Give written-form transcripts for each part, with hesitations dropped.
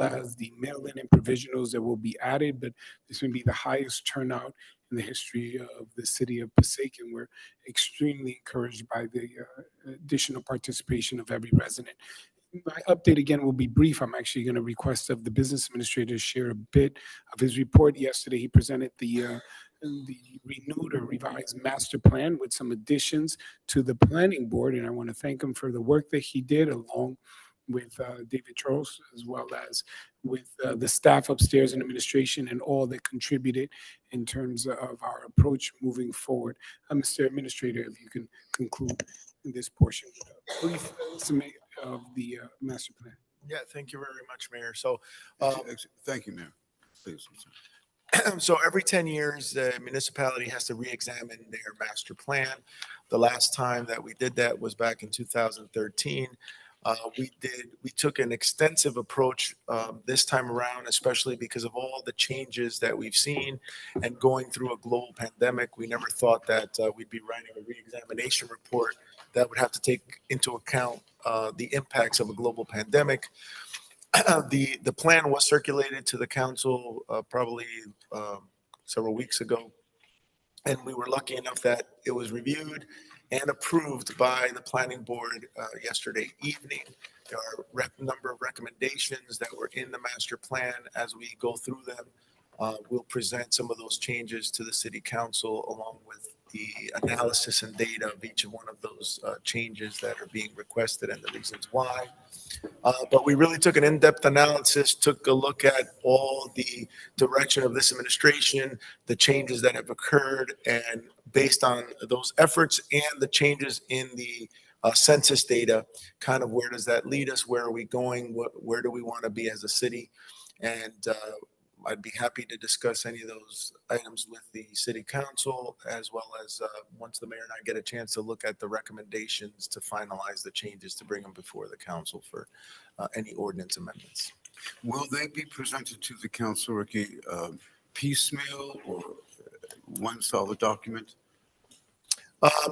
well as the mail-in and provisionals that will be added. But this may be the highest turnout in the history of the city of Passaic, and we're extremely encouraged by the additional participation of every resident. My update again will be brief. I'm actually going to request of the business administrator to share a bit of his report. Yesterday, he presented the renewed or revised master plan with some additions to the planning board, and I want to thank him for the work that he did along with David Charles, as well as with the staff upstairs and administration and all that contributed in terms of our approach moving forward. Mr. Administrator, if you can conclude this portion with a brief summary of the master plan. Yeah, thank you very much, Mayor. So, thank you, Mayor. Please. so every 10 years, the municipality has to re-examine their master plan. The last time that we did that was back in 2013. We took an extensive approach this time around, especially because of all the changes that we've seen and going through a global pandemic. We never thought that we'd be writing a re-examination report that would have to take into account the impacts of a global pandemic. The plan was circulated to the council probably several weeks ago, and we were lucky enough that it was reviewed and approved by the planning board yesterday evening. There are a number of recommendations that were in the master plan. As we go through them, we'll present some of those changes to the city council along with the analysis and data of each one of those changes that are being requested and the reasons why. But we really took an in-depth analysis, took a look at all the direction of this administration, the changes that have occurred, and based on those efforts and the changes in the census data, kind of where does that lead us? Where are we going? Where do we want to be as a city? And I'd be happy to discuss any of those items with the city council, as well as once the mayor and I get a chance to look at the recommendations to finalize the changes to bring them before the council for any ordinance amendments. Will they be presented to the council, Ricky, piecemeal or one solid document?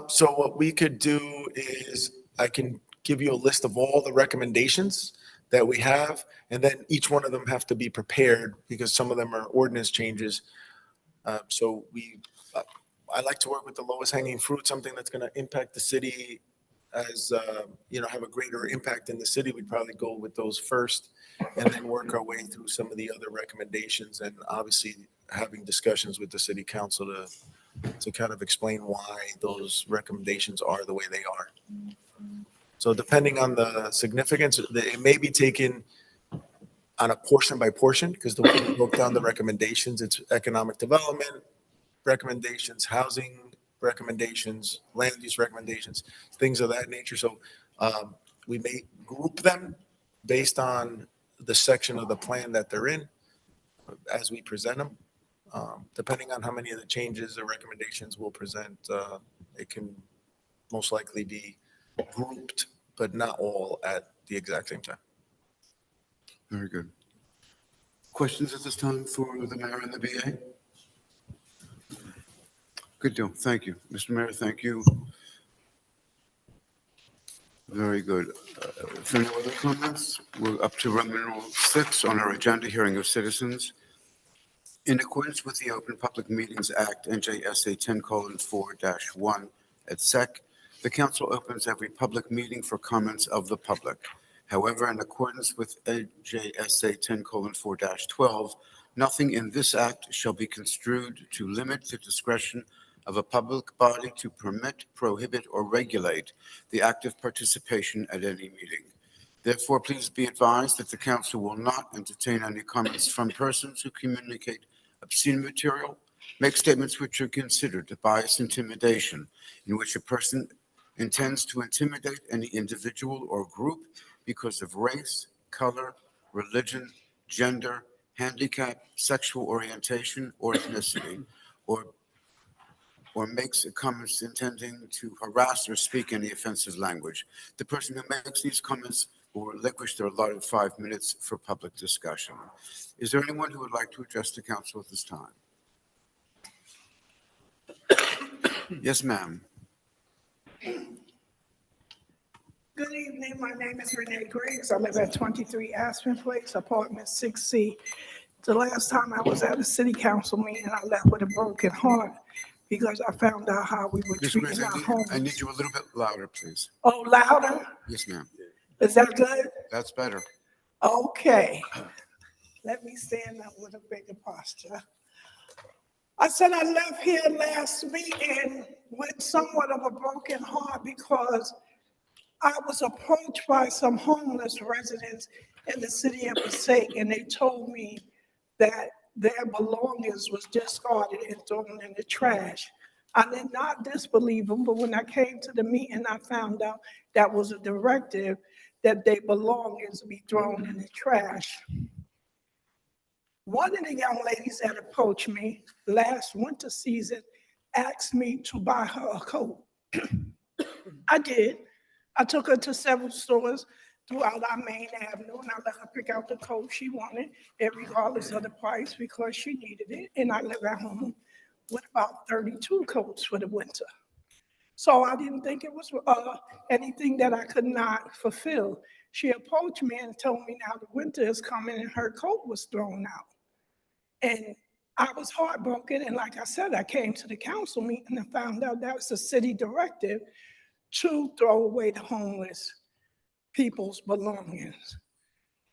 So what we could do is I can give you a list of all the recommendations that we have, and then each one of them have to be prepared because some of them are ordinance changes. So I like to work with the lowest hanging fruit, something that's going to impact the city as, have a greater impact in the city. We'd probably go with those first and then work our way through some of the other recommendations, and obviously having discussions with the city council to kind of explain why those recommendations are the way they are. So depending on the significance, it may be taken on a portion by portion, because the way we broke down the recommendations, it's economic development recommendations, housing recommendations, land use recommendations, things of that nature. So we may group them based on the section of the plan that they're in as we present them. Depending on how many of the changes or recommendations we'll present, it can most likely be grouped, but not all at the exact same time. Very good. Questions at this time for the mayor and the BA? Good deal. Thank you. Mr. Mayor, thank you. Very good. If there are no other comments, we're up to Roman numeral 6 on our agenda, hearing of citizens. In accordance with the Open Public Meetings Act, NJSA 10:4-1 et sec, the council opens every public meeting for comments of the public. However, in accordance with NJSA 10:4-12, nothing in this act shall be construed to limit the discretion of a public body to permit, prohibit, or regulate the active participation at any meeting. Therefore, please be advised that the council will not entertain any comments from persons who communicate obscene material, make statements which are considered bias intimidation, in which a person intends to intimidate any individual or group because of race, color, religion, gender, handicap, sexual orientation, or ethnicity, or makes comments intending to harass or speak any offensive language. The person who makes these comments will relinquish their allotted 5 minutes for public discussion. Is there anyone who would like to address the council at this time? Yes, ma'am. Good evening. My name is Renee Griggs. I live at 23 Aspen Place, apartment 6C. The last time I was at a city council meeting, I left with a broken heart because I found out how we were Ms. treating Griggs, our I need homeless. you a little bit louder, please. Oh, louder? Yes, ma'am. Is that good? That's better. Okay. Let me stand up with a bigger posture. I said I left here last meeting with somewhat of a broken heart because I was approached by some homeless residents in the city of Passaic, and they told me that their belongings was discarded and thrown in the trash. I did not disbelieve them, but when I came to the meeting, I found out that was a directive that their belongings be thrown in the trash. One of the young ladies that approached me last winter season asked me to buy her a coat. I did. I took her to several stores throughout our main avenue, and I let her pick out the coat she wanted, regardless of the price, because she needed it. And I live at home with about 32 coats for the winter. So I didn't think it was anything that I could not fulfill. She approached me and told me now the winter is coming and her coat was thrown out. And I was heartbroken. And like I said, I came to the council meeting and found out that was a city directive to throw away the homeless people's belongings.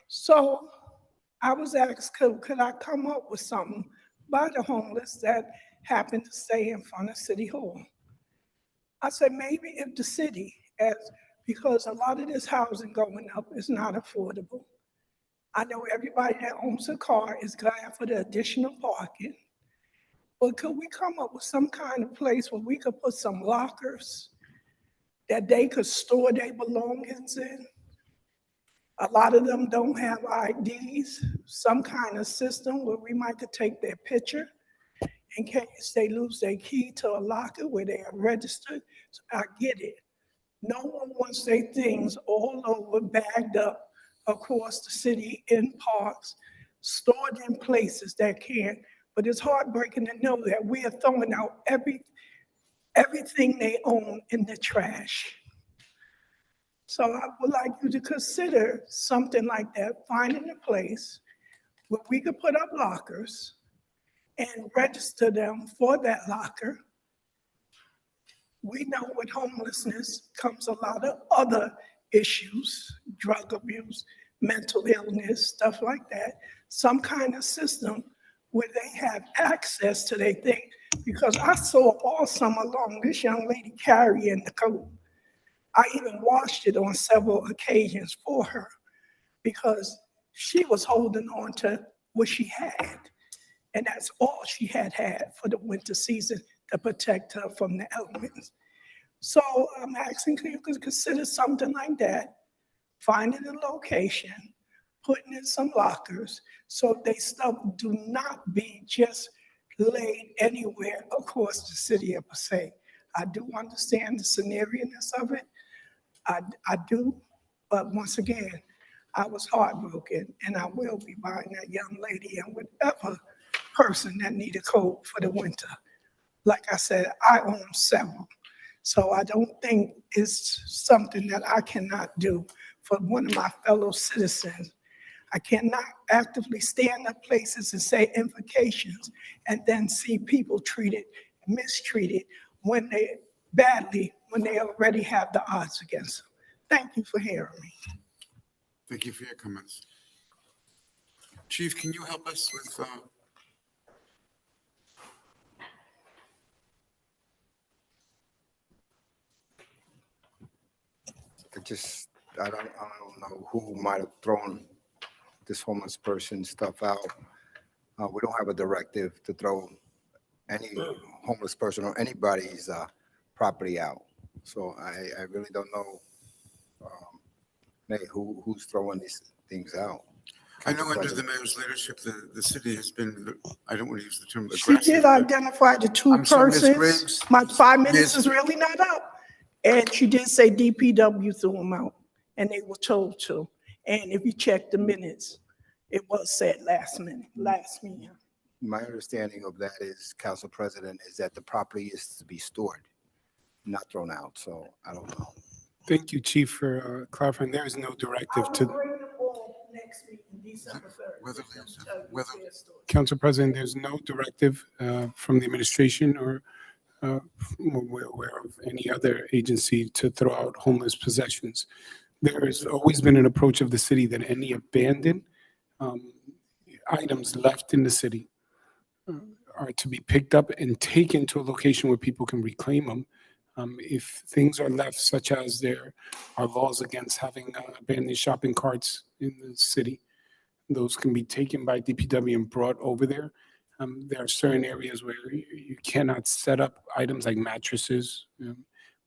So I was asked, could I come up with something by the homeless that happened to stay in front of City Hall? I said, maybe if the city, because a lot of this housing going up is not affordable. I know everybody that owns a car is glad for the additional parking, but could we come up with some kind of place where we could put some lockers that they could store their belongings in? A lot of them don't have IDs, some kind of system where we might could take their picture in case they lose their key to a locker where they are registered. So I get it. No one wants their things all over, bagged up across the city in parks, stored in places that can't. But it's heartbreaking to know that we are throwing out everything they own in the trash. So I would like you to consider something like that, finding a place where we could put up lockers and register them for that locker. We know with homelessness comes a lot of other issues, drug abuse, mental illness, stuff like that. Some kind of system where they have access to their thing. Because I saw all summer long this young lady carrying the coat. I even washed it on several occasions for her because she was holding on to what she had. And that's all she had for the winter season to protect her from the elements. So I'm asking you to consider something like that, finding a location, putting in some lockers so they stuff do not be just laid anywhere across the city of Passaic. I do understand the scenarioness of it. I do, but once again, I was heartbroken, and I will be buying that young lady and whatever person that need a coat for the winter. Like I said, I own several. So I don't think it's something that I cannot do for one of my fellow citizens. I cannot actively stand up places and say invocations and then see people treated, mistreated when they badly, when they already have the odds against them. Thank you for hearing me. Thank you for your comments. Chief, can you help us with, I don't know who might have thrown this homeless person stuff out. We don't have a directive to throw any homeless person or anybody's property out. So I really don't know, who's throwing these things out. I know Council under the President. mayor's leadership, the city has been, I don't want to use the term She aggressive, did but identify the two I'm sorry, Ms. persons. Griggs. My 5 minutes Ms. is really not up. And she did say DPW threw them out, and they were told to. And if you check the minutes, it was said last meeting. My understanding of that is, Council President, is that the property is to be stored, not thrown out. So I don't know. Thank you, Chief, for clarifying. There is no I directive will to, bring them all next meeting, December 3rd. Whether- Let them tell you whether- their story. Council President, there's no directive from the administration or we're aware of any other agency to throw out homeless possessions. There has always been an approach of the city that any abandoned um, items left in the city are to be picked up and taken to a location where people can reclaim them. If things are left, such as there are laws against having abandoned shopping carts in the city, those can be taken by DPW and brought over there. There are certain areas where you cannot set up items like mattresses.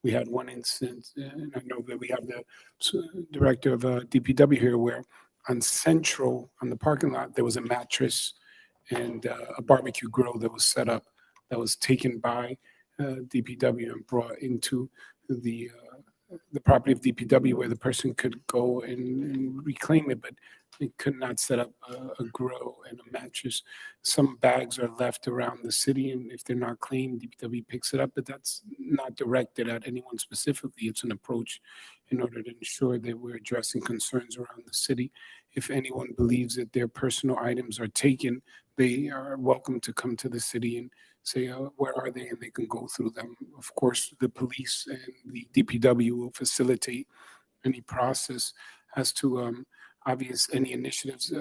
We had one instance, and I know that we have the director of DPW here, where on Central, on the parking lot, there was a mattress and a barbecue grill that was set up that was taken by DPW and brought into the property of DPW where the person could go and reclaim it, but they could not set up a grill and a mattress. Some bags are left around the city, and if they're not clean, DPW picks it up, but that's not directed at anyone specifically. It's an approach in order to ensure that we're addressing concerns around the city. If anyone believes that their personal items are taken, they are welcome to come to the city and say, where are they? And they can go through them. Of course, the police and the DPW will facilitate any process as to any initiatives.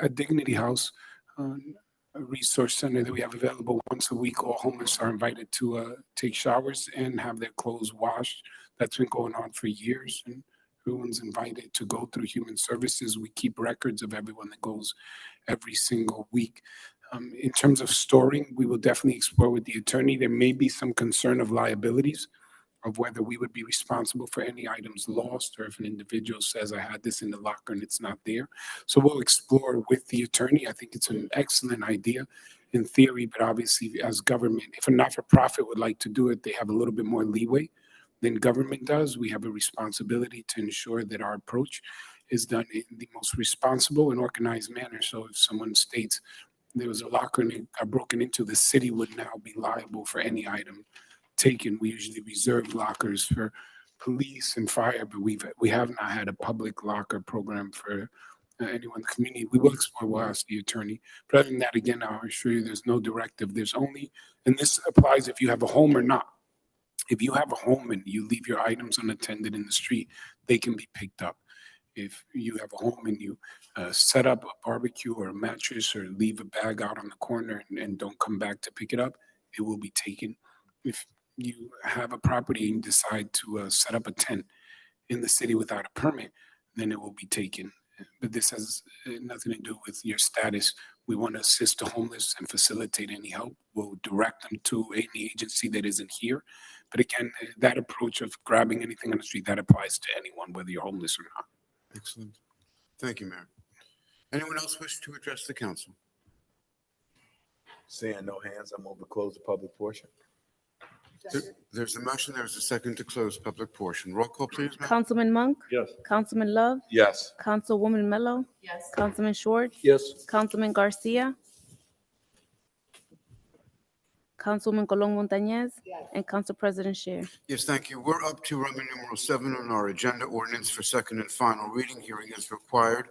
A Dignity House, a resource center that we have available once a week. All homeless are invited to take showers and have their clothes washed. That's been going on for years, and everyone's invited to go through Human Services. We keep records of everyone that goes every single week. In terms of storing, we will definitely explore with the attorney. There may be some concern of liabilities of whether we would be responsible for any items lost or if an individual says, I had this in the locker and it's not there. So we'll explore with the attorney. I think it's an excellent idea in theory, but obviously as government, if a not-for-profit would like to do it, they have a little bit more leeway than government does. We have a responsibility to ensure that our approach is done in the most responsible and organized manner. So if someone states there was a locker and it got broken into, the city would now be liable for any item taken. We usually reserve lockers for police and fire, but we have not had a public locker program for anyone in the community. We will explore, we'll ask the attorney. But other than that, again, I'll assure you there's no directive. There's only, and this applies if you have a home or not. If you have a home and you leave your items unattended in the street, they can be picked up. If you have a home and you set up a barbecue or a mattress or leave a bag out on the corner and don't come back to pick it up, it will be taken. If you have a property and decide to set up a tent in the city without a permit, then it will be taken. But this has nothing to do with your status. We want to assist the homeless and facilitate any help. We'll direct them to any agency that isn't here. But again, that approach of grabbing anything on the street, that applies to anyone, whether you're homeless or not. Excellent. Thank you, Mayor. Anyone else wish to address the council? Seeing no hands, I move to close the public portion. There's a motion, there's a second to close public portion. Roll call, please, ma'am. Councilman Monk. Yes. Councilman Love. Yes. Councilwoman Mello. Yes. Councilman Schwartz. Yes. Councilman Garcia. Councilwoman Colon Montañez. And Council President Sher. Yes, thank you. We're up to Roman numeral 7 on our agenda, ordinance for second and final reading. Hearing is required.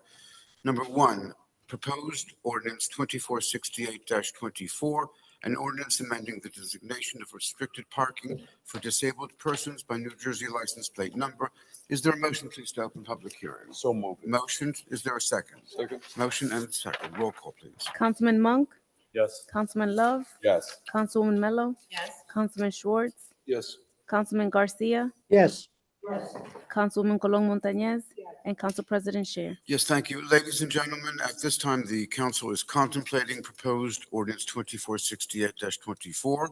Number 1, proposed ordinance 2468-24, an ordinance amending the designation of restricted parking for disabled persons by New Jersey license plate number. Is there a motion, please, to open public hearing? So moved. Motion, is there a second? Second. Motion and second. Roll call, please. Councilman Monk. Yes. Councilman Love. Yes. Councilwoman Mello. Yes. Councilman Schwartz. Yes. Councilman Garcia. Yes. Councilwoman Colon Montañez. And Council President Sher. Yes, thank you. Ladies and gentlemen, at this time, the council is contemplating proposed ordinance 2468-24.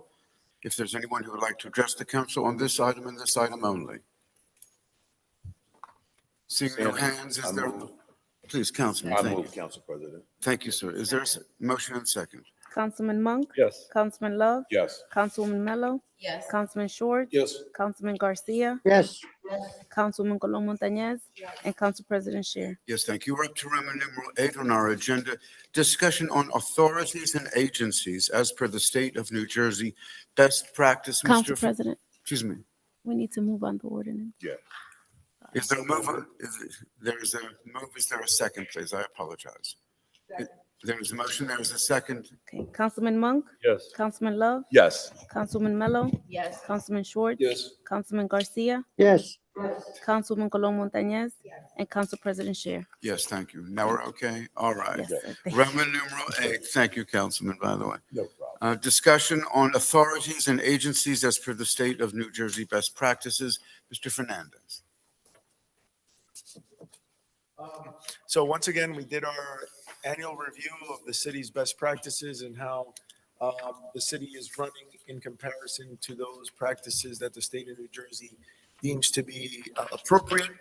If there's anyone who would like to address the council on this item and this item only. Seeing no hands, is there, please, Councilman, I thank you. move, Council President. Thank you, sir. Is there a motion and second? Councilman Monk. Yes. Councilman Love. Yes. Councilwoman Mello. Yes. Councilman Schwartz. Yes. Councilman Garcia. Yes. Councilwoman Colon Montañez. And Council President Sher. Yes, thank you. We're up to Roman numeral 8 on our agenda. Discussion on authorities and agencies as per the state of New Jersey best practice. Council Mr. President, Excuse me. we need to move on the ordinance. Yeah. Is there a move? There's a move. Is there a second, please? I apologize. There is a motion. There is a second. Okay, Councilman Monk, Yes. Councilman Love, Yes. Councilman Mello. Yes. Councilman Schwartz. Yes. Councilman Garcia, Yes. Councilman Colon Montañez, and Council President Shear. Yes, thank you. Now we're okay? All right. Yes, sir. Thank you. Roman numeral 8. Thank you, Councilman, by the way. No problem. Discussion on authorities and agencies as per the state of New Jersey best practices. Mr. Fernandez. So once again, we did our annual review of the city's best practices and how the city is running in comparison to those practices that the state of New Jersey deems to be appropriate.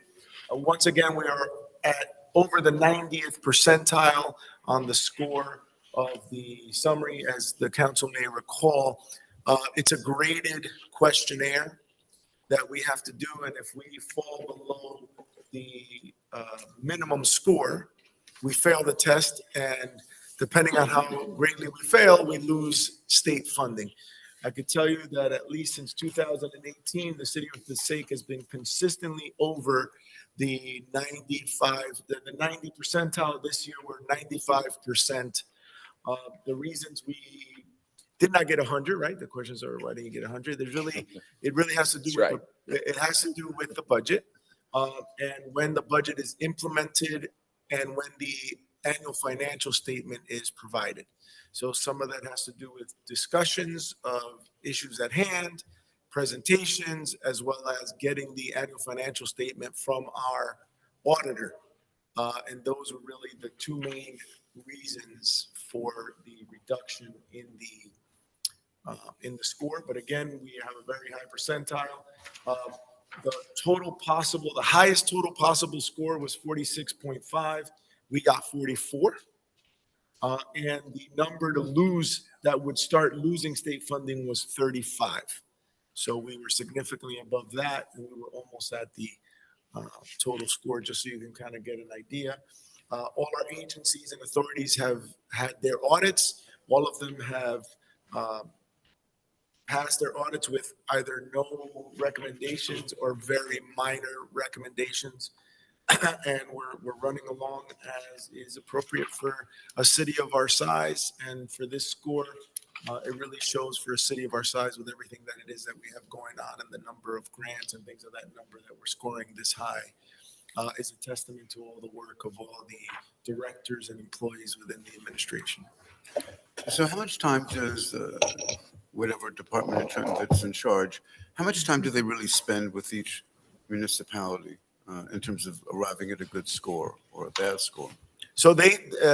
Once again, we are at over the 90th percentile on the score of the summary, as the council may recall. It's a graded questionnaire that we have to do, and if we fall below the minimum score, we fail the test, and depending on how greatly we fail, we lose state funding. I could tell you that at least since 2018, the city of Passaic has been consistently over the 95, the 90 percentile. This year, we're 95%. The reasons we did not get 100, right? The questions are, why didn't you get 100? It really has to do with it has to do with the budget, and when the budget is implemented, and when the annual financial statement is provided. So some of that has to do with discussions of issues at hand, presentations, as well as getting the annual financial statement from our auditor. And those are really the two main reasons for the reduction in the score. But again, we have a very high percentile. The highest total possible score was 46.5. We got 44. And the number to lose that would start losing state funding was 35. So we were significantly above that, and we were almost at the total score, just so you can kind of get an idea. All our agencies and authorities have had their audits. All of them have passed their audits with either no recommendations or very minor recommendations. And we're running along as is appropriate for a city of our size. And for this score, it really shows for a city of our size, with everything that it is that we have going on and the number of grants and things of that number, that we're scoring this high, is a testament to all the work of all the directors and employees within the administration. So how much time does whatever department that's in charge, how much time do they really spend with each municipality in terms of arriving at a good score or a bad score? So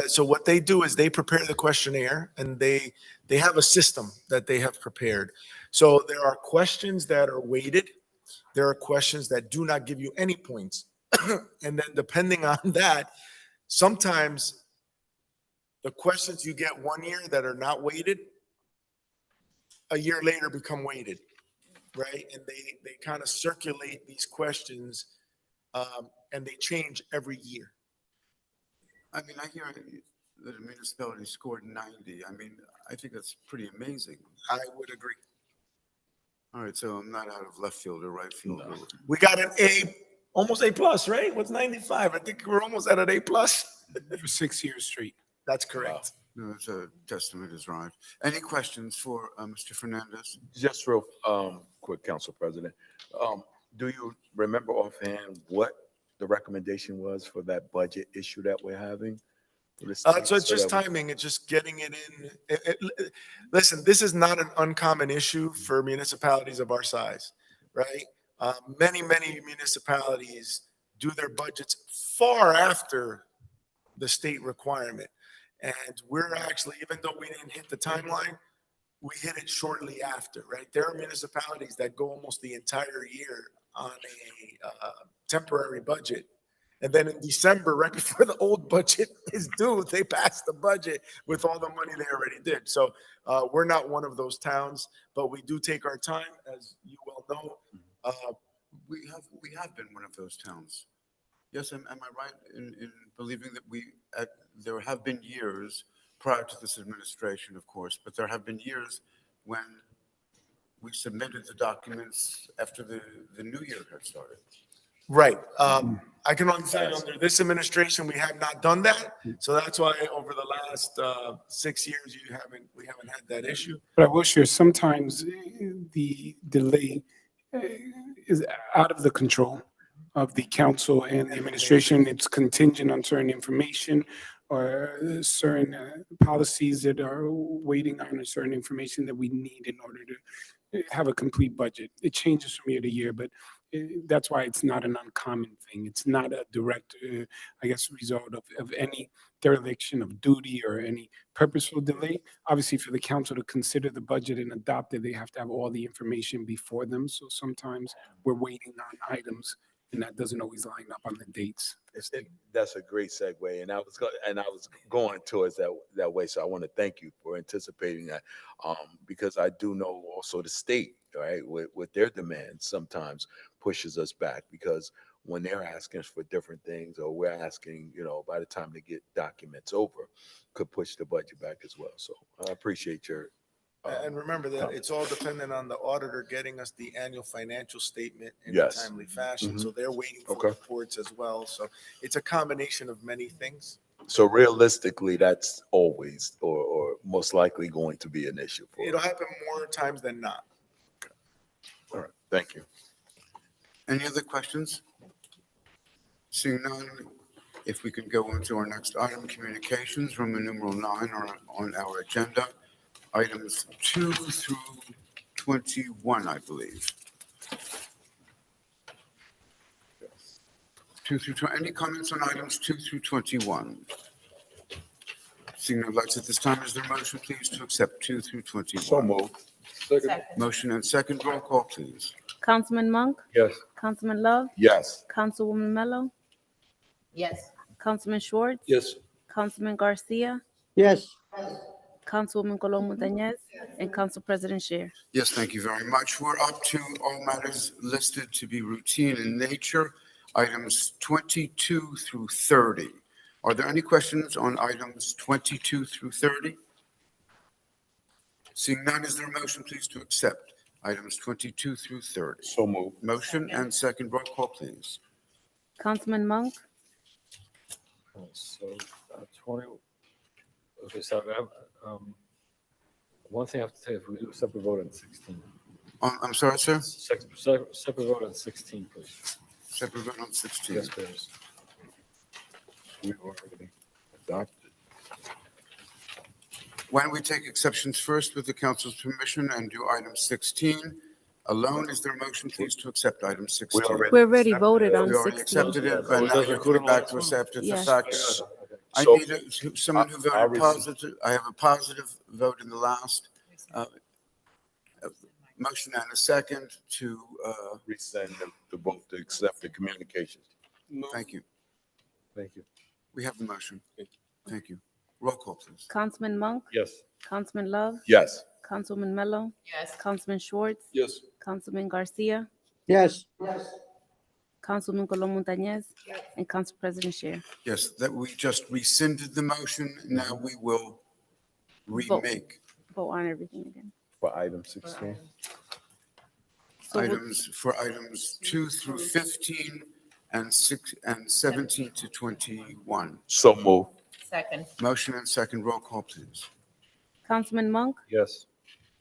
so what they do is they prepare the questionnaire, and they have a system that they have prepared. So there are questions that are weighted. There are questions that do not give you any points. And then depending on that, sometimes the questions you get one year that are not weighted, a year later become weighted, right? And they kind of circulate these questions, and they change every year. I mean, I hear that a municipality scored 90. I mean, I think that's pretty amazing. I would agree. All right, so I'm not out of left field or right field. No. We got an A, almost A plus, right? What's 95? I think we're almost at an A plus. For 6 years straight. That's correct. No, it's a testament is right. Any questions for Mr. Fernandez? Just real quick, Council President. Do you remember offhand what the recommendation was for that budget issue that we're having? So it's just timing. It's just getting it in. Listen, this is not an uncommon issue for municipalities of our size, right? Many municipalities do their budgets far after the state requirement. And we're actually, even though we didn't hit the timeline, we hit it shortly after, right? There are municipalities that go almost the entire year on a temporary budget. And then in December, right before the old budget is due, they pass the budget with all the money they already did. So we're not one of those towns, but we do take our time, as you well know. We have been one of those towns. Yes, am I right in believing that there have been years prior to this administration, of course, but there have been years when we submitted the documents after the new year had started? Right. I can only say under this administration, we have not done that. So that's why over the last 6 years, we haven't had that issue. But I will share, sometimes the delay uh, is out of the control of the council and the administration. It's contingent on certain information or certain policies that are waiting on a certain information that we need in order to have a complete budget. It changes from year to year, but that's why it's not an uncommon thing. It's not a direct, I guess, result of any dereliction of duty or any purposeful delay. Obviously, for the council to consider the budget and adopt it, they have to have all the information before them. So sometimes we're waiting on items, and that doesn't always line up on the dates. That's a great segue, and I was going towards that way. So I want to thank you for anticipating that, because I do know also the state, right, with their demands sometimes pushes us back, because when they're asking us for different things, or we're asking, by the time they get documents over, could push the budget back as well. So I appreciate your. And remember that it's all dependent on the auditor getting us the annual financial statement in a Yes. timely fashion. So they're waiting for Okay. reports as well. So it's a combination of many things. So realistically, that's always or most likely going to be an issue for It'll us. happen more times than not. All right, thank you. Any other questions? Seeing none, if we can go on to our next item, communications, Roman numeral 9 on our agenda. Items 2 through 21, I believe. 2 through 20. Any comments on items 2 through 21? Seeing no lights at this time, is there a motion, please, to accept 2 through 21? So moved. Motion and second. Roll call, please. Councilman Monk, Yes. Councilman Love, Yes. Councilwoman Mello, Yes. Councilman Schwartz, Yes. Councilman Garcia, Yes. Councilwoman Colon Montañez, and Council President Scher. Yes, thank you very much. We're up to all matters listed to be routine in nature, items 22 through 30. Are there any questions on items 22 through 30? Seeing none, is there a motion, please, to accept items 22 through 30? So moved. Motion and second. Roll call, please. Councilman Monk, So, 20, okay, so one thing I have to say, if we do a separate vote on 16. I'm sorry, sir? Separate vote on 16, please. Separate vote on 16. Yes, please. We've already adopted. Why don't we take exceptions first with the council's permission and do item 16 alone? Is there a motion, please, to accept item 16? we already voted on We already 16. accepted it, but now you have to get back to us after the Yes. fact. I So- need someone who I'll voted positive. I have a positive vote in the last. Motion and a second to, Resend the vote to accept the communications. thank you. Thank you. We have the motion. Thank you. Roll call, please. Councilman Monk, Yes. Councilman Love, Yes. Councilwoman Mello, Yes. Councilman Schwartz, Yes. Councilman Garcia, Yes. Councilwoman Colon Montañez, and Council President Scher. Yes, that we just rescinded the motion. Now we will remake Vote on everything again. For item 16. So we'll- items 2 through 15 and 17 to 21. So moved. Second. Motion and second. Roll call, please. Councilman Monk, Yes.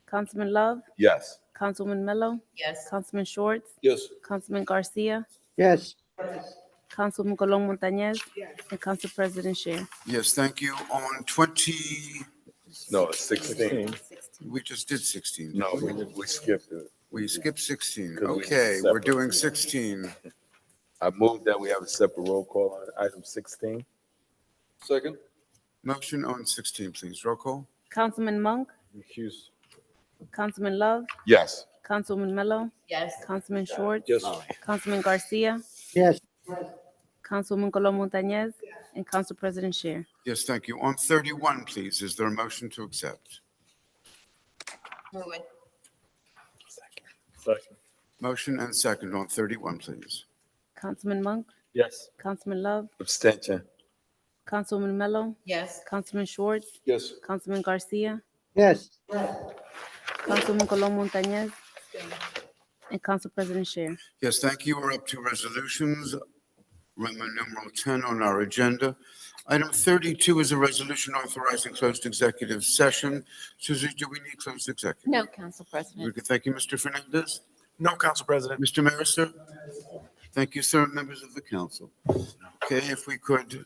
Councilman Love, Yes. Councilwoman Mello, Yes. Councilman Schwartz, Yes. Councilman Garcia, Yes. Councilwoman Colon Montañez, and Council President Scher. Yes, thank you. On 20, No, it's 16. we just did 16. No, we skipped it. We skipped 16. 'Cause we Okay, we're separate. doing 16. I moved that we have a separate roll call on item 16. Second. Motion on 16, please. Roll call. Councilman Monk, Recuse. Councilman Love, Yes. Councilwoman Mello, Yes. Councilman Schwartz, Yes. Councilman Garcia, Yes. Councilwoman Colon Montañez, and Council President Scher. Yes, thank you. On 31, please, is there a motion to accept? Move it. Second. Motion and second on 31, please. Councilman Monk, Yes. Councilman Love, Abstention. Councilwoman Mello, Yes. Councilman Schwartz, Yes. Councilman Garcia, Yes. Councilwoman Colon Montañez, and Council President Scher. Yes, thank you. We're up to resolutions. Roman numeral 10 on our agenda. Item 32 is a resolution authorizing closed executive session. Susie, do we need closed executive? No, Council Very President. good. Thank you, Mr. Fernandez. No, Council President. Mr. Marister? Thank you, sir. Members of the council. Okay, if we could,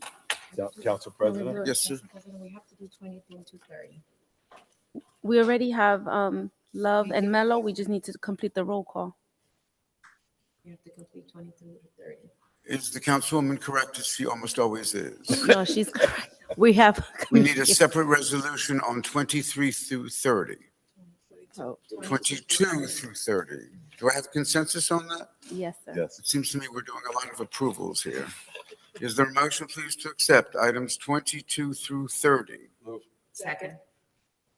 Council President? yes, sir. Council President, we have to do 23 to 30. We already have Love and Mello. We just need to complete the roll call. You have to complete 23 to 30. Is the councilwoman correct, as she almost always is? No, she's correct. We have. We need a separate resolution on 23 through 30, Oh, 22 through 30. Do I have consensus on that? yes, sir. Yes. It seems to me we're doing a lot of approvals here. Is there a motion, please, to accept items 22 through 30? Second.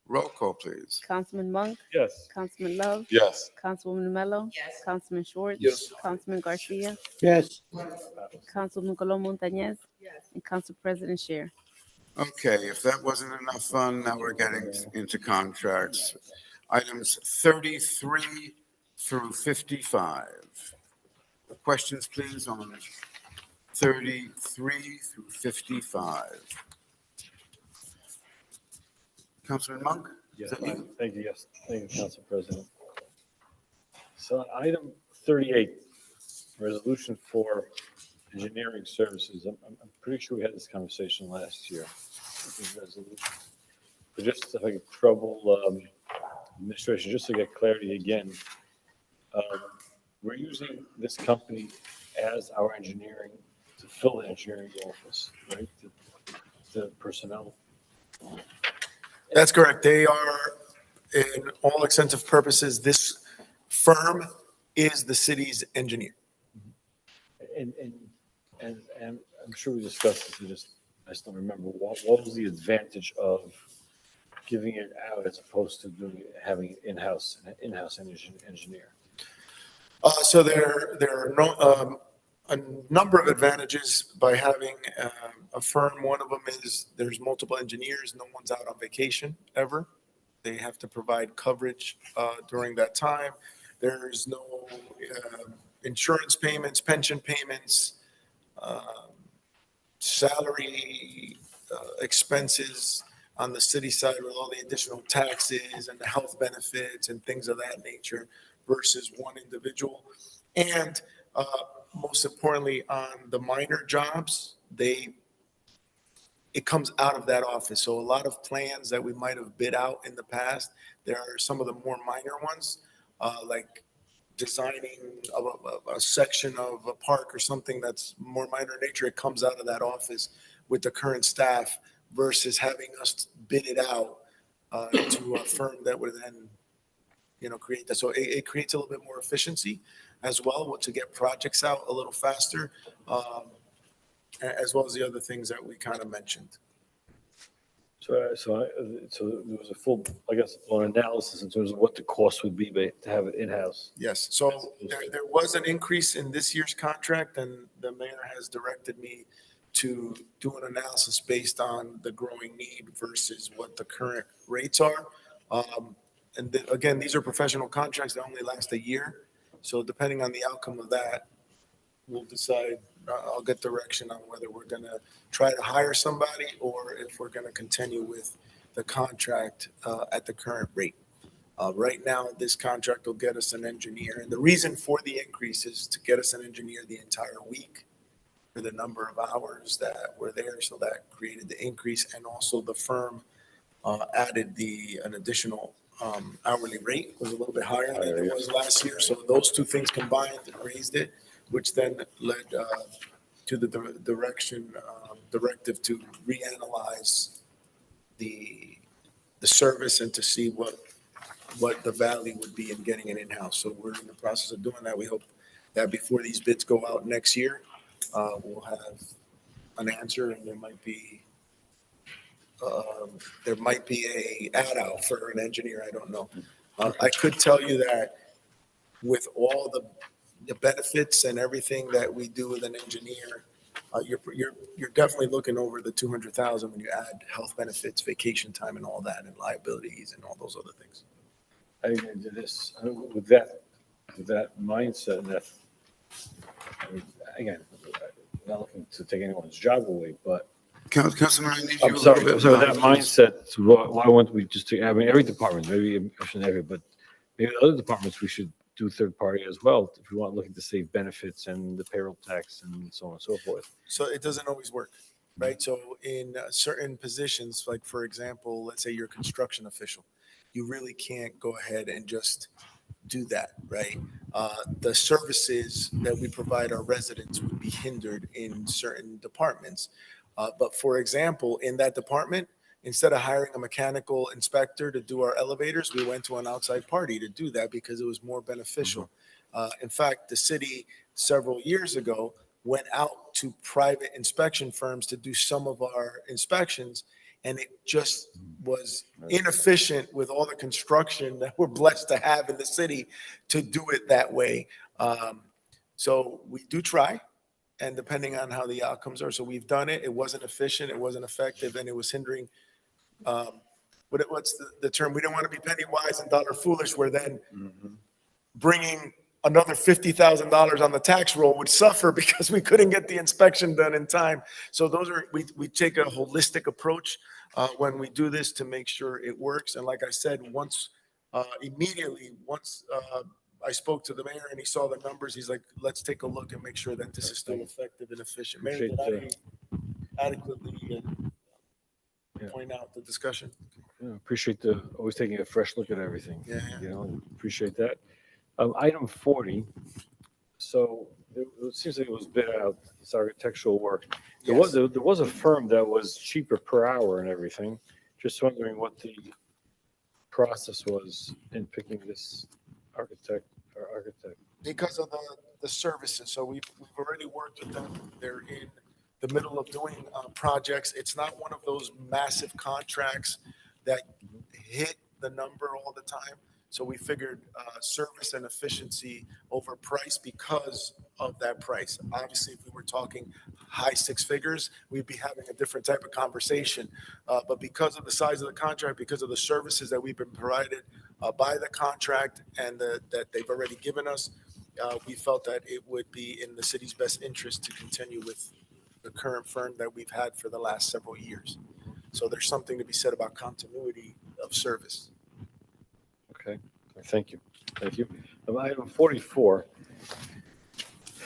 Roll call, please. Councilman Monk, Yes. Councilman Love, Yes. Councilwoman Mello, Yes. Councilman Schwartz, Yes. Councilman Garcia, Yes. Councilman Colom Montañez, Yes. and Council President Scher. Okay, if that wasn't enough fun, now we're getting into contracts. Items 33 through 55. Questions, please, on 33 through 55. Councilman Monk? Yes, Is that you? thank you, yes, thank you, Council President. So item 38, resolution for engineering services. I'm pretty sure we had this conversation last year. This resolution. But just if I could trouble administration, just to get clarity again, we're using this company as our engineering, to fill the engineering office, right? The personnel. That's correct. They are, in all extensive purposes, this firm is the city's engineer. And I'm sure we discussed this, I just don't remember. What was the advantage of giving it out as opposed to having in-house engineer? So there are a number of advantages by having a firm. One of them is there's multiple engineers. No one's out on vacation ever. They have to provide coverage during that time. There's no insurance payments, pension payments, salary expenses on the city side with all the additional taxes and the health benefits and things of that nature versus one individual. And most importantly, on the minor jobs, it comes out of that office. So a lot of plans that we might have bid out in the past, there are some of the more minor ones, like designing a section of a park or something that's more minor in nature. It comes out of that office with the current staff versus having us bid it out to a firm that would then, create that. So it creates a little bit more efficiency as well to get projects out a little faster, as well as the other things that we kind of mentioned. So there was a full, I guess, analysis in terms of what the cost would be to have it in-house. Yes, so there was an increase in this year's contract, and the mayor has directed me to do an analysis based on the growing need versus what the current rates are. Again, these are professional contracts that only last a year. So depending on the outcome of that, we'll decide, I'll get direction on whether we're going to try to hire somebody or if we're going to continue with the contract at the current rate. Right now, this contract will get us an engineer. And the reason for the increase is to get us an engineer the entire week for the number of hours that were there. So that created the increase. And also the firm added an additional hourly rate, was a little bit higher than it was last year. So those two things combined raised it, which then led to the directive to reanalyze the service and to see what the value would be in getting it in-house. So we're in the process of doing that. We hope that before these bids go out next year, we'll have an answer, and there might be a ad out for an engineer. I don't know. I could tell you that with all the benefits and everything that we do with an engineer, you're definitely looking over the 200,000 when you add health benefits, vacation time, and all that, and liabilities and all those other things. I did this with that with that mindset and that, I mean, again, not looking to take anyone's job away, but Councilman, I need you a I'm little sorry, bit. I'm sorry, that please. mindset, why wouldn't we just take, I mean, every department, maybe, I shouldn't every, but maybe other departments, we should do third party as well, if we want looking to save benefits and the payroll tax and so on and so forth. So it doesn't always work, right? So in certain positions, like for example, let's say you're a construction official, you really can't go ahead and just do that, right? The services that we provide our residents would be hindered in certain departments. But for example, in that department, instead of hiring a mechanical inspector to do our elevators, we went to an outside party to do that because it was more beneficial. In fact, the city several years ago went out to private inspection firms to do some of our inspections, and it just was inefficient with all the construction that we're blessed to have in the city to do it that way. So we do try, and depending on how the outcomes are. So we've done it. It wasn't efficient, it wasn't effective, and it was hindering. What's the term? We don't want to be penny wise and dollar foolish, where then bringing another $50,000 on the tax roll would suffer because we couldn't get the inspection done in time. So we take a holistic approach when we do this to make sure it works. And like I said, immediately once I spoke to the mayor and he saw the numbers, he's like, let's take a look and make sure that this is still effective and efficient. Mayor, did I adequately point out the discussion? Yeah, appreciate always taking a fresh look at everything. Yeah. You know, appreciate that. Item 40, so it seems like it was bid out, it's architectural work. There was a firm that was cheaper per hour and everything. Just wondering what the process was in picking this architect. Because of the services. So we've already worked with them. They're in the middle of doing projects. It's not one of those massive contracts that hit the number all the time. So we figured service and efficiency over price because of that price. Obviously, if we were talking high six figures, we'd be having a different type of conversation. But because of the size of the contract, because of the services that we've been provided by the contract and that they've already given us, we felt that it would be in the city's best interest to continue with the current firm that we've had for the last several years. So there's something to be said about continuity of service. Okay, thank you. Thank you. Item 44,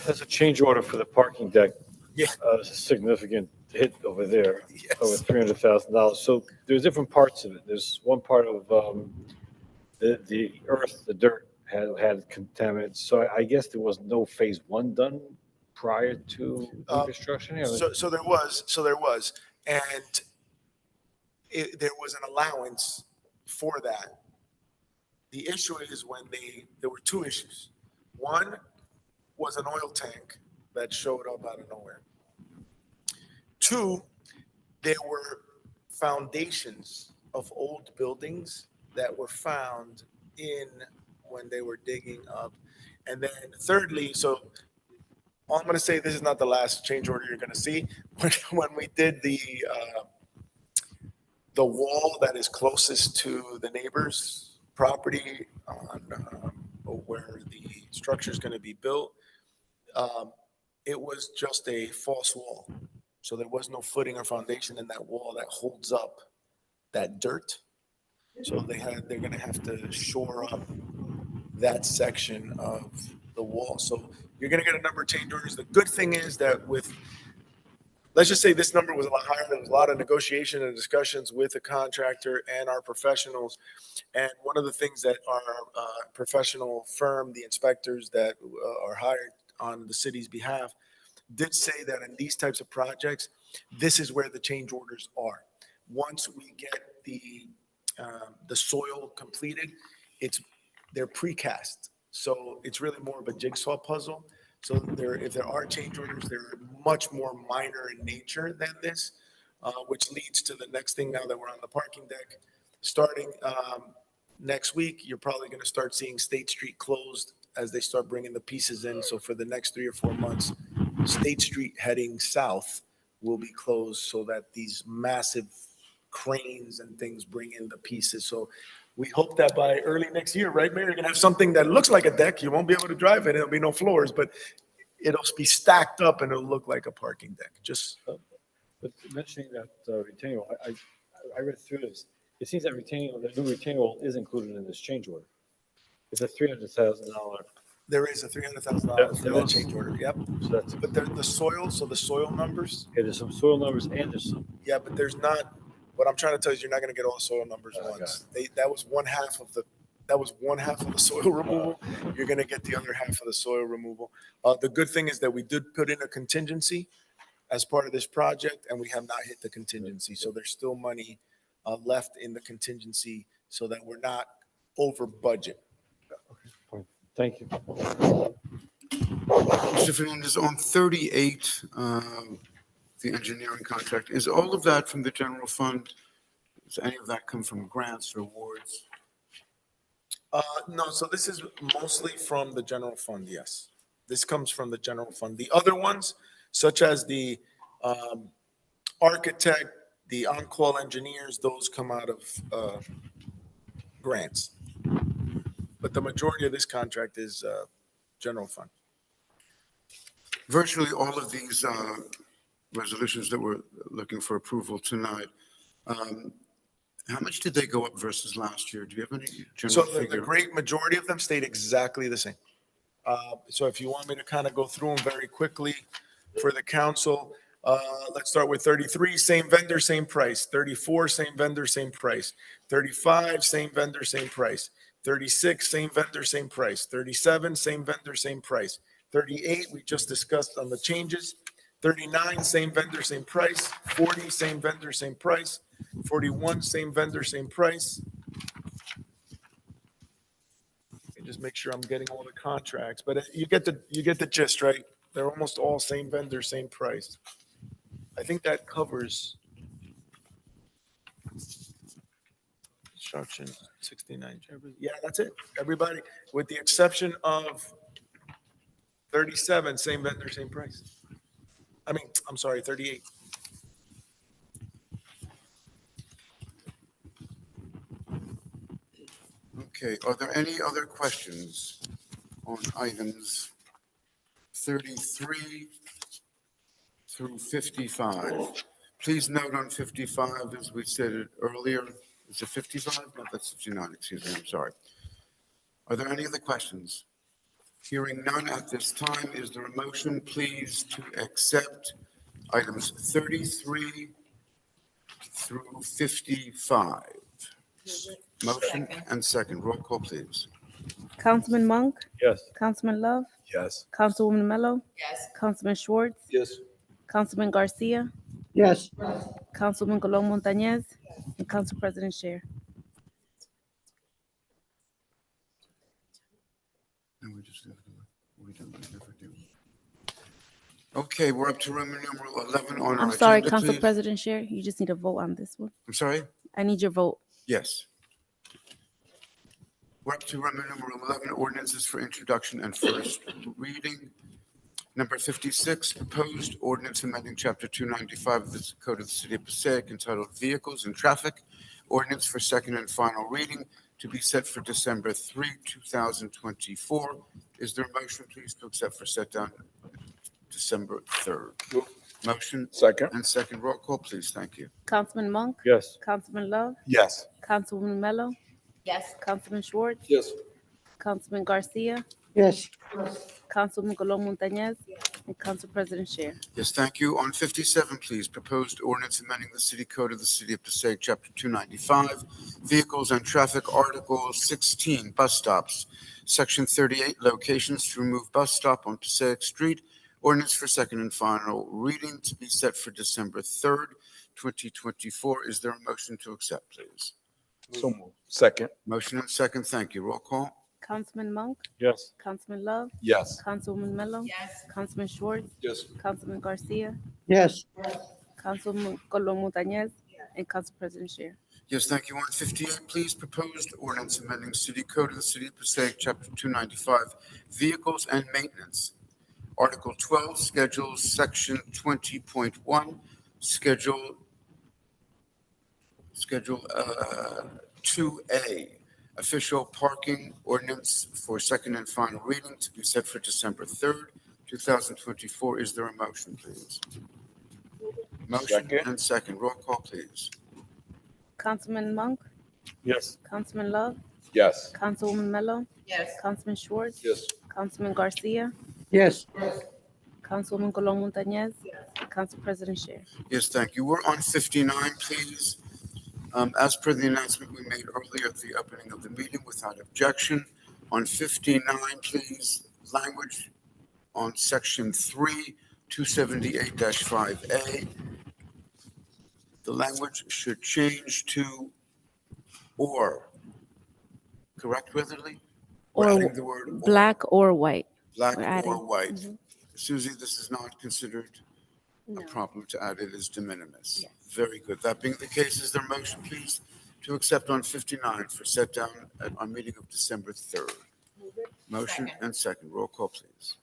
has a change order for the parking deck. Yeah. A significant hit over there, Yes. over $300,000. So there's different parts of it. There's one part of the earth, the dirt had contaminants. So I guess there was no phase one done prior to construction. So there was, and there was an allowance for that. The issue is there were two issues. One was an oil tank that showed up out of nowhere. Two, there were foundations of old buildings that were found when they were digging up. And then thirdly, so I'm going to say this is not the last change order you're going to see. When we did the wall that is closest to the neighbor's property on where the structure is going to be built, it was just a false wall. So there was no footing or foundation in that wall that holds up that dirt. So they're going to have to shore up that section of the wall. So you're going to get a number of change orders. The good thing is that let's just say this number was a lot higher. There was a lot of negotiation and discussions with the contractor and our professionals. And one of the things that our professional firm, the inspectors that are hired on the city's behalf, did say that in these types of projects, this is where the change orders are. Once we get the soil completed, they're precast. So it's really more of a jigsaw puzzle. So if there are change orders, they're much more minor in nature than this, which leads to the next thing now that we're on the parking deck. Starting next week, you're probably going to start seeing State Street closed as they start bringing the pieces in. So for the next 3 or 4 months, State Street heading south will be closed so that these massive cranes and things bring in the pieces. So we hope that by early next year, right, Mayor, you're gonna have something that looks like a deck. You won't be able to drive it. There'll be no floors, but it'll be stacked up and it'll look like a parking deck. Just But mentioning that retaining wall, I read through this. It seems that the new retaining wall is included in this change order. It's a $300,000. there is a $300,000 for There that is. change order. Yep. So that's, But the soil, so the soil numbers, okay, there's some soil numbers and there's some, yeah, but there's not, what I'm trying to tell you is you're not gonna get all the soil numbers Okay. once. That was one half of the soil removal. You're gonna get the other half of the soil removal. The good thing is that we did put in a contingency as part of this project, and we have not hit the contingency. So there's still money left in the contingency so that we're not over budget. thank you. Mr. Fernandez, on 38, the engineering contract, is all of that from the general fund? Does any of that come from grants or awards? No, so this is mostly from the general fund, yes. This comes from the general fund. The other ones, such as the architect, the on-call engineers, those come out of grants. But the majority of this contract is general fund. Virtually all of these resolutions that we're looking for approval tonight, how much did they go up versus last year? Do you have any So general the figure? great majority of them stayed exactly the same. So if you want me to kind of go through them very quickly for the council, let's start with 33, same vendor, same price. 34, same vendor, same price. 35, same vendor, same price. 36, same vendor, same price. 37, same vendor, same price. 38, we just discussed on the changes. 39, same vendor, same price. 40, same vendor, same price. 41, same vendor, same price. Just make sure I'm getting all the contracts, but you get the gist, right? They're almost all same vendor, same price. I think that covers construction, 69. Yeah, that's it. Everybody, with the exception of 37, same vendor, same price. I'm sorry, 38. Okay, are there any other questions on items 33 through 55? Please note on 55, as we said it earlier, is it 55? No, that's 59, excuse me, I'm sorry. Are there any other questions? Hearing none at this time, is there a motion, please, to accept items 33 through 55? Motion Second. and second. Roll call, please. Councilman Monk, Yes. Councilman Love, Yes. Councilwoman Mello, Yes. Councilman Schwartz, Yes. Councilman Garcia, Yes. Councilwoman Colon Montañez, and Council President Scher. No, we don't never do. Okay, we're up to Roman numeral 11 on our I'm sorry, agenda, Council please. President Scher, you just need a vote on this one. I'm sorry? I need your vote. Yes. We're up to Roman numeral 11, ordinances for introduction and first reading. Number 56, proposed ordinance amending Chapter 295 of the Code of the City of Passaic entitled Vehicles and Traffic. Ordinance for second and final reading to be set for December 3, 2024. Is there a motion, please, to accept for set down December 3rd? Motion Second. and second. Roll call, please. Thank you. Councilman Monk, Yes. Councilman Love, Yes. Councilwoman Mello, Yes. Councilman Schwartz, Yes. Councilman Garcia, Yes. Councilwoman Colon Montañez, and Council President Scher. Yes, thank you. On 57, please, proposed ordinance amending the city code of the City of Passaic, Chapter 295, Vehicles and Traffic, Article 16, Bus Stops, Section 38, Locations to remove bus stop on Passaic Street. Ordinance for second and final reading to be set for December 3rd, 2024. Is there a motion to accept, please? So moved. Second. Motion and second. Thank you. Roll call. Councilman Monk, Yes. Councilman Love, Yes. Councilwoman Mello, Yes. Councilman Schwartz, Yes. Councilman Garcia, Yes. Councilwoman Colon Montañez, and Council President Scher. Yes, thank you. On 58, please, proposed ordinance amending City Code of the City of Passaic, Chapter 295, Vehicles and Maintenance. Article 12, Schedule Section 20.1, Schedule Schedule 2A, official parking ordinance for second and final reading to be set for December 3rd, 2024. Is there a motion, please? Motion Second. and second. Roll call, please. Councilman Monk, Yes. Councilman Love, Yes. Councilwoman Mello, Yes. Councilman Schwartz, Yes. Councilman Garcia, Yes. Councilwoman Colon Montañez, Council President Scher. Yes, thank you. We're on 59, please. As per the announcement we made earlier at the opening of the meeting, without objection, on 59, please, language on section 3, 278-5A. The language should change to or. Correct, Weatherly? We're Or adding the word or. black or white. Black we're adding. or white. Mhm. Susie, this is not considered a No. problem to add it as de minimis. Yes. Very good. That being the case, is there a motion, please, to accept on 59 for set down at our meeting of December 3rd? Motion and second. Roll call, please.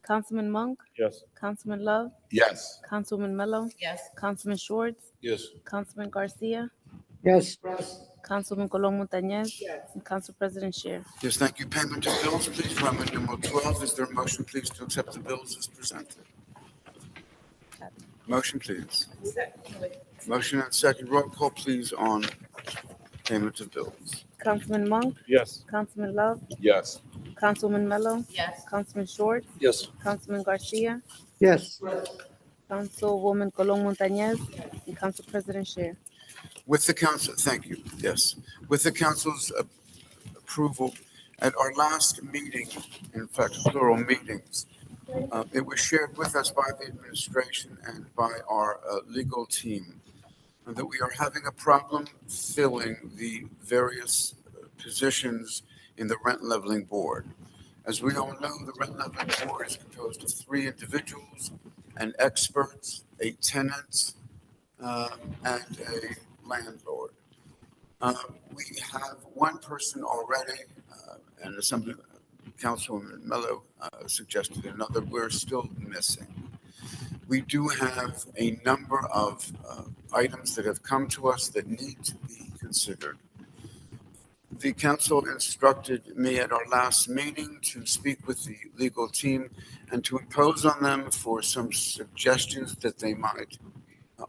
Councilman Monk, Yes. Councilman Love, Yes. Councilwoman Mello, Yes. Councilman Schwartz, Yes. Councilman Garcia, Yes. Councilwoman Colon Montañez, and Council President Scher. Yes, thank you. Payment of bills, please. Roman numeral 12. Is there a motion, please, to accept the bills as presented? Motion, please. Motion and second. Roll call, please, on payment of bills. Councilman Monk, Yes. Councilman Love, Yes. Councilwoman Mello, Yes. Councilman Schwartz, Yes. Councilman Garcia, Yes. Councilwoman Colon Montañez, and Council President Scher. With the council, thank you, yes. With the council's approval, at our last meeting, in fact, plural meetings, it was shared with us by the administration and by our legal team that we are having a problem filling the various positions in the rent leveling board. As we all know, the rent leveling board is composed of 3 individuals, an expert, a tenant, and a landlord. We have one person already, and as some Councilwoman Mello suggested another, we're still missing. We do have a number of items that have come to us that need to be considered. The council instructed me at our last meeting to speak with the legal team and to impose on them for some suggestions that they might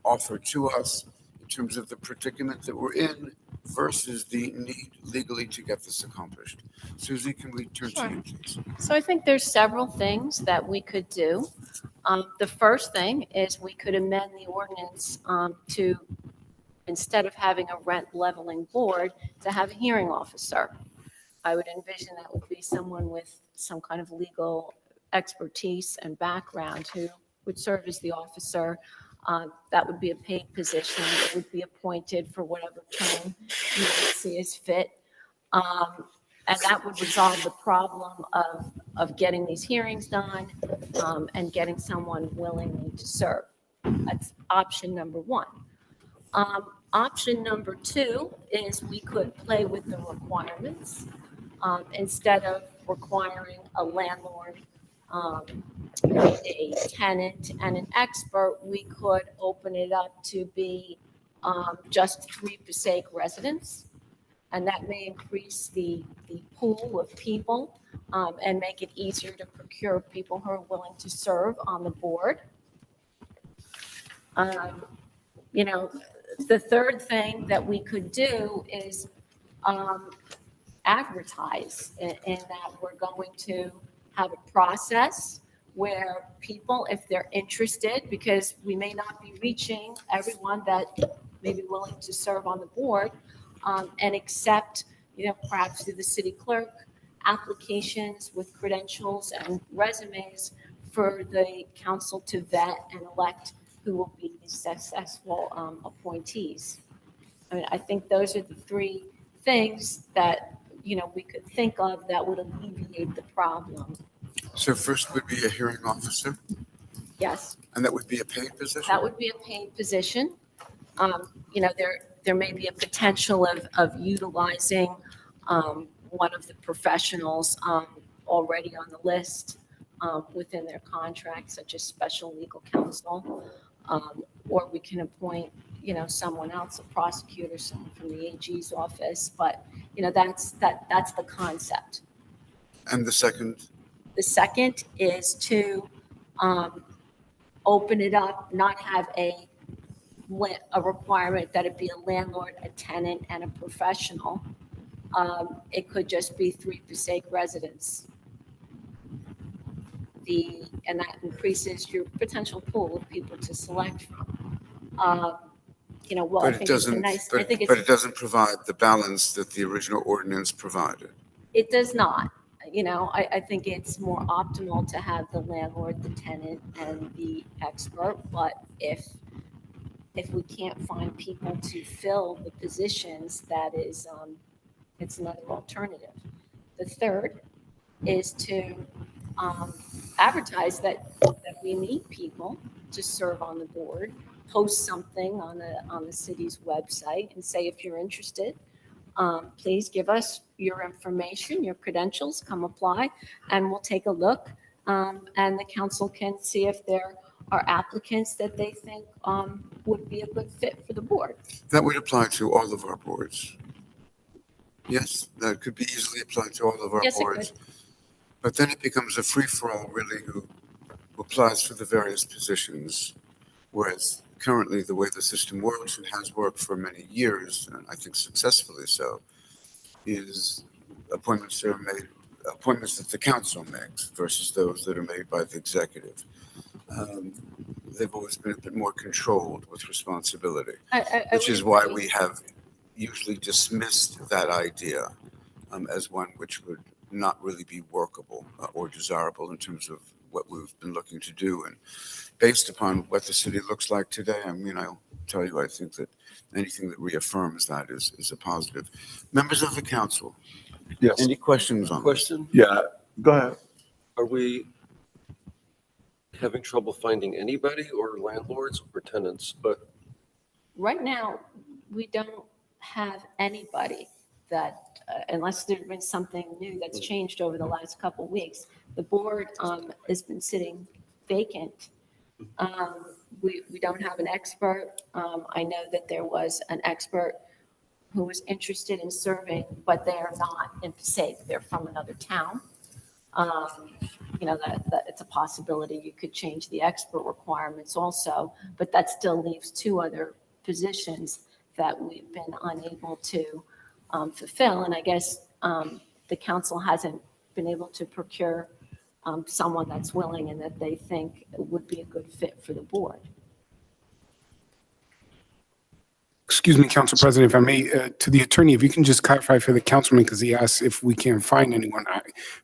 offer to us in terms of the predicament that we're in versus the need legally to get this accomplished. Susie, can we turn to you, please? So I think there's several things that we could do. The first thing is we could amend the ordinance to, instead of having a rent leveling board, to have a hearing officer. I would envision that would be someone with some kind of legal expertise and background who would serve as the officer. That would be a paid position. It would be appointed for whatever term you would see as fit. And that would resolve the problem of getting these hearings done and getting someone willingly to serve. That's option number one. Option number two is we could play with the requirements. Instead of requiring a landlord, a tenant, and an expert, we could open it up to be just 3 Passaic residents. And that may increase the pool of people and make it easier to procure people who are willing to serve on the board. The third thing that we could do is advertise in that we're going to have a process where people, if they're interested, because we may not be reaching everyone that may be willing to serve on the board, and accept, perhaps through the city clerk, applications with credentials and resumes for the council to vet and elect who will be the successful appointees. I mean, I think those are the 3 things that, we could think of that would alleviate the problem. So first would be a hearing officer, Yes, and that would be a paid position? that would be a paid position. There may be a potential of utilizing one of the professionals already on the list within their contract, such as special legal counsel, or we can appoint, someone else, a prosecutor, someone from the AG's office, but, that's the concept. And the second, The second is to open it up, not have a requirement that it be a landlord, a tenant, and a professional. It could just be 3 Passaic residents. And that increases your potential pool of people to select from. Well, I but it think it's a doesn't, nice, I but think but it's, it doesn't provide the balance that the original ordinance provided. it does not. I think it's more optimal to have the landlord, the tenant, and the expert, but if we can't find people to fill the positions, it's another alternative. The third is to advertise that we need people to serve on the board, post something on the city's website and say, if you're interested, please give us your information, your credentials, come apply, and we'll take a look. And the council can see if there are applicants that they think would be a good fit for the board. That would apply to all of our boards. Yes, that could be easily applied to all of our Yes, it boards. But then it becomes a free-for-all, really, who applies for the various positions. Whereas currently, the way the system works and has worked for many years, and I think successfully so, is appointments that the council makes versus those that are made by the executive. They've always been a bit more controlled with responsibility, which is why we have usually dismissed that idea as one which would not really be workable or desirable in terms of what we've been looking to do. And based upon what the city looks like today, I'll tell you, I think that anything that reaffirms that is a positive. Members of the council, Yes. any questions on this? Question? Yeah, go ahead. Are we having trouble finding anybody or landlords or tenants? But Right now, we don't have anybody that, unless there's been something new that's changed over the last couple of weeks, the board has been sitting vacant. We don't have an expert. I know that there was an expert who was interested in serving, but they are not in Passaic. They're from another town. That it's a possibility you could change the expert requirements also, but that still leaves 2 other positions that we've been unable to fulfill. And I guess the council hasn't been able to procure someone that's willing and that they think would be a good fit for the board. Excuse me, Council President, if I may, to the attorney, if you can just clarify for the councilman, because he asked if we can find anyone.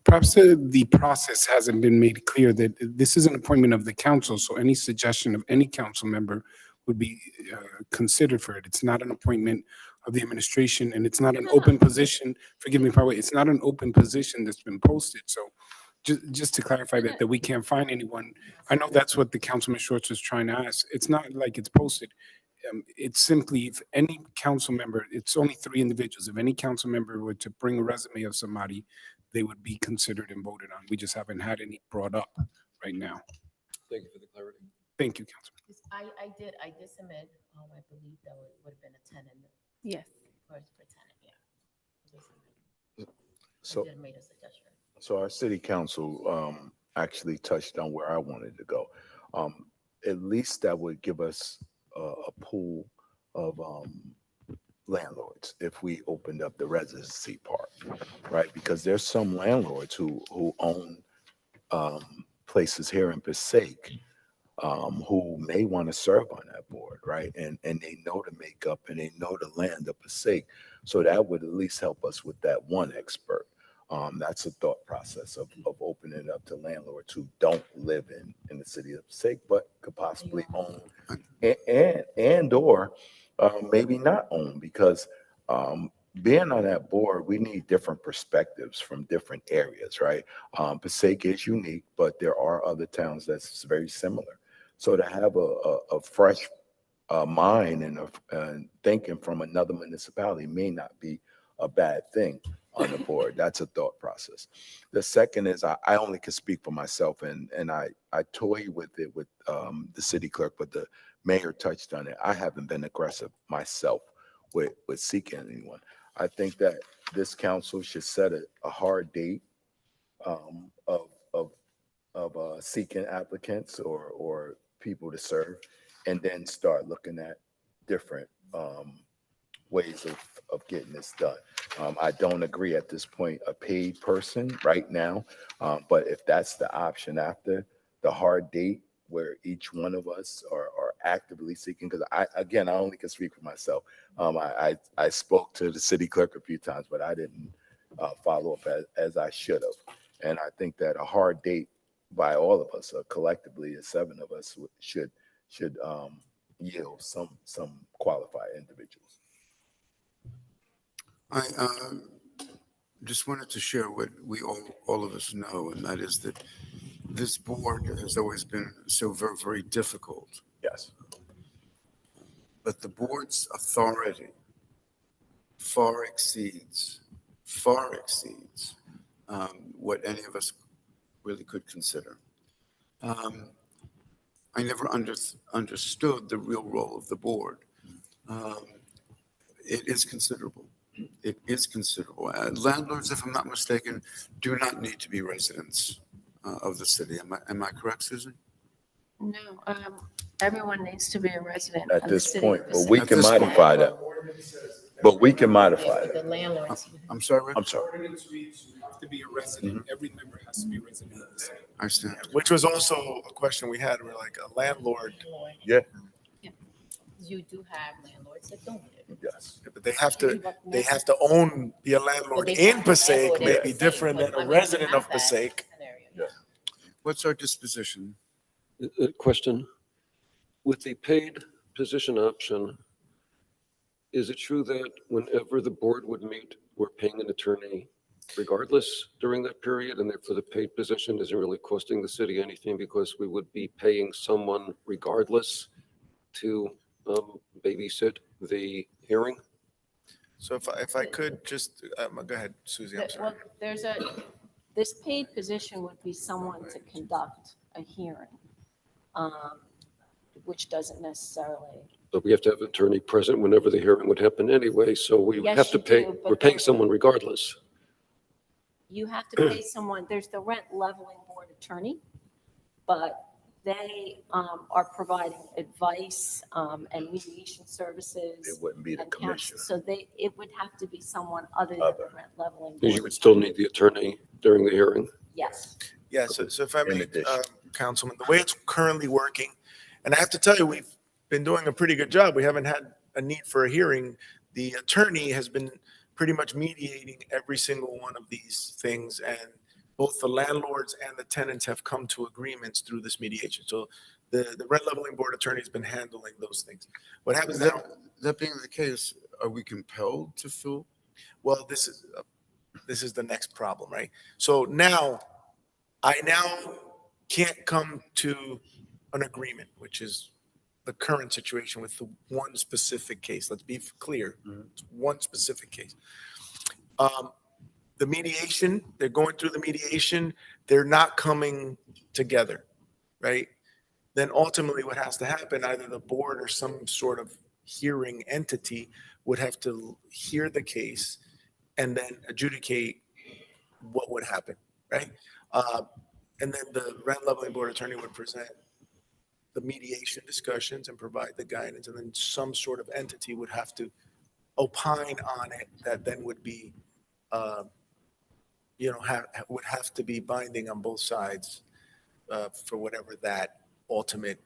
Perhaps the process hasn't been made clear that this is an appointment of the council, so any suggestion of any council member would be considered for it. It's not an appointment of the administration, and it's not an open position. Forgive me, probably, it's not an open position that's been posted. So just to clarify that we can't find anyone. I know that's what the Councilman Schwartz was trying to ask. It's not like it's posted. It's simply if any council member, it's only 3 individuals. If any council member were to bring a resume of somebody, they would be considered and voted on. We just haven't had any brought up right now. thank you for the clarity. Thank you, Councilman. I did submit, I believe that would have been a tenant, Yes. for tenant, yeah. I So, did made a suggestion. so our city council actually touched on where I wanted to go. At least that would give us a pool of landlords if we opened up the residency part, right? Because there's some landlords who own places here in Passaic who may want to serve on that board, right? And they know the makeup and they know the land of Passaic. So that would at least help us with that one expert. That's a thought process of opening it up to landlords who don't live in the city of Passaic, but could possibly own and or maybe not own, because being on that board, we need different perspectives from different areas, right? Passaic is unique, but there are other towns that's very similar. So to have a fresh mind and thinking from another municipality may not be a bad thing on the board. That's a thought process. The second is I only can speak for myself, and I toy with it with the city clerk, but the Mayor touched on it. I haven't been aggressive myself with seeking anyone. I think that this council should set a hard date of seeking applicants or people to serve, and then start looking at different ways of getting this done. I don't agree at this point, a paid person right now, but if that's the option after the hard date where each one of us are actively seeking, because I only can speak for myself. I spoke to the city clerk a few times, but I didn't follow up as I should have. And I think that a hard date by all of us, collectively, as 7 of us, should yield some qualified individuals. I just wanted to share what we all of us know, and that is that this board has always been so very, very difficult. Yes. But the board's authority far exceeds what any of us really could consider. I never understood the real role of the board. It is considerable. It is considerable. Landlords, if I'm not mistaken, do not need to be residents of the city. Am I correct, Susan? No, everyone needs to be a resident At of the this city of point, but Passaic. we At can this point. modify that. But we can modify The it. landlords. I'm sorry, Rick? I'm sorry. Ordinance reads you have to be a resident. Every member has to be a resident of the city. I stand. Which was also a question we had. We're like, a landlord, Yeah. You do have landlords that don't live. Yes. but they have to be a landlord But they in have a Passaic, landlord in may be Passaic, different but than I a mean, we resident have of that Passaic. scenario. What's our disposition? Question, with the paid position option, is it true that whenever the board would meet, we're paying an attorney regardless during that period, and therefore the paid position isn't really costing the city anything because we would be paying someone regardless to babysit the hearing? So if I could just, go ahead, Susie, I'm sorry. Well, this paid position would be someone to conduct a hearing, which doesn't necessarily. But we have to have an attorney present whenever the hearing would happen anyway, so we Yes, have to you pay, do, but we're paying there's- someone regardless. You have to pay someone, there's the rent leveling board attorney, but they are providing advice and mediation services. It wouldn't be the and counsel. commissioner. So it would have to be someone other than Other. the rent leveling. Because you board would still attorney. need the attorney during the hearing. Yes. Yeah, so if I In may, addition. Councilman, the way it's currently working, and I have to tell you, we've been doing a pretty good job. We haven't had a need for a hearing. The attorney has been pretty much mediating every single one of these things, and both the landlords and the tenants have come to agreements through this mediation. So the rent leveling board attorney has been handling those things. What happens now? That being the case, are we compelled to fill? Well, this is the next problem, right? So I now can't come to an agreement, which is the current situation with the one specific case. Let's be clear. It's one specific case. The mediation, they're going through the mediation, they're not coming together, right? Then ultimately what has to happen, either the board or some sort of hearing entity would have to hear the case and then adjudicate what would happen, right? And then the rent leveling board attorney would present the mediation discussions and provide the guidance, and then some sort of entity would have to opine on it that then would be, would have to be binding on both sides for whatever that ultimate,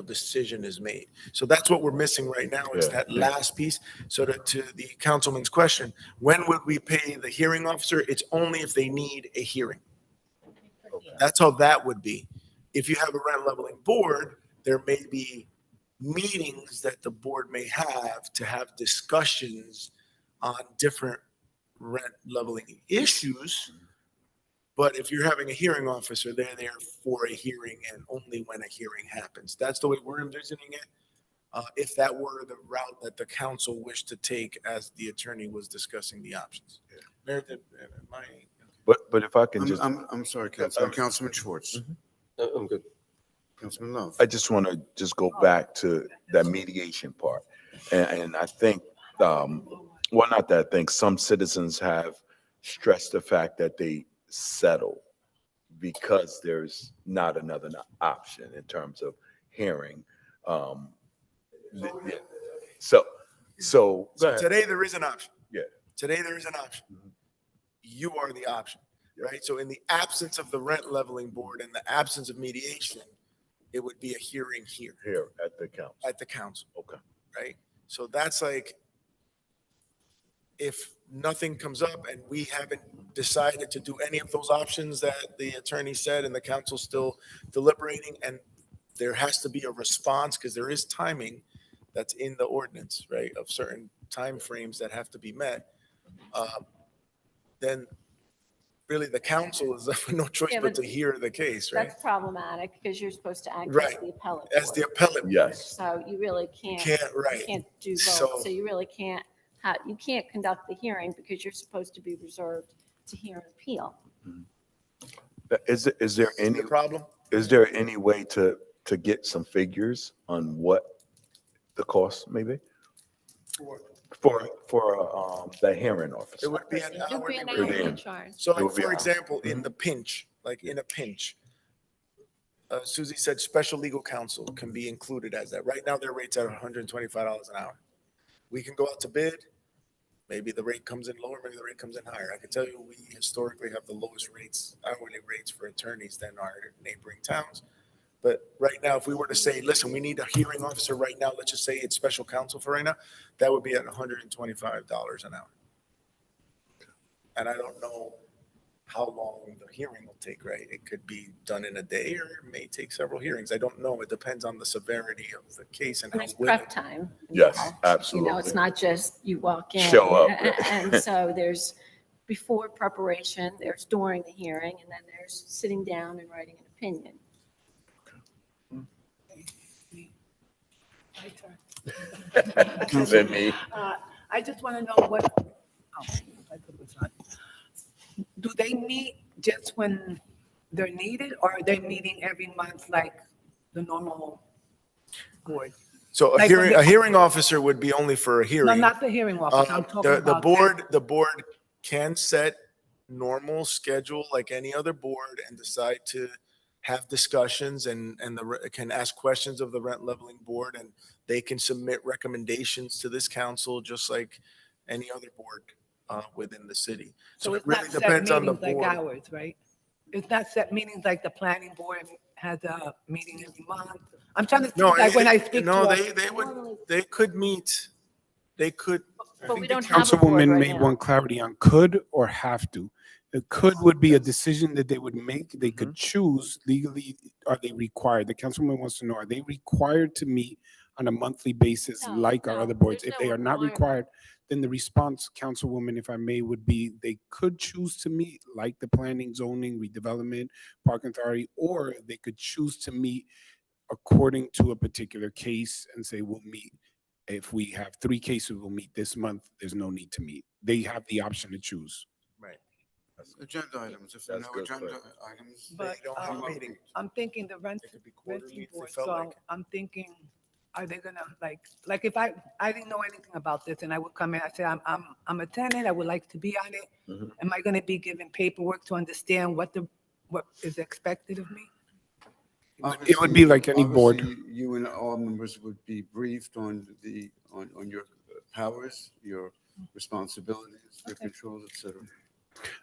decision is made. So that's what we're missing right now is Yeah. that last piece. So to the councilman's question, when would we pay the hearing officer? It's only if they need a hearing. That's how that would be. If you have a rent leveling board, there may be meetings that the board may have to have discussions on different rent leveling issues. But if you're having a hearing officer, they're there for a hearing and only when a hearing happens. That's the way we're envisioning it. If that were the route that the council wished to take as the attorney was discussing the options. Mayor, am I- But if I can just, I'm sorry, Councilman Schwartz. I'm good. Councilman Love. I just want to just go back to that mediation part. And I think, well, not that I think some citizens have stressed the fact that they settle because there's not another option in terms of hearing. Yeah. So, go So ahead. today there is an option. Yeah. Today there is an option. You are the option, right? So in the absence of the rent leveling board and the absence of mediation, it would be a hearing here Here at the council. at the council, Okay. right? So that's like, if nothing comes up and we haven't decided to do any of those options that the attorney said and the council's still deliberating, and there has to be a response because there is timing that's in the ordinance, right, of certain timeframes that have to be met, then really the council is left with no choice Yeah, but but to hear the case, right? That's problematic because you're supposed to act as Right. the appellate As the board. appellate. board. Yes. So you really You can't, right. you can't do So- both. So you really can't, you can't conduct the hearing because you're supposed to be reserved to hear an appeal. Is there See any, the problem? is there any way to get some figures on what the cost may be? For the hearing It officer? would be an It would be an hourly rate. hourly charge. So It would like, be for an hour. example, in the pinch, like in a pinch, Susie said special legal counsel can be included as that. Right now, their rate's at $125 an hour. We can go out to bid. Maybe the rate comes in lower, maybe the rate comes in higher. I can tell you, we historically have the lowest rates, hourly rates for attorneys than our neighboring towns. But right now, if we were to say, listen, we need a hearing officer right now, let's just say it's special counsel for right now, that would be at $125 an hour. And I don't know how long the hearing will take, right? It could be done in a day or it may take several hearings. I don't know. It depends on the severity of the case and how There's willing. prep time. Yes, You know, absolutely. it's not just you walk in. Show up. And so there's before preparation, there's during the hearing, and then there's sitting down and writing an opinion. Than me. I just want to know what, do they meet just when they're needed, or are they meeting every month like the normal board? So Like when a hearing officer would be only for a hearing. No, not the hearing officer, I'm talking about. The board can set normal schedule like any other board and decide to have discussions and can ask questions of the rent leveling board, and they can submit recommendations to this council just like any other board within the city. So it it's really not set depends on the meetings like board. ours, right? It's not set meetings like the planning board has a meeting every month. I'm trying to think, No, like when I speak to. no, a- they could meet, they could. But we don't have a board Councilwoman right may now. want clarity on could or have to. The could would be a decision that they would make. They could choose legally. Are they required? The councilwoman wants to know, are they required to meet on a monthly basis No, like our no, other boards? there's If no they are not requirement. required, then the response, councilwoman, if I may, would be they could choose to meet like the planning, zoning, redevelopment, park authority, or they could choose to meet according to a particular case and say, we'll meet. If we have 3 cases, we'll meet this month. There's no need to meet. They have the option to choose. Right. Agenda items, if there are That's no good, agenda Fred. items. But, They don't have a meeting. I'm thinking the rent, It could be quarterly renting if they board, felt so like. I'm thinking, are they gonna, like if I didn't know anything about this and I would come in, I say, I'm a tenant, I would like to be on it. Mhm. Am I gonna be given paperwork to understand what is expected of me? It would be like any board. Obviously, you and all members would be briefed on on your powers, your responsibilities, your controls, et cetera.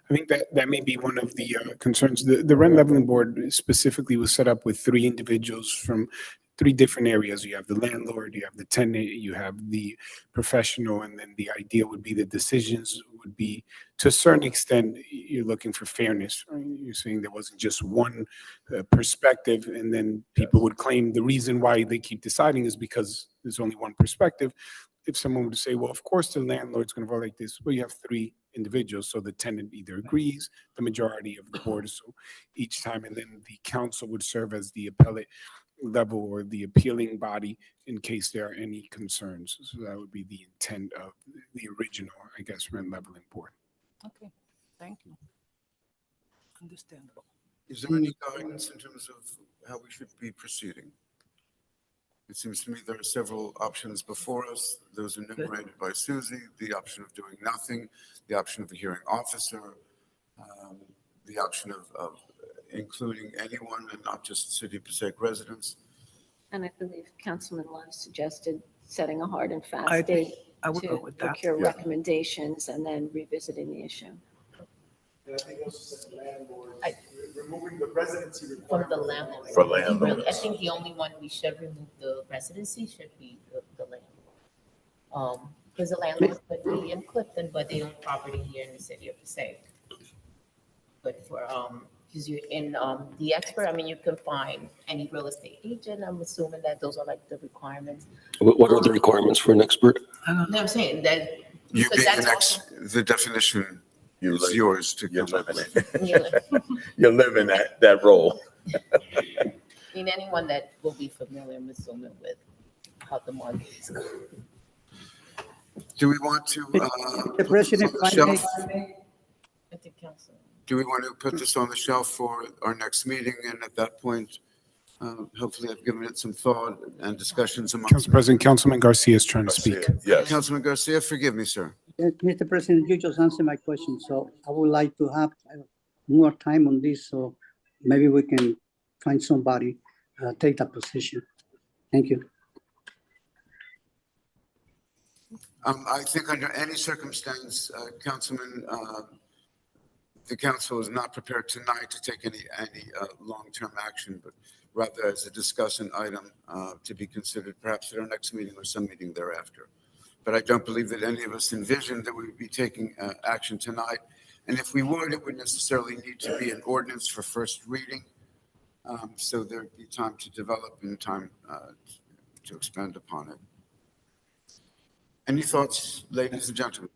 I think that may be one of the concerns. The rent leveling board specifically was set up with 3 individuals from 3 different areas. You have the landlord, you have the tenant, you have the professional, and then the idea would be the decisions would be, to a certain extent, you're looking for fairness. Right? You're saying there wasn't just one perspective, and then people would claim the reason why they keep deciding is because there's only one perspective. If someone were to say, well, of course the landlord's going to vote like this, well, you have 3 individuals, so the tenant either agrees, the majority of the board, so each time, and then the council would serve as the appellate level or the appealing body in case there are any concerns. So that would be the intent of the original, I guess, rent leveling board. Okay, thank you. Understandable. Is there any guidance in terms of how we should be proceeding? It seems to me there are several options before us, those enumerated by Susie, the option of doing nothing, the option of a hearing officer, the option of including anyone and not just City of Passaic residents. And I believe Councilman Love suggested setting a hard and I fast think date I would go to with that. procure Yeah. recommendations and then revisiting the issue. And I think also said landlords, I- removing the residency From requirement. the landlord. For Really, I landlords. think the only one we should remove the residency should be the landlord. Because the landlord could be in Clifton, but they own property here in the city of Passaic. But for, because you're in, the expert, I mean, you can find any real estate agent, I'm assuming that those are like the requirements. What are the requirements for an expert? No, I'm saying that, You because being that's the also. the definition You is live- yours to You're come up living with. it. Yeah. You're living that role. I mean, anyone that will be familiar, I'm assuming, with how the market is going. Do we want to, The put this President, on the if I may- shelf? I think council. Do we want to put this on the shelf for our next meeting? And at that point, hopefully I've given it some thought and discussions among. Council President, Councilman Garcia is trying to speak. Yes. Councilman Garcia, forgive me, sir. Mr. President, you just answered my question, so I would like to have more time on this, so maybe we can find somebody, take that position. Thank you. I think under any circumstance, Councilman, the council is not prepared tonight to take any long-term action, but rather as a discussion item to be considered perhaps at our next meeting or some meeting thereafter. But I don't believe that any of us envisioned that we would be taking action tonight. And if we would, it would necessarily need to be an ordinance for first reading. So there'd be time to develop and time to expand upon it. Any thoughts, ladies and gentlemen?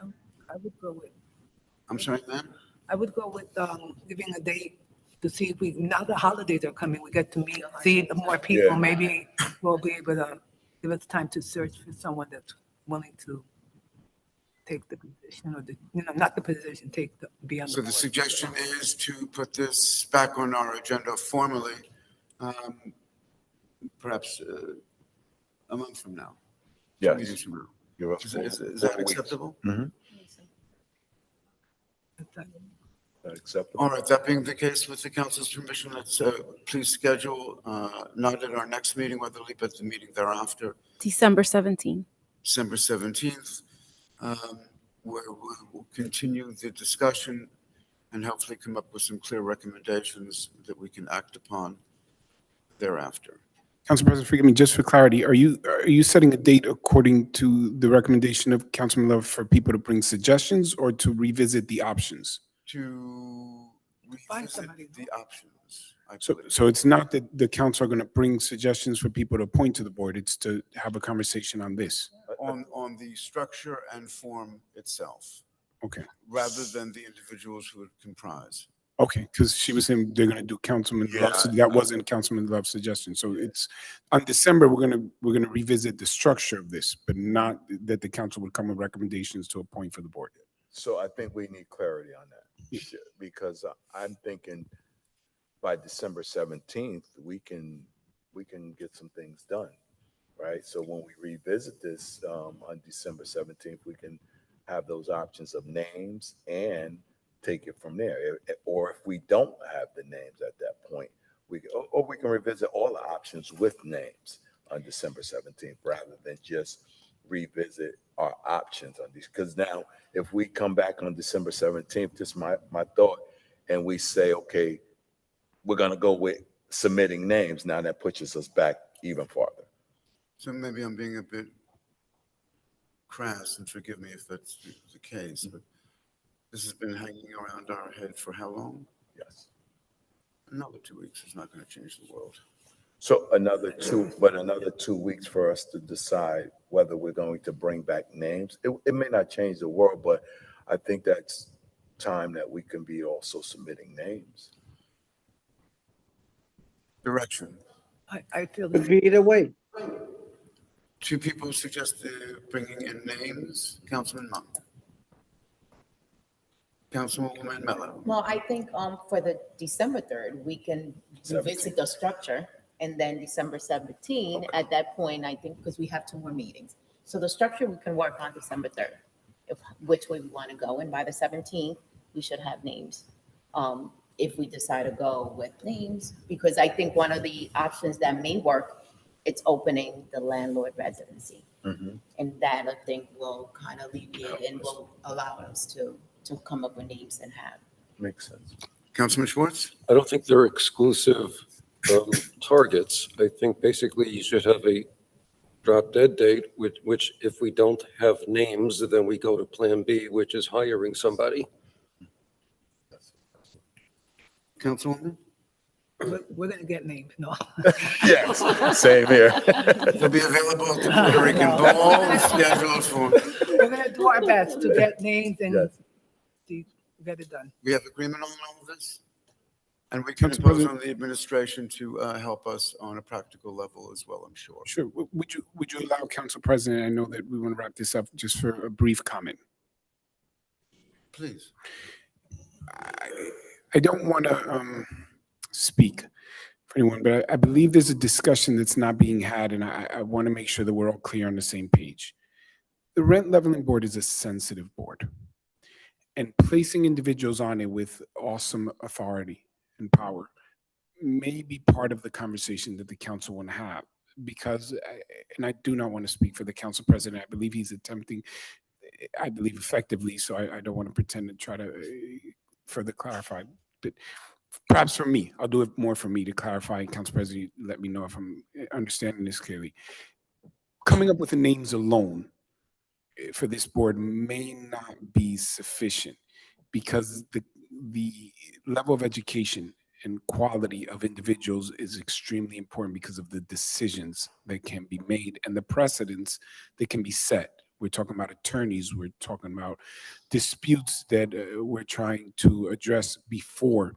I would go with, I'm sorry, ma'am? I would go with giving a date to see if we, now the holidays are coming, we get to meet, see more people. Yeah. Maybe we'll be able to give us time to search for someone that's willing to take the position or the, not the position, be on the So the board. suggestion is to put this back on our agenda formally, perhaps a month from now. 2 Yes. meetings from now. You're up Is for that 4 weeks. acceptable? Acceptable. All right, that being the case, with the council's permission, let's please schedule, not at our next meeting, whether we but the meeting thereafter, December 17th. December 17th, where we'll continue the discussion and hopefully come up with some clear recommendations that we can act upon thereafter. Council President, forgive me, just for clarity, are you setting a date according to the recommendation of Councilman Love for people to bring suggestions or to revisit the options? To Find revisit somebody. the options, I So, believe. so it's not that the council are going to bring suggestions for people to appoint to the board, it's to have a conversation on this. On the structure and form itself, Okay, rather than the individuals who would comprise. okay, because she was saying they're going to do Councilman Love, so that wasn't Councilman Love's suggestion. So it's, on December, we're going to revisit the structure of this, but not that the council would come with recommendations to appoint for the board. So I think we need clarity on that because I'm thinking by December 17th, we can get some things done, right? So when we revisit this on December 17th, we can have those options of names and take it from there. Or if we don't have the names at that point, we can revisit all the options with names on December 17th rather than just revisit our options on these. Because now, if we come back on December 17th, just my thought, and we say, okay, we're going to go with submitting names, now that pushes us back even farther. So maybe I'm being a bit crass, and forgive me if that's the case, but this has been hanging around our head for how long? Yes. Another 2 weeks is not going to change the world. So another 2 weeks for us to decide whether we're going to bring back names. It may not change the world, but I think that's time that we can be also submitting names. Direction. I feel Could be either way. 2 people suggest bringing in names. Councilman Mung. Councilwoman Mello. Well, I think for the December 3rd, we can revisit the structure, and then December 17, at that point, I think, because we have 2 more meetings. So the structure we can work on December 3rd, which way we want to go. And by the 17th, we should have names. If we decide to go with names, because I think one of the options that may work, it's opening the landlord residency. And that, I think, will kind of alleviate and will allow us to come up with names and have. Makes sense. Councilman Schwartz? I don't think they're exclusive targets. I think basically you should have a drop dead date, which if we don't have names, then we go to Plan B, which is hiring somebody. Councilwoman? We're gonna get names, no. Yes, same here. They'll be available at the Puerto Rican Ball, scheduled for. We're gonna do our best to get names and Yes. get it done. We have agreement on all of this? And we can Council impose President. on the administration to help us on a practical level as well, I'm sure. Sure. Would you allow Council President, I know that we want to wrap this up, just for a brief comment. Please. I don't want to speak for anyone, but I believe there's a discussion that's not being had, and I want to make sure that we're all clear on the same page. The Rent Leveling Board is a sensitive board, and placing individuals on it with awesome authority and power may be part of the conversation that the council want to have, because, and I do not want to speak for the council president, I believe he's attempting, I believe effectively, so I don't want to pretend to try to further clarify, but perhaps for me, I'll do it more for me to clarify, and Council President, let me know if I'm understanding this clearly. Coming up with the names alone for this board may not be sufficient, because the level of education and quality of individuals is extremely important because of the decisions that can be made and the precedents that can be set. We're talking about attorneys, we're talking about disputes that we're trying to address before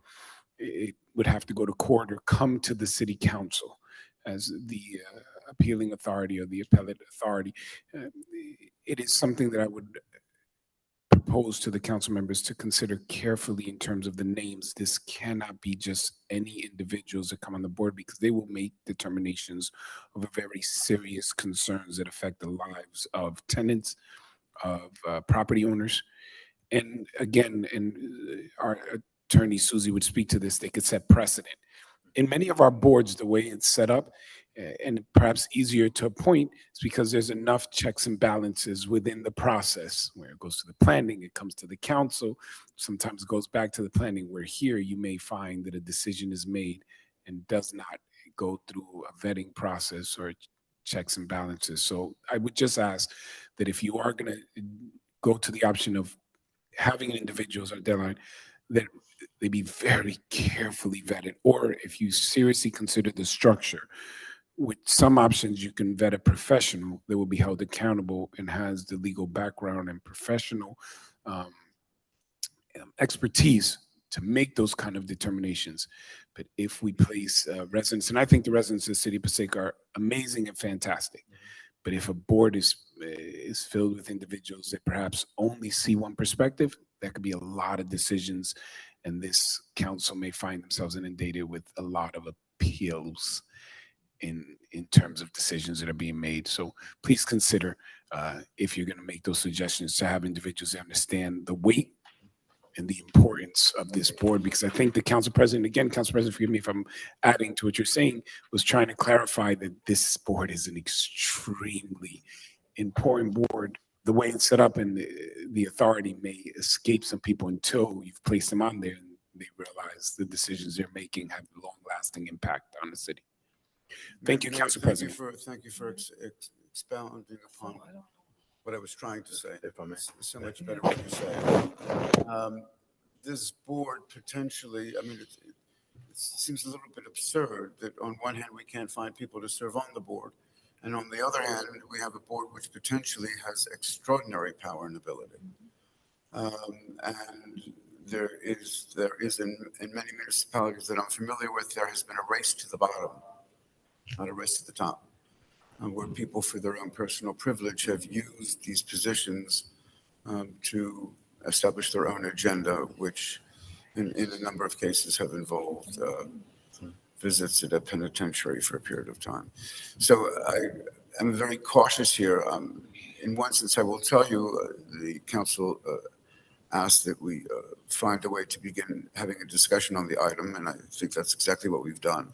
it would have to go to court or come to the city council as the appealing authority or the appellate authority. It is something that I would propose to the council members to consider carefully in terms of the names. This cannot be just any individuals that come on the board, because they will make determinations over very serious concerns that affect the lives of tenants, of property owners. And again, and our attorney Susie would speak to this, they could set precedent. In many of our boards, the way it's set up, and perhaps easier to appoint, is because there's enough checks and balances within the process, where it goes to the planning, it comes to the council, sometimes it goes back to the planning, where here you may find that a decision is made and does not go through a vetting process or checks and balances. So I would just ask that if you are going to go to the option of having individuals on a deadline, that they be very carefully vetted, or if you seriously consider the structure, with some options, you can vet a professional that will be held accountable and has the legal background and professional expertise to make those kind of determinations. But if we place residents, and I think the residents of the City of Passaic are amazing and fantastic, but if a board is filled with individuals that perhaps only see one perspective, that could be a lot of decisions, and this council may find themselves inundated with a lot of appeals in terms of decisions that are being made. So please consider, if you're going to make those suggestions, to have individuals that understand the weight and the importance of this board, because I think the council president, again, council president, forgive me if I'm adding to what you're saying, was trying to clarify that this board is an extremely important board. The way it's set up, and the authority may escape some people until you've placed them on there and they realize the decisions they're making have long-lasting impact on the city. Thank you, Council President. Thank you for expounding upon what I was trying to say. If I may. So much better what you say. This board potentially, I mean, it seems a little bit absurd that on one hand, we can't find people to serve on the board, and on the other hand, we have a board which potentially has extraordinary power and ability. And there is in many municipalities that I'm familiar with, there has been a race to the bottom, not a race to the top, where people for their own personal privilege have used these positions to establish their own agenda, which in a number of cases have involved visits at a penitentiary for a period of time. So I'm very cautious here. In one sense, I will tell you, the council asked that we find a way to begin having a discussion on the item, and I think that's exactly what we've done.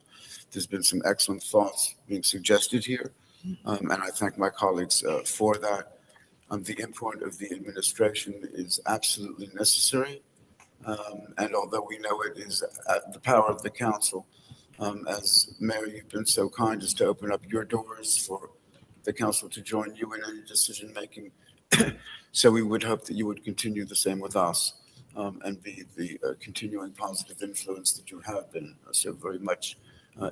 There's been some excellent thoughts being suggested here, and I thank my colleagues for that. The input of the administration is absolutely necessary, and although we know it is at the power of the council, as mayor, you've been so kind as to open up your doors for the council to join you in any decision making. So we would hope that you would continue the same with us, and be the continuing positive influence that you have been so very much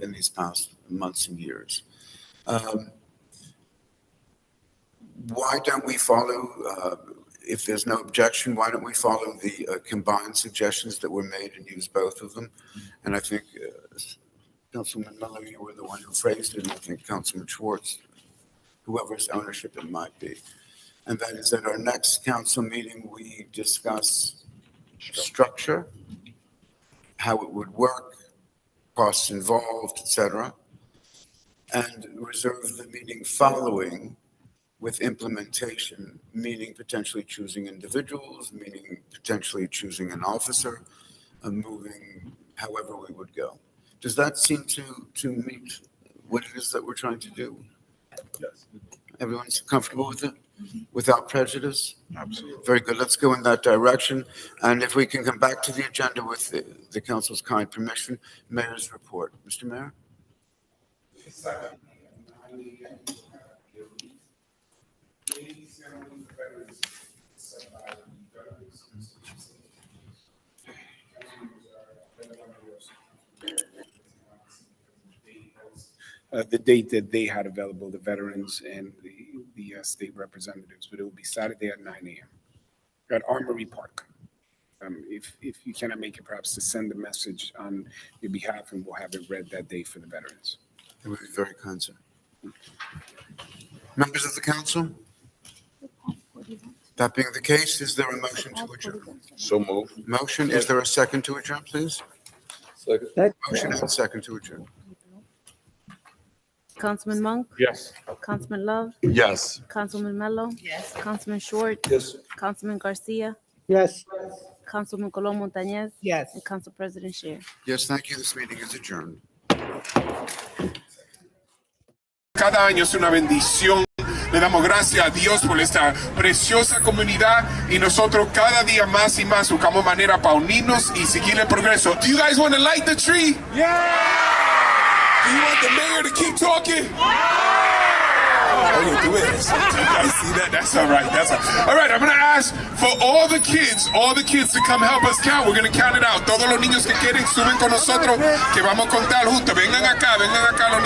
in these past months and years. Why don't we follow, if there's no objection, why don't we follow the combined suggestions that were made and use both of them? And I think Councilman Miller, you were the one who phrased it, and I think Councilman Schwartz, whoever's ownership it might be. And that is at our next council meeting, we discuss structure, how it would work, costs involved, etc., and reserve the meeting following with implementation, meaning potentially choosing individuals, meaning potentially choosing an officer, moving however we would go. Does that seem to meet what it is that we're trying to do? Yes. Everyone's comfortable with it? Without prejudice? Absolutely. Very good. Let's go in that direction. And if we can come back to the agenda with the council's kind permission, mayor's report. Mr. Mayor? The date that they had available, the veterans and the state representatives, but it will be Saturday at 9 a.m. at Armory Park. If you cannot make it, perhaps to send a message on your behalf, and we'll have it read that day for the veterans. It would be very kind, sir. Members of the council? That being the case, is there a motion to adjourn? So moved. Motion, is there a second to adjourn, please? Second. Motion and second to adjourn. Councilman Monk, Yes. Councilman Love, Yes. Councilman Mello, Yes. Councilman Short, Yes. Councilman Garcia, Yes. Councilman Colón Montañez, Yes. and Council President Shear. Yes, thank you. This meeting is adjourned. Cada año es una bendición. Le damos gracias a Dios por esta preciosa comunidad, y nosotros cada día más y más buscamos manera para unirnos y seguir el progreso. Do you guys want to light the tree? Yeah! Do you want the mayor to keep talking? Oh, you do it. You guys see that? That's all right. That's all right. I'm going to ask for all the kids to come help us count. We're going to count it out. Todos los niños que quieren suben con nosotros, que vamos a contar juntos. Vengan acá los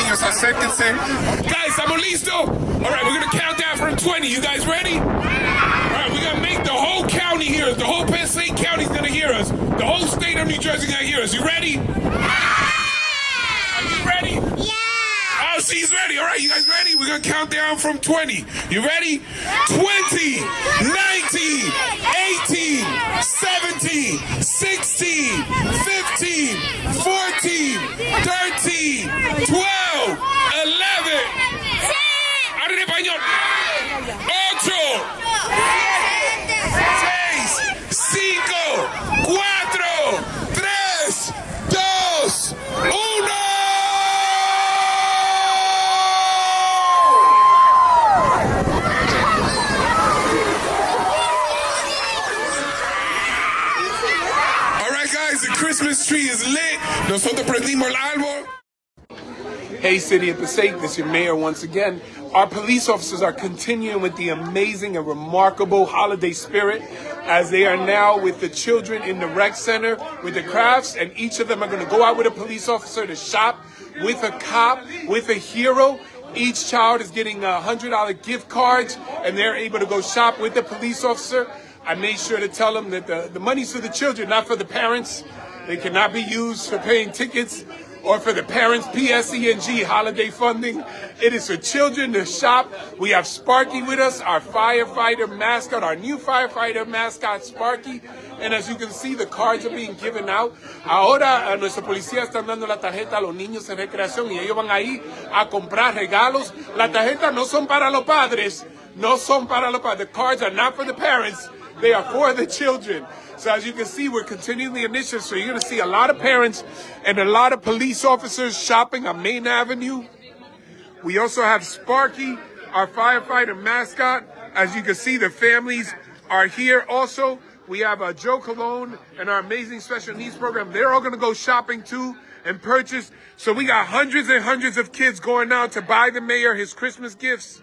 niños, acérquense. Guys, ¿estamos listos? All right, we're going to count down from 20. You guys ready? All right, we're going to make the whole county hear us. The whole Passaic County is going to hear us. The whole state of New Jersey is going to hear us. You ready? Are you ready? Yeah. Oh, she's ready. All right, you guys ready? We're going to count down from 20. You ready? 20, 19, 18, 17, 16, 15, 14, 13, 12, 11. Habla en español. 8, 6, 5, 4, 3, 2, 1. Christmas tree is lit. Nosotros prendimos el árbol. Hey, City of Passaic, this is your mayor once again. Our police officers are continuing with the amazing and remarkable holiday spirit, as they are now with the children in the rec center with the crafts, and each of them are going to go out with a police officer to shop with a cop, with a hero. Each child is getting $100 gift cards, and they're able to go shop with the police officer. I made sure to tell them that the money's for the children, not for the parents. They cannot be used for paying tickets or for the parents, PSENG holiday funding. It is for children to shop. We have Sparky with us, our firefighter mascot, our new firefighter mascot, Sparky. And as you can see, the cards are being given out. Ahora, nuestra policía están dando la tarjeta a los niños en recreación y ellos van ahí a comprar regalos. Las tarjetas no son para los padres. No son para los padres. The cards are not for the parents. They are for the children. So as you can see, we're continuing the initiative. So you're going to see a lot of parents and a lot of police officers shopping on Main Avenue. We also have Sparky, our firefighter mascot. As you can see, the families are here also. We have Joe Colon and our amazing special needs program. They're all going to go shopping too and purchase. So we got hundreds and hundreds of kids going out to buy the mayor his Christmas gifts.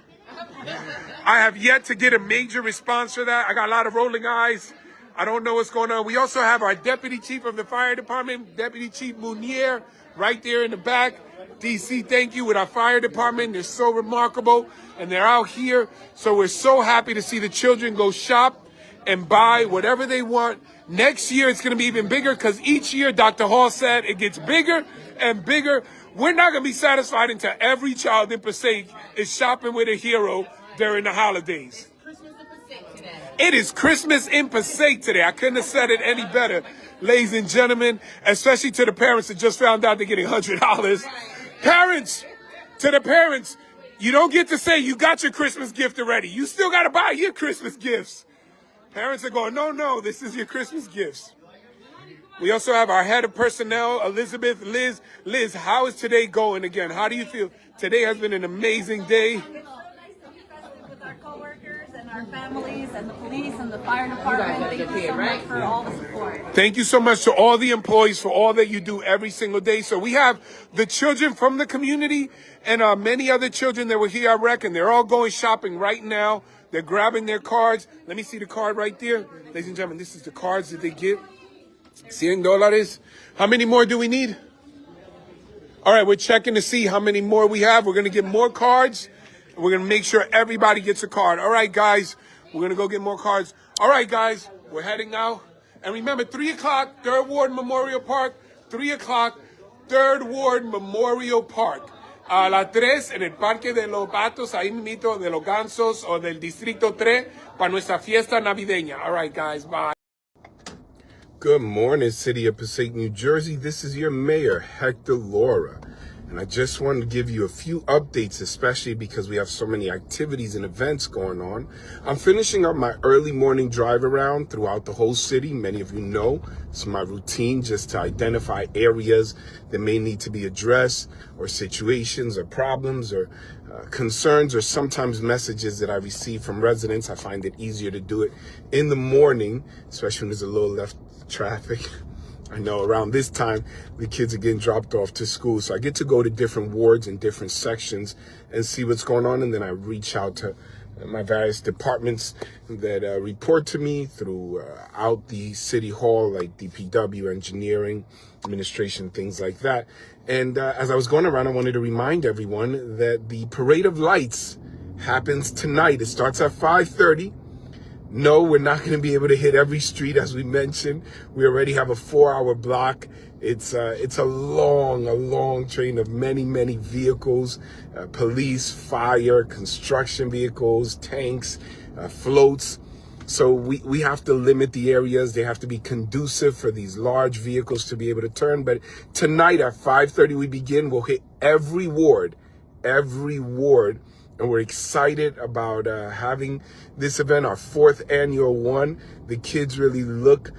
I have yet to get a major response for that. I got a lot of rolling eyes. I don't know what's going on. We also have our deputy chief of the fire department, Deputy Chief Munier, right there in the back. DC, thank you, with our fire department. They're so remarkable, and they're out here. So we're so happy to see the children go shop and buy whatever they want. Next year, it's going to be even bigger because each year, Dr. Hall said, it gets bigger and bigger. We're not going to be satisfied until every child in Passaic is shopping with a hero during the holidays. It is Christmas in Passaic today. I couldn't have said it any better, ladies and gentlemen, especially to the parents that just found out they're getting $100. Parents, to the parents, you don't get to say you got your Christmas gift already. You still got to buy your Christmas gifts. Parents are going, no, this is your Christmas gifts. We also have our head of personnel, Elizabeth. Liz, how is today going again? How do you feel? Today has been an amazing day. With our coworkers and our families and the police and the fire department. Thank you so much for all the support. Thank you so much to all the employees for all that you do every single day. So we have the children from the community and many other children that were here at Rec, and they're all going shopping right now. They're grabbing their cards. Let me see the card right there. Ladies and gentlemen, this is the cards that they get. $100. How many more do we need? All right, we're checking to see how many more we have. We're going to get more cards. And we're going to make sure everybody gets a card. All right, guys, we're going to go get more cards. All right, guys, we're heading out. And remember, 3 o'clock, 3rd Ward Memorial Park. 3 o'clock, 3rd Ward Memorial Park. A las 3 en el Parque de los Patos, ahí mismo de los Gansos o del Distrito 3 para nuestra fiesta navideña. All right, guys, bye. Good morning, City of Passaic, New Jersey. This is your mayor, Hector Laura. And I just wanted to give you a few updates, especially because we have so many activities and events going on. I'm finishing up my early morning drive around throughout the whole city. Many of you know it's my routine just to identify areas that may need to be addressed, or situations or problems or concerns, or sometimes messages that I receive from residents. I find it easier to do it in the morning, especially when there's a little less traffic. I know around this time, the kids are getting dropped off to school. So I get to go to different wards and different sections and see what's going on. And then I reach out to my various departments that report to me throughout the city hall, like DPW, engineering, administration, things like that. And as I was going around, I wanted to remind everyone that the Parade of Lights happens tonight. It starts at 5:30. No, we're not going to be able to hit every street, as we mentioned. We already have a 4-hour block. It's a long train of many vehicles, police, fire, construction vehicles, tanks, floats. So we have to limit the areas. They have to be conducive for these large vehicles to be able to turn. But tonight at 5:30 we begin. We'll hit every ward. And we're excited about having this event, our 4th annual one. The kids really look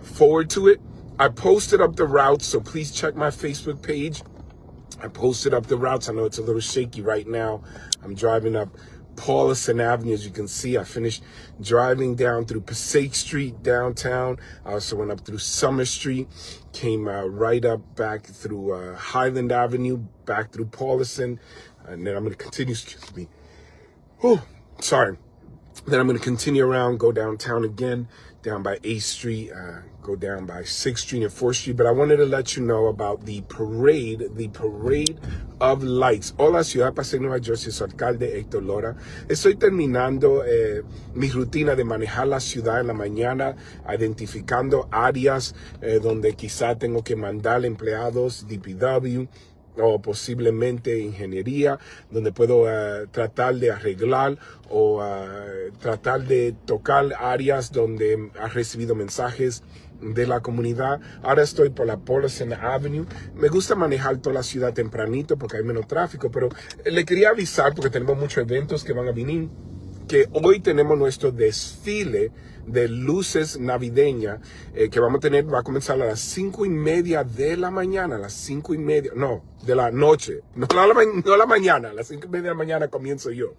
forward to it. I posted up the routes, so please check my Facebook page. I posted up the routes. I know it's a little shaky right now. I'm driving up Paulison Avenue. As you can see, I finished driving down through Passaic Street downtown. I also went up through Summer Street, came right up back through Highland Avenue, back through Paulison. And then I'm going to continue, excuse me. Oh, sorry. Then I'm going to continue around, go downtown again, down by 8th Street, go down by 6th Street and 4th Street. But I wanted to let you know about the parade of lights. Hola, Ciudad de Passaic, Nueva Jersey, su alcalde Héctor Lora. Estoy terminando mi rutina de manejar la ciudad en la mañana, identificando áreas donde quizá tengo que mandar empleados DPW, o posiblemente ingeniería, donde puedo tratar de arreglar o tratar de tocar áreas donde ha recibido mensajes de la comunidad. Ahora estoy por la Polson Avenue. Me gusta manejar toda la ciudad tempranito porque hay menos tráfico, pero le quería avisar porque tenemos muchos eventos que van a venir, que hoy tenemos nuestro desfile de luces navideñas que vamos a tener, va a comenzar a las 5:30 de la mañana, a las 5:30, no, de la noche, no la mañana, a las 5:30 de la mañana comienzo yo,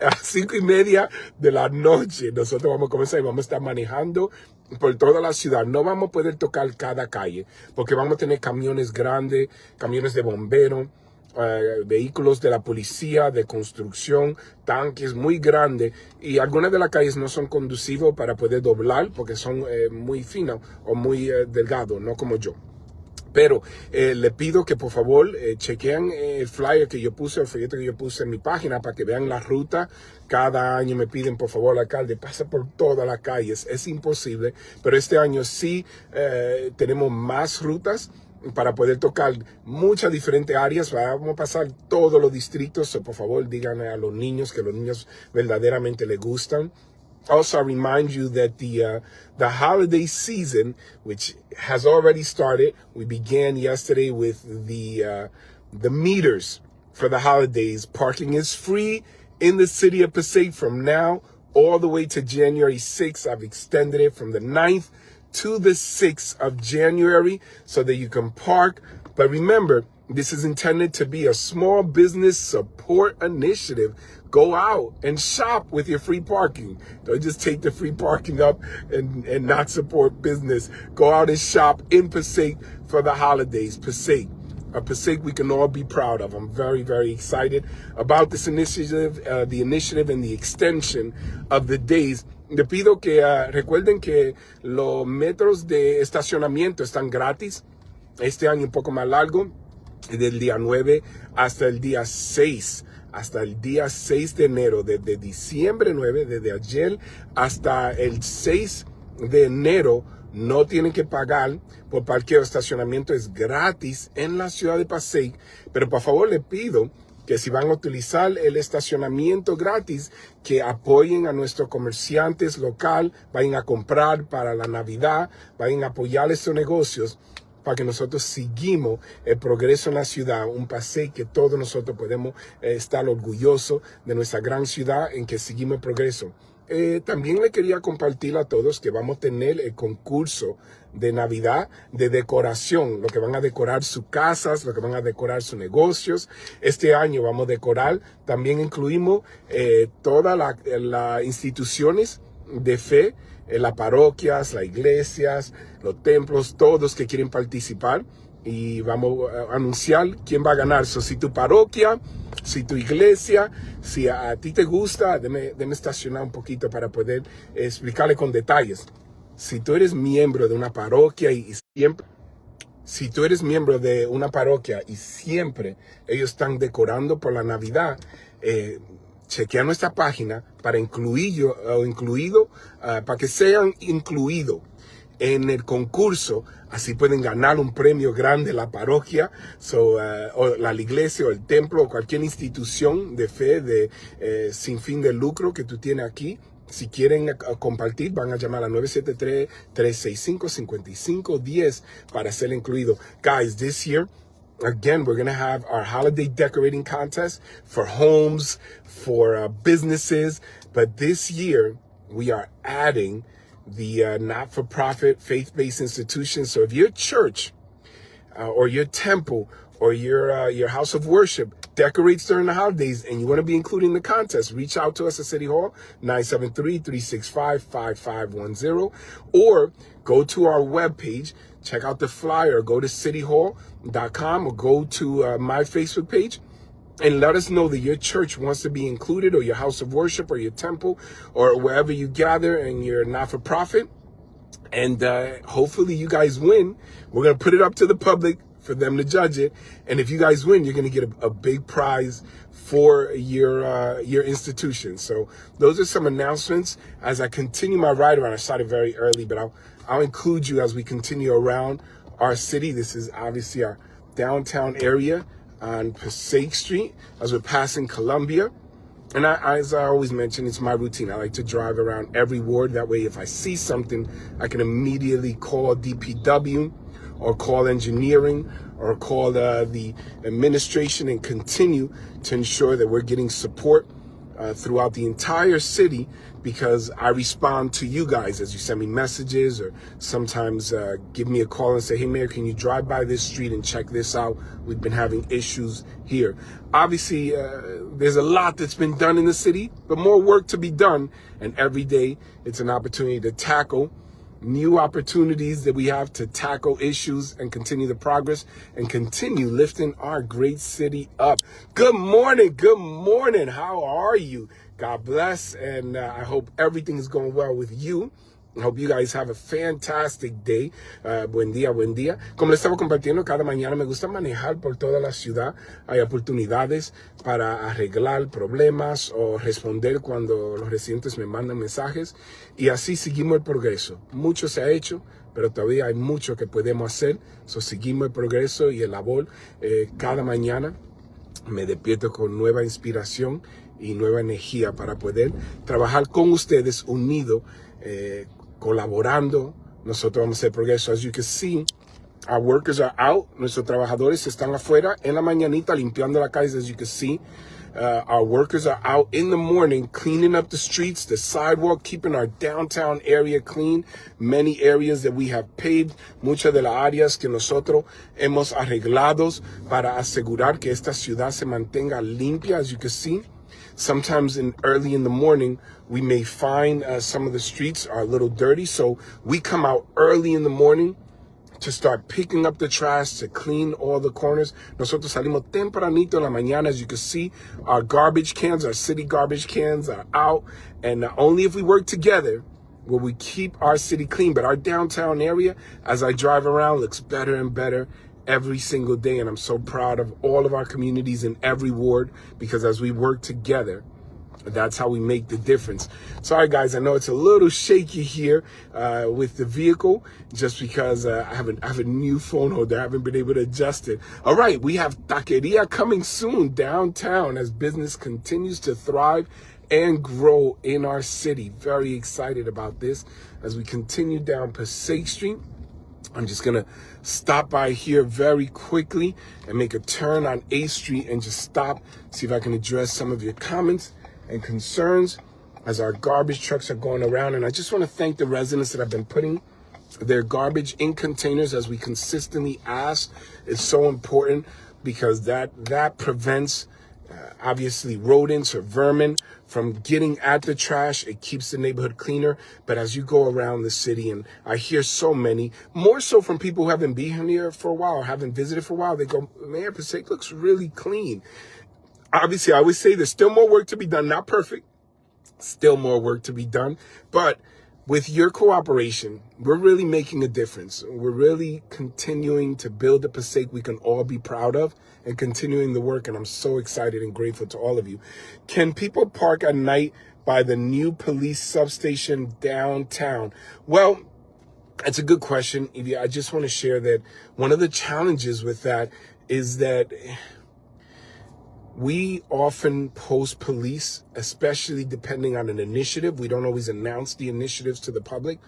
a las 5:30 de la noche nosotros vamos a comenzar y vamos a estar manejando por toda la ciudad. No vamos a poder tocar cada calle porque vamos a tener camiones grandes, camiones de bomberos, vehículos de la policía, de construcción, tanques muy grandes, y algunas de las calles no son conducivos para poder doblar porque son muy finas o muy delgados, no como yo. Pero le pido que por favor chequeen el flyer que yo puse, el folleto que yo puse en mi página para que vean la ruta. Cada año me piden, por favor, alcalde, pasa por todas las calles. Es imposible, pero este año sí tenemos más rutas para poder tocar muchas diferentes áreas. Vamos a pasar todos los distritos, so por favor díganle a los niños que los niños verdaderamente les gustan. Also, I remind you that the holiday season, which has already started, we began yesterday with the meters for the holidays. Parking is free in the city of Passaic from now all the way to January 6th. I've extended it from the 9th to the 6th of January so that you can park. But remember, this is intended to be a small business support initiative. Go out and shop with your free parking. Don't just take the free parking up and not support business. Go out and shop in Passaic for the holidays. Passaic. A Passaic we can all be proud of. I'm very, very excited about this initiative, the initiative and the extension of the days. Le pido que recuerden que los metros de estacionamiento están gratis. Este año un poco más largo, del día 9 hasta el día 6. Hasta el día 6 de enero, desde diciembre 9, desde ayer hasta el 6 de enero, no tienen que pagar por parqueo. Estacionamiento es gratis en la ciudad de Passaic, pero por favor le pido que si van a utilizar el estacionamiento gratis, que apoyen a nuestros comerciantes local, vayan a comprar para la Navidad, vayan a apoyar estos negocios, para que nosotros seguimos el progreso en la ciudad, un Passaic que todos nosotros podemos estar orgullosos de nuestra gran ciudad en que seguimos el progreso. También le quería compartir a todos que vamos a tener el concurso de Navidad de decoración, lo que van a decorar sus casas, lo que van a decorar sus negocios. Este año vamos a decorar, también incluimos todas las instituciones de fe, las parroquias, las iglesias, los templos, todos que quieren participar, y vamos a anunciar quién va a ganar. So, si tu parroquia, si tu iglesia, si a ti te gusta, déme estacionar un poquito para poder explicarle con detalles. Si tú eres miembro de una parroquia y siempre, si tú eres miembro de una parroquia y siempre ellos están decorando por la Navidad, chequea nuestra página para para que sean incluidos en el concurso. Así pueden ganar un premio grande la parroquia, o la iglesia, o el templo, o cualquier institución de fe sin fin de lucro que tú tienes aquí. Si quieren compartir, van a llamar a 973-365-5510 para ser incluido. Guys, this year, again, we're going to have our holiday decorating contest for homes, for businesses. But this year, we are adding the not-for-profit faith-based institutions. So if your church or your temple or your house of worship decorates during the holidays and you want to be included in the contest, reach out to us at City Hall, 973-365-5510, or go to our webpage, check out the flyer, go to cityhall.com or go to my Facebook page and let us know that your church wants to be included, or your house of worship, or your temple, or wherever you gather and you're not-for-profit. And hopefully you guys win. We're going to put it up to the public for them to judge it. And if you guys win, you're going to get a big prize for your institution. So those are some announcements. As I continue my ride around, I started very early, but I'll include you as we continue around our city. This is obviously our downtown area on Passaic Street as we're passing Columbia. And as I always mention, it's my routine. I like to drive around every ward. That way, if I see something, I can immediately call DPW or call engineering or call the administration and continue to ensure that we're getting support throughout the entire city, because I respond to you guys as you send me messages, or sometimes give me a call and say, hey, Mayor, can you drive by this street and check this out? We've been having issues here. Obviously, there's a lot that's been done in the city, but more work to be done. And every day it's an opportunity to tackle new opportunities that we have to tackle issues and continue the progress and continue lifting our great city up. Good morning. Good morning. How are you? God bless. And I hope everything is going well with you. I hope you guys have a fantastic day. Buen día, buen día. Como les estaba compartiendo, cada mañana me gusta manejar por toda la ciudad. Hay oportunidades para arreglar problemas o responder cuando los residentes me mandan mensajes. Y así seguimos el progreso. Mucho se ha hecho, pero todavía hay mucho que podemos hacer. So, seguimos el progreso y el labor. Cada mañana me despierto con nueva inspiración y nueva energía para poder trabajar con ustedes unidos, colaborando. Nosotros vamos a hacer progreso. As you can see, our workers are out. Nuestros trabajadores están afuera en la mañanita limpiando la calle. As you can see, our workers are out in the morning cleaning up the streets, the sidewalk, keeping our downtown area clean. Many areas that we have paved, muchas de las áreas que nosotros hemos arreglado para asegurar que esta ciudad se mantenga limpia. As you can see, sometimes early in the morning, we may find some of the streets are a little dirty. So we come out early in the morning to start picking up the trash, to clean all the corners. Nosotros salimos tempranito en la mañana. As you can see, our garbage cans, our city garbage cans are out. And only if we work together will we keep our city clean. But our downtown area, as I drive around, looks better and better every single day. And I'm so proud of all of our communities in every ward, because as we work together, that's how we make the difference. Sorry, guys, I know it's a little shaky here with the vehicle, just because I have a new phone holder. I haven't been able to adjust it. All right, we have taqueria coming soon downtown as business continues to thrive and grow in our city. Very excited about this as we continue down Passaic Street. I'm just going to stop by here very quickly and make a turn on 8th Street and just stop, see if I can address some of your comments and concerns as our garbage trucks are going around. And I just want to thank the residents that have been putting their garbage in containers as we consistently ask. It's so important, because that prevents obviously rodents or vermin from getting at the trash. It keeps the neighborhood cleaner. But as you go around the city, and I hear so many, more so from people who haven't been here for a while, or haven't visited for a while, they go, man, Passaic looks really clean. Obviously, I always say there's still more work to be done. Not perfect, still more work to be done. But with your cooperation, we're really making a difference. We're really continuing to build a Passaic we can all be proud of, and continuing the work. And I'm so excited and grateful to all of you. Can people park at night by the new police substation downtown? Well, that's a good question, Evie. I just want to share that one of the challenges with that is that we often post police, especially depending on an initiative. We don't always announce the initiatives to the public.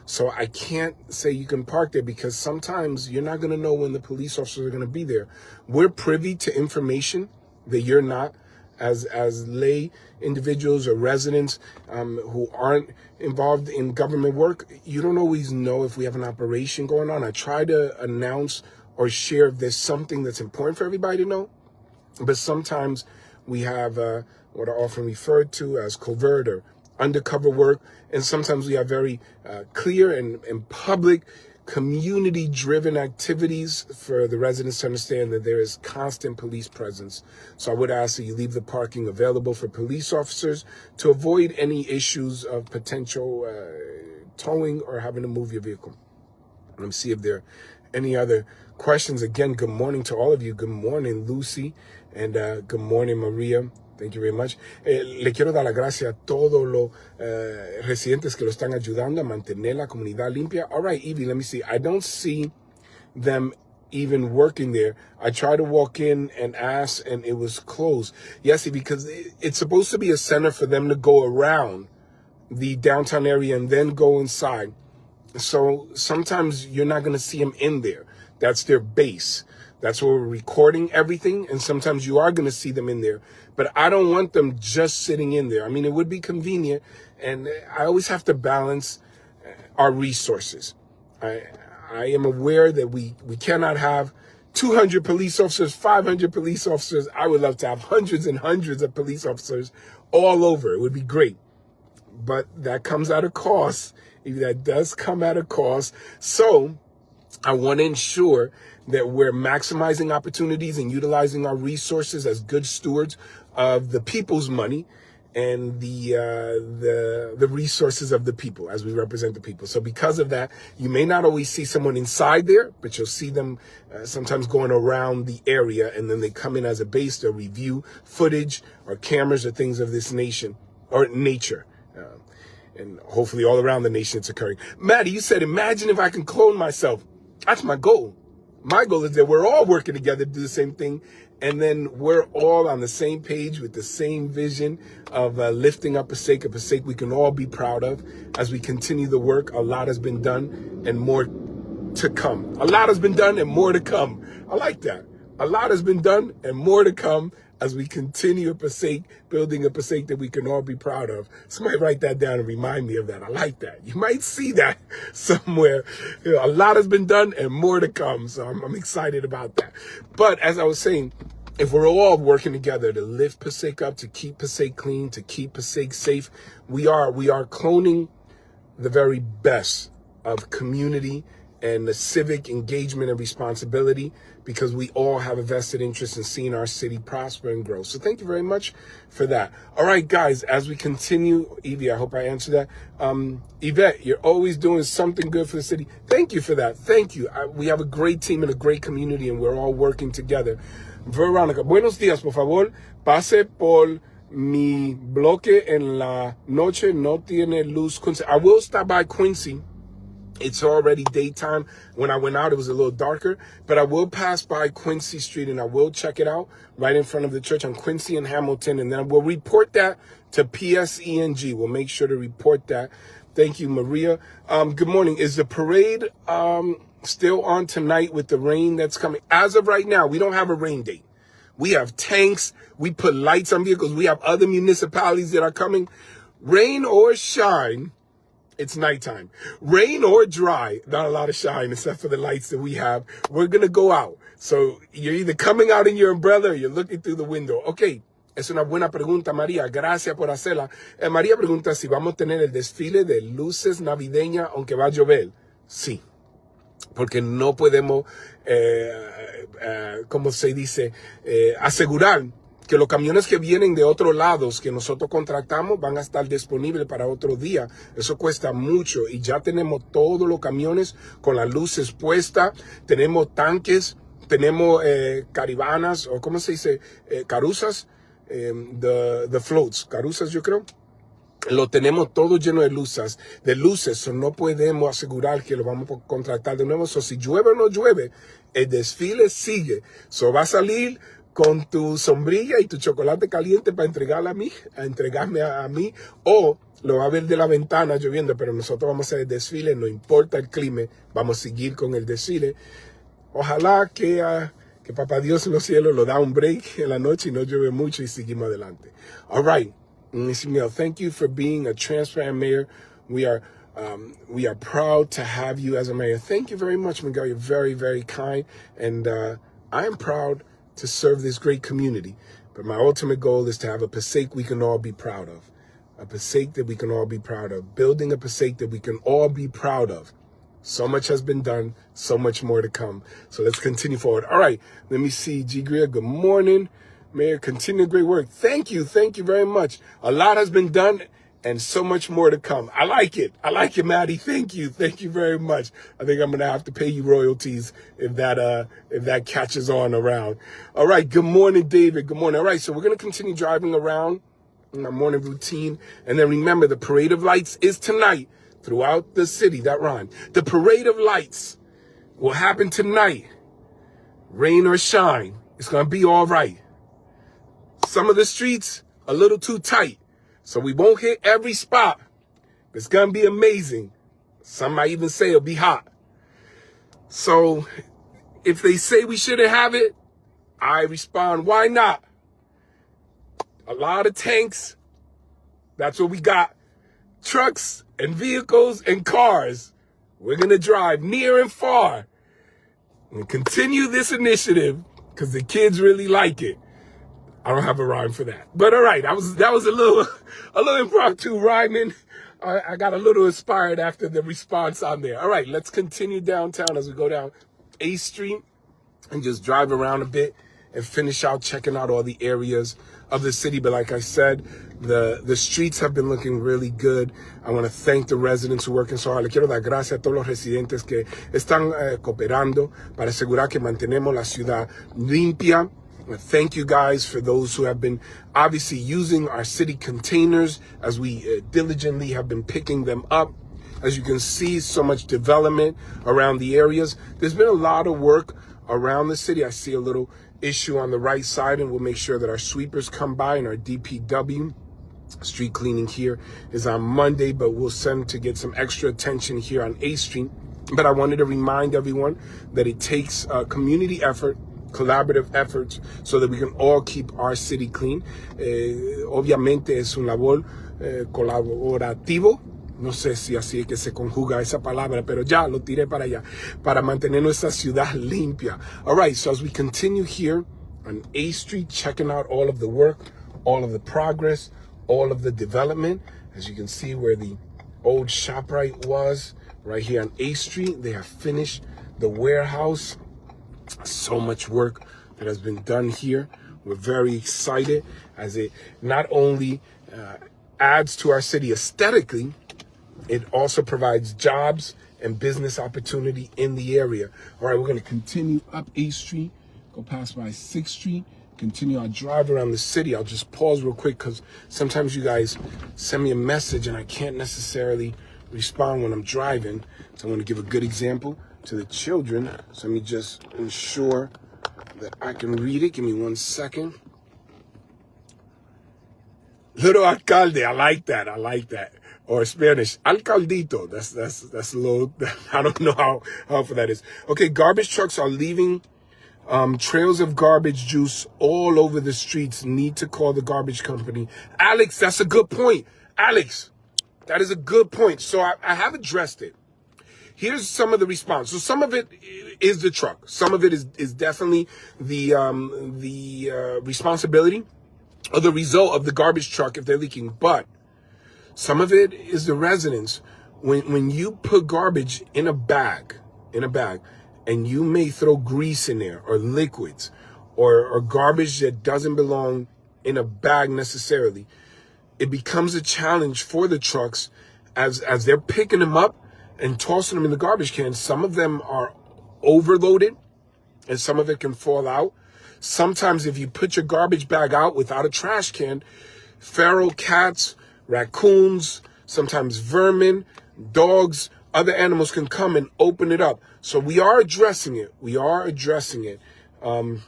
So I can't say you can park there, because sometimes you're not going to know when the police officers are going to be there. We're privy to information that you're not, as lay individuals or residents who aren't involved in government work. You don't always know if we have an operation going on. I try to announce or share if there's something that's important for everybody to know. But sometimes we have what are often referred to as covert or undercover work. And sometimes we have very clear and public community-driven activities for the residents to understand that there is constant police presence. So I would ask that you leave the parking available for police officers to avoid any issues of potential towing or having to move your vehicle. Let me see if there are any other questions. Again, good morning to all of you. Good morning, Lucy, and good morning, Maria. Thank you very much. Le quiero dar las gracias a todos los residentes que lo están ayudando a mantener la comunidad limpia. All right, Evie, let me see. I don't see them even working there. I tried to walk in and ask, and it was closed. Yes, because it's supposed to be a center for them to go around the downtown area and then go inside. So sometimes you're not going to see them in there. That's their base. That's where we're recording everything. And sometimes you are going to see them in there. But I don't want them just sitting in there. I mean, it would be convenient. And I always have to balance our resources. I am aware that we cannot have 200 police officers, 500 police officers. I would love to have hundreds and hundreds of police officers all over. It would be great. But that comes at a cost. That does come at a cost. So I want to ensure that we're maximizing opportunities and utilizing our resources as good stewards of the people's money and the resources of the people as we represent the people. So because of that, you may not always see someone inside there, but you'll see them sometimes going around the area, and then they come in as a base to review footage or cameras or things of this nation or nature. And hopefully all around the nation it's occurring. Maddie, you said, imagine if I can clone myself. That's my goal. My goal is that we're all working together to do the same thing. And then we're all on the same page with the same vision of lifting up Passaic, a Passaic we can all be proud of. As we continue the work, a lot has been done and more to come. A lot has been done and more to come. I like that. A lot has been done and more to come as we continue a Passaic, building a Passaic that we can all be proud of. Somebody write that down and remind me of that. I like that. You might see that somewhere. You know, a lot has been done and more to come. So I'm excited about that. But as I was saying, if we're all working together to lift Passaic up, to keep Passaic clean, to keep Passaic safe, we are cloning the very best of community and the civic engagement and responsibility, because we all have a vested interest in seeing our city prosper and grow. So thank you very much for that. All right, guys, as we continue, Evie, I hope I answered that. Yvette, you're always doing something good for the city. Thank you for that. Thank you. We have a great team and a great community, and we're all working together. Veronica, buenos días, por favor. Pase por mi bloque en la noche, no tiene luz. I will stop by Quincy. It's already daytime. When I went out, it was a little darker, but I will pass by Quincy Street and I will check it out right in front of the church on Quincy and Hamilton. And then we'll report that to PSENG. We'll make sure to report that. Thank you, Maria. Good morning. Is the parade still on tonight with the rain that's coming? As of right now, we don't have a rain date. We have tanks. We put lights on vehicles. We have other municipalities that are coming. Rain or shine, it's nighttime. Rain or dry, not a lot of shine except for the lights that we have. We're going to go out. So you're either coming out in your umbrella or you're looking through the window. Okay, es una buena pregunta, María. Gracias por hacerla. María pregunta si vamos a tener el desfile de luces navideñas aunque va a llover. Sí, porque no podemos, ¿cómo se dice? Asegurar que los camiones que vienen de otros lados que nosotros contratamos van a estar disponibles para otro día. Eso cuesta mucho y ya tenemos todos los camiones con las luces puestas, tenemos tanques, tenemos caribanas, o ¿cómo se dice? Caruzas, the floats, caruzas yo creo. Lo tenemos todo lleno de luces, so no podemos asegurar que lo vamos a contratar de nuevo. So si llueve o no llueve, el desfile sigue. So va a salir con tu sombrilla y tu chocolate caliente para entregarme a mí, o lo va a ver de la ventana lloviendo, pero nosotros vamos a hacer el desfile, no importa el clima, vamos a seguir con el desfile. Ojalá que Papá Dios en los cielos lo da un break en la noche y no llueve mucho y seguimos adelante. All right. Ms. Miguel, thank you for being a transparent mayor. We are proud to have you as a mayor. Thank you very much, Miguel. You're very, very kind. And I am proud to serve this great community. But my ultimate goal is to have a Passaic we can all be proud of. A Passaic that we can all be proud of. Building a Passaic that we can all be proud of. So much has been done, so much more to come. So let's continue forward. All right, let me see. G. Greer, good morning. Mayor, continue great work. Thank you very much. A lot has been done and so much more to come. I like it, Maddie. Thank you very much. I think I'm gonna have to pay you royalties if that catches on around. All right, good morning, David. Good morning. All right, so we're gonna continue driving around in our morning routine. And then remember, the Parade of Lights is tonight throughout the city. That rhymed. The Parade of Lights will happen tonight. Rain or shine, it's going to be all right. Some of the streets a little too tight, so we won't hit every spot. It's going to be amazing. Some might even say it'll be hot. So if they say we shouldn't have it, I respond, why not? A lot of tanks. That's what we got. Trucks and vehicles and cars. We're going to drive near and far and continue this initiative because the kids really like it. I don't have a rhyme for that. But all right, that was a little impromptu rhyming. I got a little inspired after the response on there. All right, let's continue downtown as we go down 8th Street and just drive around a bit and finish out checking out all the areas of the city. But like I said, the streets have been looking really good. I want to thank the residents who are working so hard. Le quiero dar gracias a todos los residentes que están cooperando para asegurar que mantenemos la ciudad limpia. Thank you guys for those who have been obviously using our city containers as we diligently have been picking them up. As you can see, so much development around the areas. There's been a lot of work around the city. I see a little issue on the right side, and we'll make sure that our sweepers come by and our DPW. Street cleaning here is on Monday, but we'll send to get some extra attention here on 8th Street. But I wanted to remind everyone that it takes community effort, collaborative efforts, so that we can all keep our city clean. Obviamente es un labor colaborativo. No sé si así es que se conjuga esa palabra, pero ya lo tiré para allá, para mantener nuestra ciudad limpia. All right, so as we continue here on 8th Street, checking out all of the work, all of the progress, all of the development. As you can see where the old ShopRite was, right here on 8th Street, they have finished the warehouse. So much work that has been done here. We're very excited as it not only adds to our city aesthetically, it also provides jobs and business opportunity in the area. All right, we're going to continue up 8th Street, go past by 6th Street, continue our drive around the city. I'll just pause real quick because sometimes you guys send me a message and I can't necessarily respond when I'm driving. So I want to give a good example to the children. So let me just ensure that I can read it. Give me 1 second. Little alcalde, I like that. Or Spanish, alcaldito. That's a little, I don't know how helpful that is. Okay, garbage trucks are leaving trails of garbage juice all over the streets. Need to call the garbage company. Alex, that's a good point. Alex, that is a good point. So I have addressed it. Here's some of the response. So some of it is the truck. Some of it is definitely the responsibility or the result of the garbage truck if they're leaking. But some of it is the residents. When you put garbage in a bag, and you may throw grease in there or liquids or garbage that doesn't belong in a bag necessarily, it becomes a challenge for the trucks as they're picking them up and tossing them in the garbage can. Some of them are overloaded and some of it can fall out. Sometimes if you put your garbage bag out without a trash can, feral cats, raccoons, sometimes vermin, dogs, other animals can come and open it up. So we are addressing it. I'm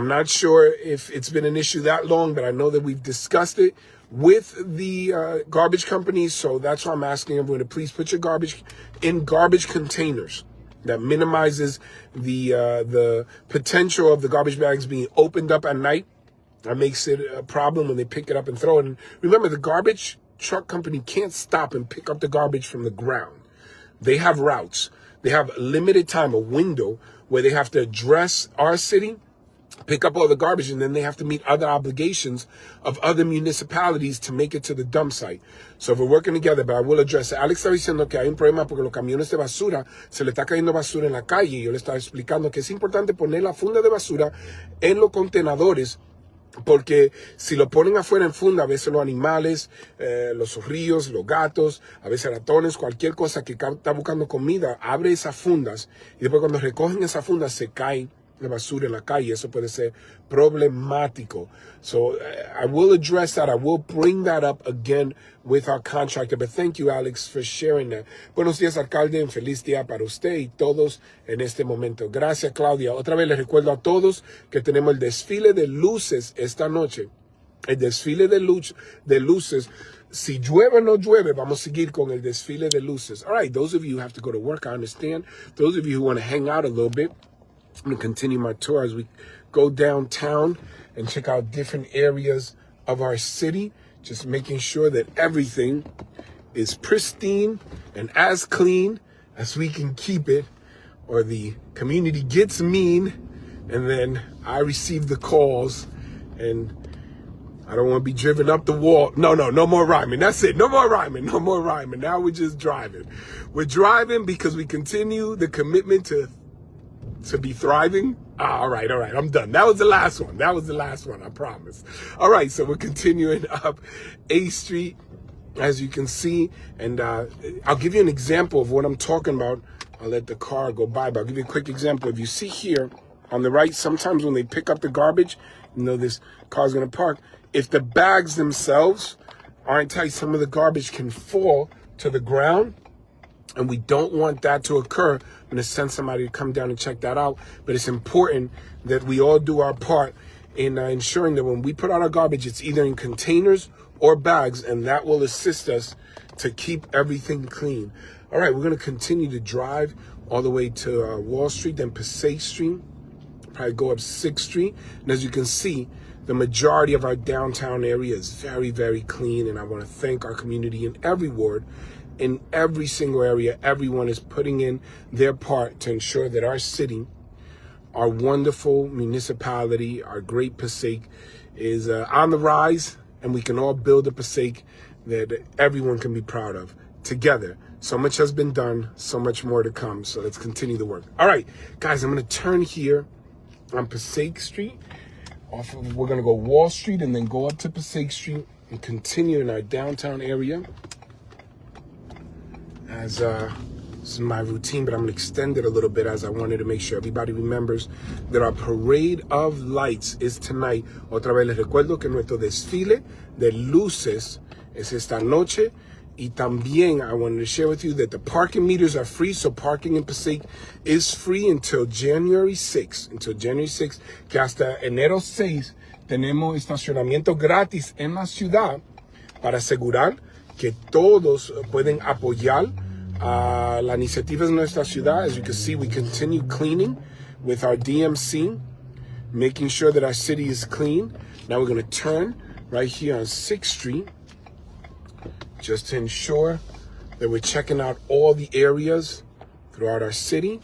not sure if it's been an issue that long, but I know that we've discussed it with the garbage companies. So that's why I'm asking everyone to please put your garbage in garbage containers. That minimizes the potential of the garbage bags being opened up at night. That makes it a problem when they pick it up and throw it. And remember, the garbage truck company can't stop and pick up the garbage from the ground. They have routes. They have limited time, a window where they have to address our city pick up all the garbage, and then they have to meet other obligations of other municipalities to make it to the dump site. So if we're working together, but I will address it. Alex está diciendo que hay un problema porque los camiones de basura se le está cayendo basura en la calle. Yo le estaba explicando que es importante poner la funda de basura en los contenedores, porque si lo ponen afuera en funda, a veces los animales, los zorrillos, los gatos, a veces ratones, cualquier cosa que está buscando comida, abre esas fundas y después cuando recogen esas fundas se cae la basura en la calle. Eso puede ser problemático. So I will address that. I will bring that up again with our contractor. But thank you, Alex, for sharing that. Buenos días, alcalde. Un feliz día para usted y todos en este momento. Gracias, Claudia. Otra vez les recuerdo a todos que tenemos el desfile de luces esta noche. El desfile de luces. Si llueve o no llueve, vamos a seguir con el desfile de luces. All right, those of you who have to go to work, I understand. Those of you who want to hang out a little bit, I'm going to continue my tour as we go downtown and check out different areas of our city, just making sure that everything is pristine and as clean as we can keep it, or the community gets mean and then I receive the calls and I don't want to be driven up the wall. No more rhyming. That's it. No more rhyming. Now we're just driving. We're driving because we continue the commitment to be thriving. All right. I'm done. That was the last one. I promise. All right. So we're continuing up A Street, as you can see. And I'll give you an example of what I'm talking about. I'll let the car go by, but I'll give you a quick example. If you see here on the right, sometimes when they pick up the garbage, this car's going to park. If the bags themselves aren't tight, some of the garbage can fall to the ground. And we don't want that to occur. I'm going to send somebody to come down and check that out. But it's important that we all do our part in ensuring that when we put out our garbage, it's either in containers or bags, and that will assist us to keep everything clean. All right, we're going to continue to drive all the way to Wall Street, then Passaic Street, probably go up 6th Street. And as you can see, the majority of our downtown area is very, very clean. And I want to thank our community in every ward. In every single area, everyone is putting in their part to ensure that our city, our wonderful municipality, our great Passaic is on the rise, and we can all build a Passaic that everyone can be proud of together. So much has been done, so much more to come. So let's continue the work. All right, guys, I'm going to turn here on Passaic Street. We're going to go Wall Street and then go up to Passaic Street and continue in our downtown area. As this is my routine, but I'm going to extend it a little bit as I wanted to make sure everybody remembers that our parade of lights is tonight. Otra vez les recuerdo que nuestro desfile de luces es esta noche. Y también I wanted to share with you that the parking meters are free, so parking in Passaic is free until January 6th. Until January 6th, que hasta enero 6 tenemos estacionamiento gratis en la ciudad para asegurar que todos pueden apoyar la iniciativa de nuestra ciudad. As you can see, we continue cleaning with our DMC, making sure that our city is clean. Now we're going to turn right here on 6th Street just to ensure that we're checking out all the areas throughout our city,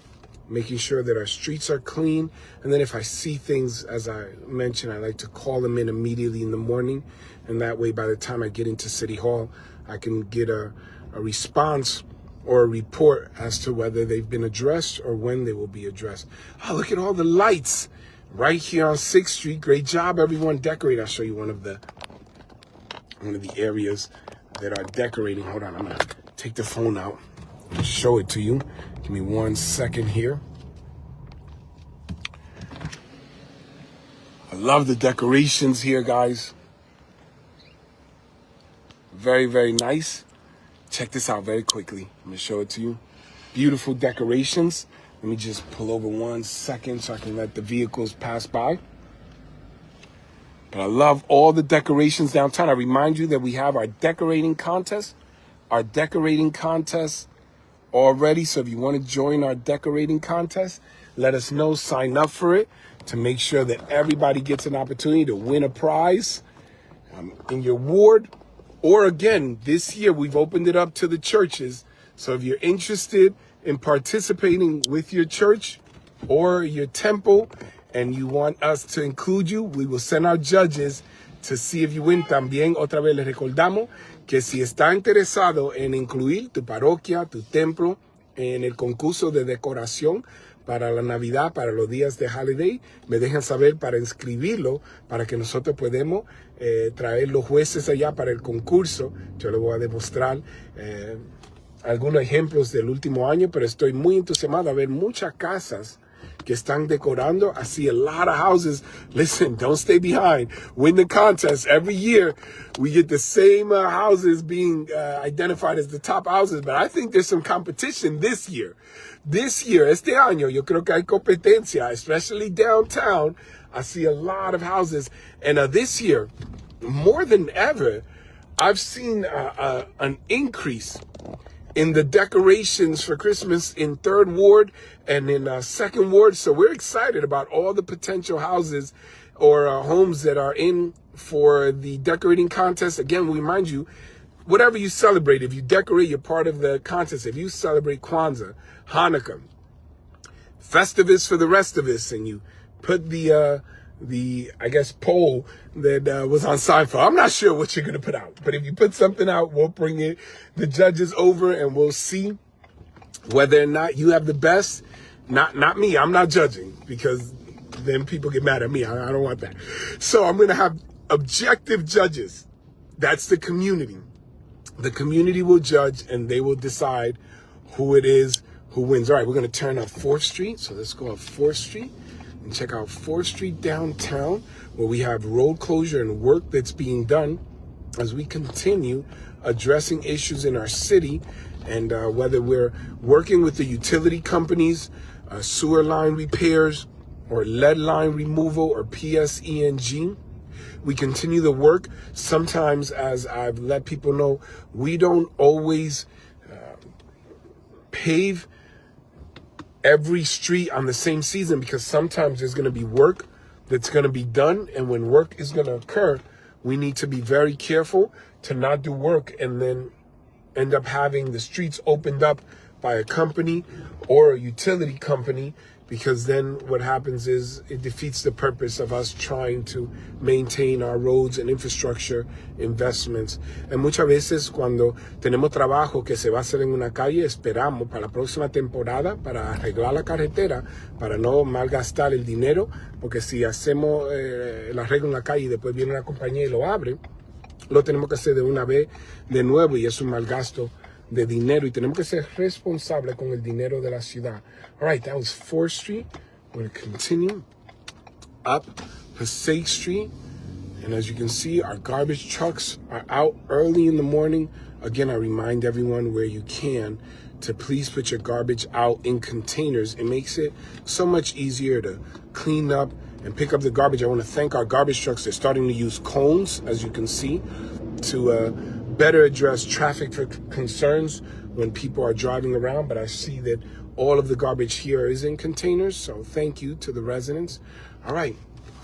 making sure that our streets are clean. And then if I see things, as I mentioned, I like to call them in immediately in the morning. And that way, by the time I get into City Hall, I can get a response or a report as to whether they've been addressed or when they will be addressed. Oh, look at all the lights right here on 6th Street. Great job, everyone. Decorate. I'll show you one of the areas that are decorating. Hold on, I'm gonna take the phone out and show it to you. Give me 1 second here. I love the decorations here, guys. Very, very nice. Check this out very quickly. I'm gonna show it to you. Beautiful decorations. Let me just pull over 1 second so I can let the vehicles pass by. But I love all the decorations downtown. I remind you that we have our decorating contest. Our decorating contest already. So if you want to join our decorating contest, let us know. Sign up for it to make sure that everybody gets an opportunity to win a prize in your ward. Or again, this year we've opened it up to the churches. So if you're interested in participating with your church or your temple and you want us to include you, we will send our judges to see if you win. También otra vez les recordamos que si está interesado en incluir tu parroquia, tu templo en el concurso de decoración para la Navidad, para los días de holiday, me dejan saber para inscribirlo, para que nosotros podamos traer los jueces allá para el concurso. Yo les voy a demostrar algunos ejemplos del último año, pero estoy muy entusiasmado a ver muchas casas que están decorando. I see a lot of houses. Listen, don't stay behind. Win the contest. Every year, we get the same houses being identified as the top houses, but I think there's some competition this year. This year, este año, yo creo que hay competencia, especially downtown. I see a lot of houses. And this year, more than ever, I've seen an increase in the decorations for Christmas in 3rd Ward and in 2nd Ward. So we're excited about all the potential houses or homes that are in for the decorating contest. Again, we remind you, whatever you celebrate, if you decorate, you're part of the contest. If you celebrate Kwanzaa, Hanukkah, Festivus for the rest of us, and you put the I guess, poll that was on Seinfeld. I'm not sure what you're going to put out, but if you put something out, we'll bring the judges over and we'll see whether or not you have the best. Not me. I'm not judging because then people get mad at me. I don't want that. So I'm going to have objective judges. That's the community. The community will judge and they will decide who it is who wins. All right, we're going to turn up 4th Street. So let's go up 4th Street. And check out 4th Street downtown, where we have road closure and work that's being done as we continue addressing issues in our city. And whether we're working with the utility companies, sewer line repairs, or lead line removal, or PSENG, we continue the work. Sometimes, as I've let people know, we don't always pave every street on the same season, because sometimes there's going to be work that's going to be done, and when work is going to occur, we need to be very careful to not do work and then end up having the streets opened up by a company or a utility company, because then what happens is it defeats the purpose of us trying to maintain our roads and infrastructure investments. Y muchas veces cuando tenemos trabajo que se va a hacer en una calle, esperamos para la próxima temporada para arreglar la carretera, para no malgastar el dinero, porque si hacemos el arreglo en la calle y después viene una compañía y lo abre, lo tenemos que hacer de una vez de nuevo y es un mal gasto de dinero, y tenemos que ser responsables con el dinero de la ciudad. All right, that was 4th Street. We're going to continue up Passaic Street. And as you can see, our garbage trucks are out early in the morning. Again, I remind everyone where you can to please put your garbage out in containers. It makes it so much easier to clean up and pick up the garbage. I want to thank our garbage trucks. They're starting to use cones, as you can see, to better address traffic concerns when people are driving around. But I see that all of the garbage here is in containers, so thank you to the residents. All right,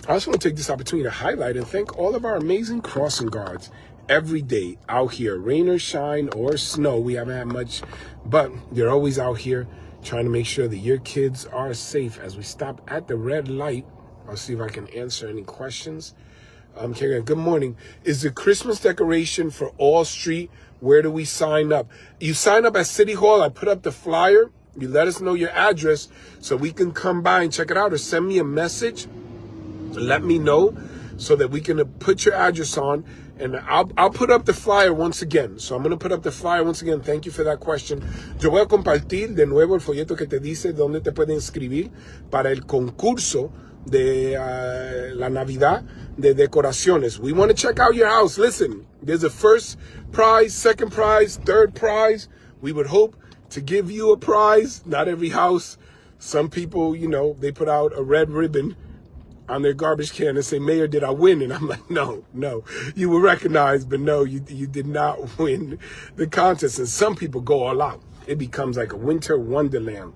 I also want to take this opportunity to highlight and thank all of our amazing crossing guards every day out here, rain or shine or snow. We haven't had much, but they're always out here trying to make sure that your kids are safe. As we stop at the red light, I'll see if I can answer any questions. Karen, good morning. Is the Christmas decoration for all street? Where do we sign up? You sign up at City Hall. I put up the flyer. You let us know your address so we can come by and check it out, or send me a message. Let me know so that we can put your address on, and I'll put up the flyer once again. So I'm going to put up the flyer once again. Thank you for that question. Yo voy a compartir de nuevo el folleto que te dice dónde te pueden inscribir para el concurso de la Navidad de decoraciones. We want to check out your house. Listen, there's a first prize, second prize, third prize. We would hope to give you a prize. Not every house. Some people, you know, they put out a red ribbon on their garbage can and say, Mayor, did I win? And I'm like, no, you were recognized, but no, you did not win the contest. And some people go all out. It becomes like a winter wonderland.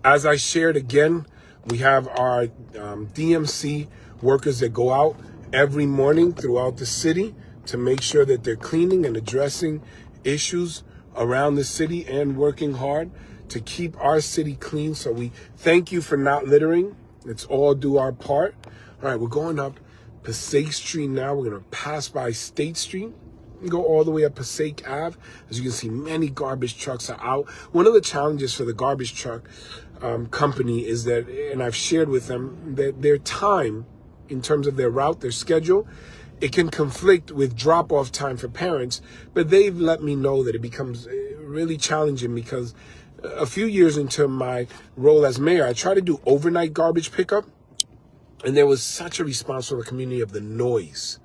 As I shared again, we have our DMC workers that go out every morning throughout the city to make sure that they're cleaning and addressing issues around the city and working hard to keep our city clean. So we thank you for not littering. Let's all do our part. All right, we're going up Passaic Street now. We're going to pass by State Street and go all the way up Passaic Ave. As you can see, many garbage trucks are out. One of the challenges for the garbage truck company is that, and I've shared with them, that their time in terms of their route, their schedule, it can conflict with drop-off time for parents, but they've let me know that it becomes really challenging because a few years into my role as mayor, I tried to do overnight garbage pickup, and there was such a response from the community of the noise.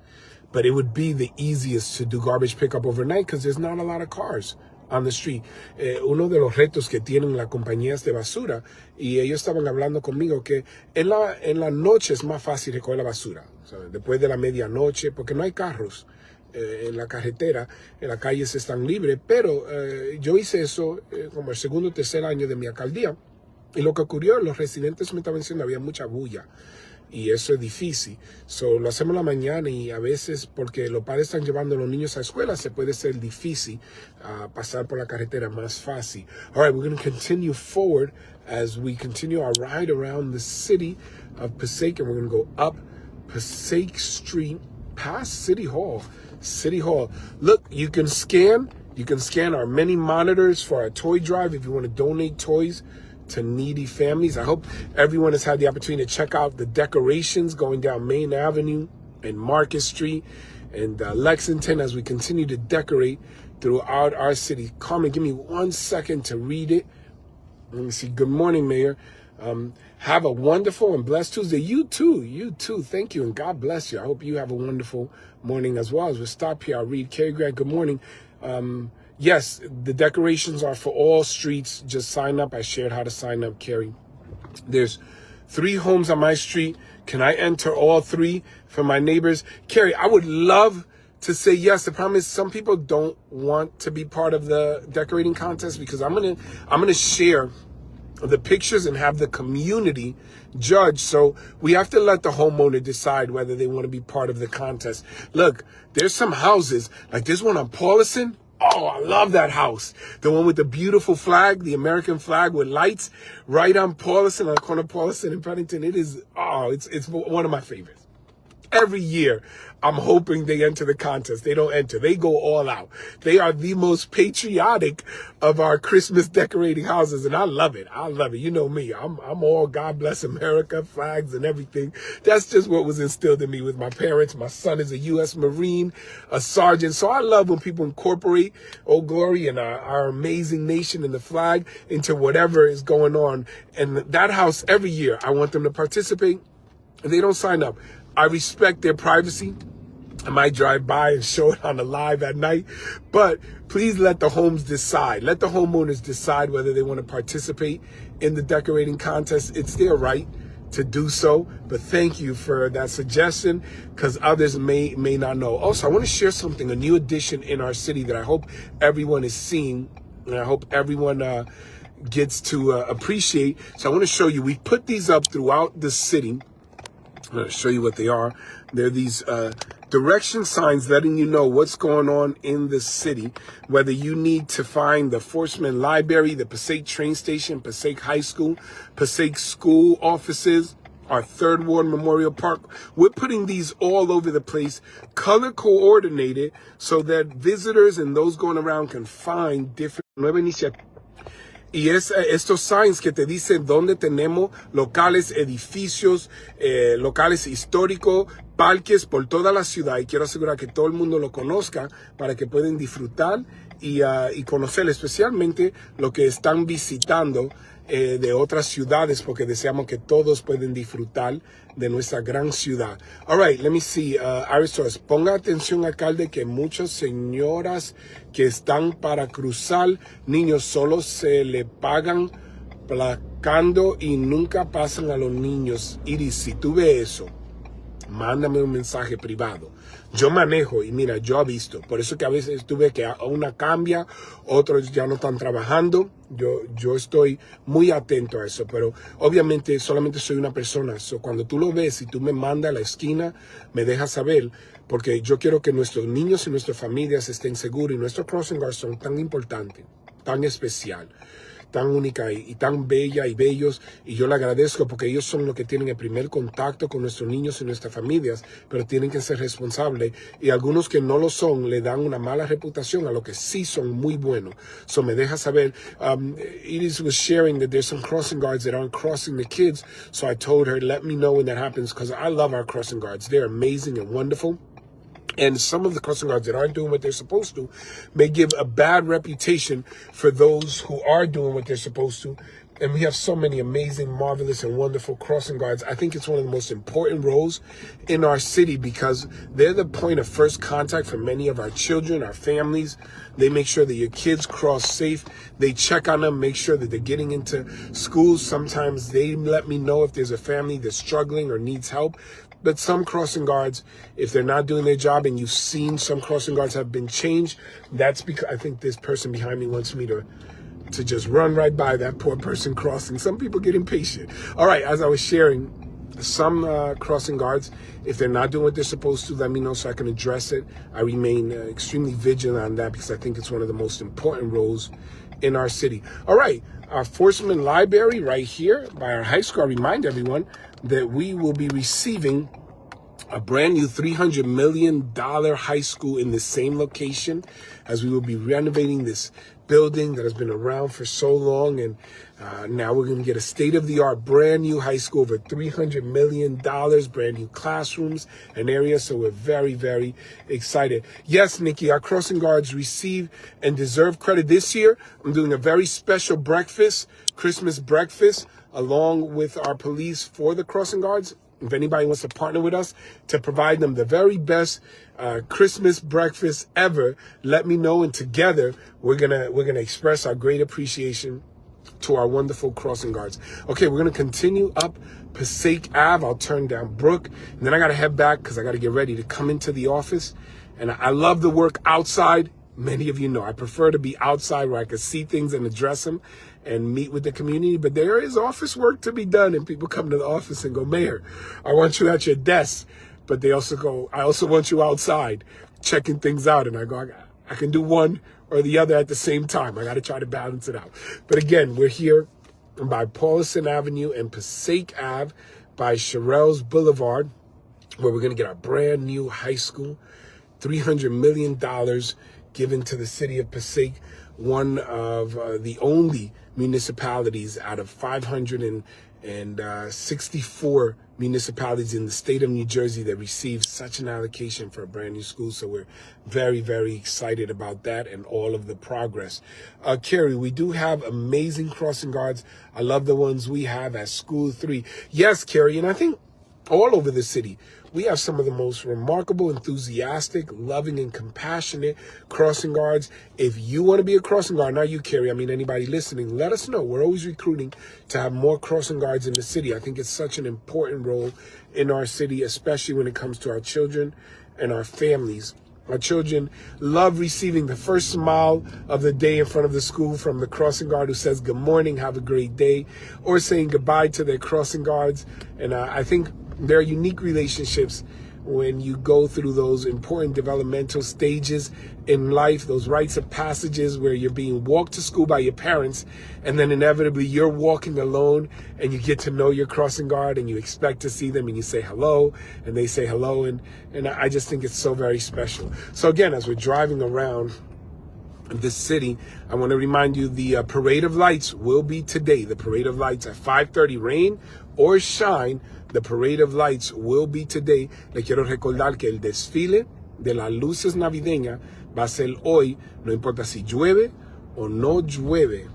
But it would be the easiest to do garbage pickup overnight because there's not a lot of cars on the street. Uno de los retos que tienen las compañías de basura, y ellos estaban hablando conmigo que en la noche es más fácil recoger la basura, o sea, después de la medianoche, porque no hay carros en la carretera, en las calles están libres, pero yo hice eso como el segundo o tercer año de mi alcaldía, y lo que ocurrió, los residentes me estaban diciendo, había mucha bulla. Y eso es difícil. So, lo hacemos en la mañana y a veces porque los padres están llevando a los niños a la escuela, se puede ser difícil pasar por la carretera más fácil. All right, we're going to continue forward as we continue our ride around the city of Passaic, and we're going to go up Passaic Street past City Hall. City Hall. Look, you can scan our many monitors for our toy drive if you want to donate toys to needy families. I hope everyone has had the opportunity to check out the decorations going down Main Avenue and Market Street and Lexington as we continue to decorate throughout our city. Carmen, give me 1 second to read it. Let me see. Good morning, Mayor. Have a wonderful and blessed Tuesday. You too. Thank you, and God bless you. I hope you have a wonderful morning as well. As we stop here, I'll read. Carrie Grant, good morning. Yes, the decorations are for all streets. Just sign up. I shared how to sign up, Carrie. There's 3 homes on my street. Can I enter all 3 for my neighbors? Carrie, I would love to say yes. The problem is some people don't want to be part of the decorating contest because I'm gonna share the pictures and have the community judge. So we have to let the homeowner decide whether they want to be part of the contest. Look, there's some houses, like this one on Paulison. Oh, I love that house. The one with the beautiful flag, the American flag with lights right on Paulison, on the corner of Paulison and Pennington. It is, it's one of my favorites. Every year, I'm hoping they enter the contest. They don't enter. They go all out. They are the most patriotic of our Christmas decorating houses, and I love it. You know me. I'm all God bless America, flags and everything. That's just what was instilled in me with my parents. My son is a U.S. Marine, a sergeant. So I love when people incorporate Old Glory and our amazing nation and the flag into whatever is going on. And that house, every year, I want them to participate. If they don't sign up, I respect their privacy. I might drive by and show it on the live at night, but please let the homes decide. Let the homeowners decide whether they want to participate in the decorating contest. It's their right to do so, but thank you for that suggestion because others may not know. Also, I want to share something, a new addition in our city that I hope everyone is seeing, and I hope everyone gets to appreciate. So I want to show you. We put these up throughout the city. I'm going to show you what they are. They're these direction signs letting you know what's going on in the city, whether you need to find the Forsman Library, the Passaic train station, Passaic High School, Passaic school offices, our Third Ward Memorial Park. We're putting these all over the place, color coordinated, so that visitors and those going around can find different nueva iniciativas. Y estos signs que te dicen dónde tenemos locales, edificios, locales históricos, parques por toda la ciudad. Y quiero asegurar que todo el mundo lo conozca para que puedan disfrutar y conocer especialmente lo que están visitando de otras ciudades, porque deseamos que todos puedan disfrutar de nuestra gran ciudad. All right, let me see. Aristos, ponga atención, alcalde, que muchas señoras que están para cruzar, niños solo se le pagan placando y nunca pasan a los niños. Iris, si tú ves eso, mándame un mensaje privado. Yo manejo y mira, yo he visto. Por eso que a veces tuve que una cambia, otros ya no están trabajando. Yo estoy muy atento a eso, pero obviamente solamente soy una persona. So, cuando tú lo ves y tú me mandas a la esquina, me dejas saber, porque yo quiero que nuestros niños y nuestras familias estén seguros y nuestros crossing guards son tan importantes. tan especial, tan única y tan bella y bellos, y yo le agradezco porque ellos son los que tienen el primer contacto con nuestros niños y nuestras familias, pero tienen que ser responsables, y algunos que no lo son le dan una mala reputación a los que sí son muy buenos. So me deja saber, Edith was sharing that there's some crossing guards that aren't crossing the kids, so I told her, let me know when that happens, because I love our crossing guards. They're amazing and wonderful. And some of the crossing guards that aren't doing what they're supposed to may give a bad reputation for those who are doing what they're supposed to. And we have so many amazing, marvelous, and wonderful crossing guards. I think it's one of the most important roles in our city because they're the point of first contact for many of our children, our families. They make sure that your kids cross safe. They check on them, make sure that they're getting into schools. Sometimes they let me know if there's a family that's struggling or needs help. But some crossing guards, if they're not doing their job, and you've seen some crossing guards have been changed, that's because I think this person behind me wants me to just run right by that poor person crossing. Some people get impatient. All right, as I was sharing, some crossing guards, if they're not doing what they're supposed to, let me know so I can address it. I remain extremely vigilant on that because I think it's one of the most important roles in our city. All right, our Forsman Library right here by our high school. I remind everyone that we will be receiving a brand new $300 million high school in the same location, as we will be renovating this building that has been around for so long. And now we're going to get a state-of-the-art brand new high school, over $300 million, brand new classrooms and areas. So we're very, very excited. Yes, Nikki, our crossing guards receive and deserve credit this year. I'm doing a very special breakfast, Christmas breakfast, along with our police for the crossing guards. If anybody wants to partner with us to provide them the very best Christmas breakfast ever, let me know. And together we're gonna express our great appreciation to our wonderful crossing guards. Okay, we're gonna continue up Passaic Ave. I'll turn down Brook, and then I gotta head back because I gotta get ready to come into the office. And I love the work outside. Many of you know I prefer to be outside where I can see things and address them and meet with the community, but there is office work to be done, and people come to the office and go, Mayor, I want you at your desk, but they also go, I also want you outside checking things out, and I go, I can do one or the other at the same time. I got to try to balance it out. But again, we're here by Paulison Avenue and Passaic Ave by Sherrell's Boulevard, where we're going to get our brand new high school, $300 million given to the city of Passaic, one of the only municipalities out of 564 municipalities in the state of New Jersey that receives such an allocation for a brand new school. So we're very, very excited about that and all of the progress. Carrie, we do have amazing crossing guards. I love the ones we have at School 3. Yes, Carrie, and I think all over the city, we have some of the most remarkable, enthusiastic, loving, and compassionate crossing guards. If you want to be a crossing guard, not you, Carrie, I mean anybody listening, let us know. We're always recruiting to have more crossing guards in the city. I think it's such an important role in our city, especially when it comes to our children and our families. Our children love receiving the first smile of the day in front of the school from the crossing guard who says, good morning, have a great day, or saying goodbye to their crossing guards. And I think there are unique relationships when you go through those important developmental stages in life, those rites of passages where you're being walked to school by your parents, and then inevitably you're walking alone and you get to know your crossing guard and you expect to see them and you say hello and they say hello. And I just think it's so very special. So again, as we're driving around this city, I want to remind you the Parade of Lights will be today. The Parade of Lights at 5:30, rain or shine. The Parade of Lights will be today. Le quiero recordar que el desfile de las luces navideñas va a ser hoy, no importa si llueve o no llueve.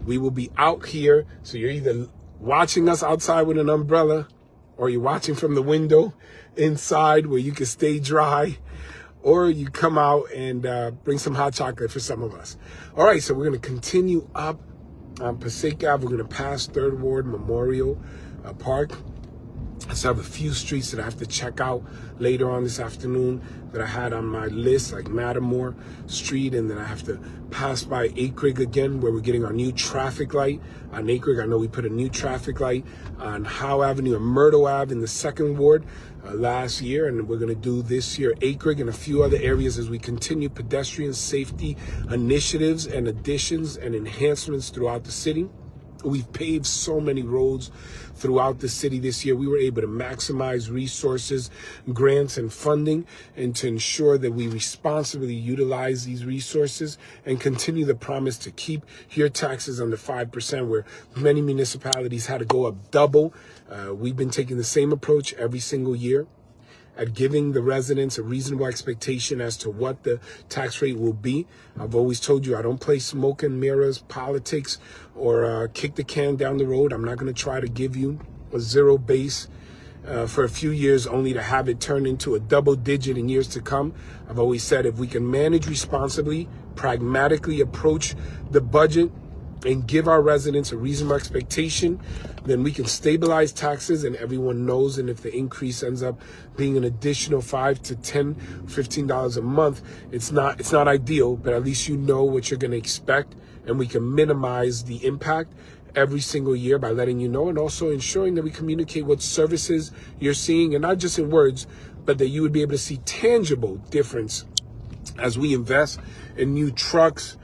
We will be out here, so you're either watching us outside with an umbrella or you're watching from the window inside where you can stay dry, or you come out and bring some hot chocolate for some of us. All right, so we're going to continue up Passaic Ave. We're going to pass Third Ward Memorial Park. still have a few streets that I have to check out later on this afternoon that I had on my list, like Mattermore Street, and then I have to pass by Acreage again, where we're getting our new traffic light on Acreage. I know we put a new traffic light on Howe Avenue and Myrtle Ave in the 2nd Ward last year, and we're going to do this year Acreage and a few other areas as we continue pedestrian safety initiatives and additions and enhancements throughout the city. We've paved so many roads throughout the city this year. We were able to maximize resources, grants, and funding, and to ensure that we responsibly utilize these resources and continue the promise to keep your taxes under 5%, where many municipalities had to go up double. We've been taking the same approach every single year at giving the residents a reasonable expectation as to what the tax rate will be. I've always told you I don't play smoke and mirrors politics or kick the can down the road. I'm not going to try to give you a zero base for a few years only to have it turn into a double digit in years to come. I've always said if we can manage responsibly, pragmatically approach the budget, and give our residents a reasonable expectation, then we can stabilize taxes and everyone knows. And if the increase ends up being an additional $5 to $10, $15 a month, it's not ideal, but at least you know what you're going to expect, and we can minimize the impact every single year by letting you know, and also ensuring that we communicate what services you're seeing, and not just in words, but that you would be able to see tangible difference as we invest in new trucks,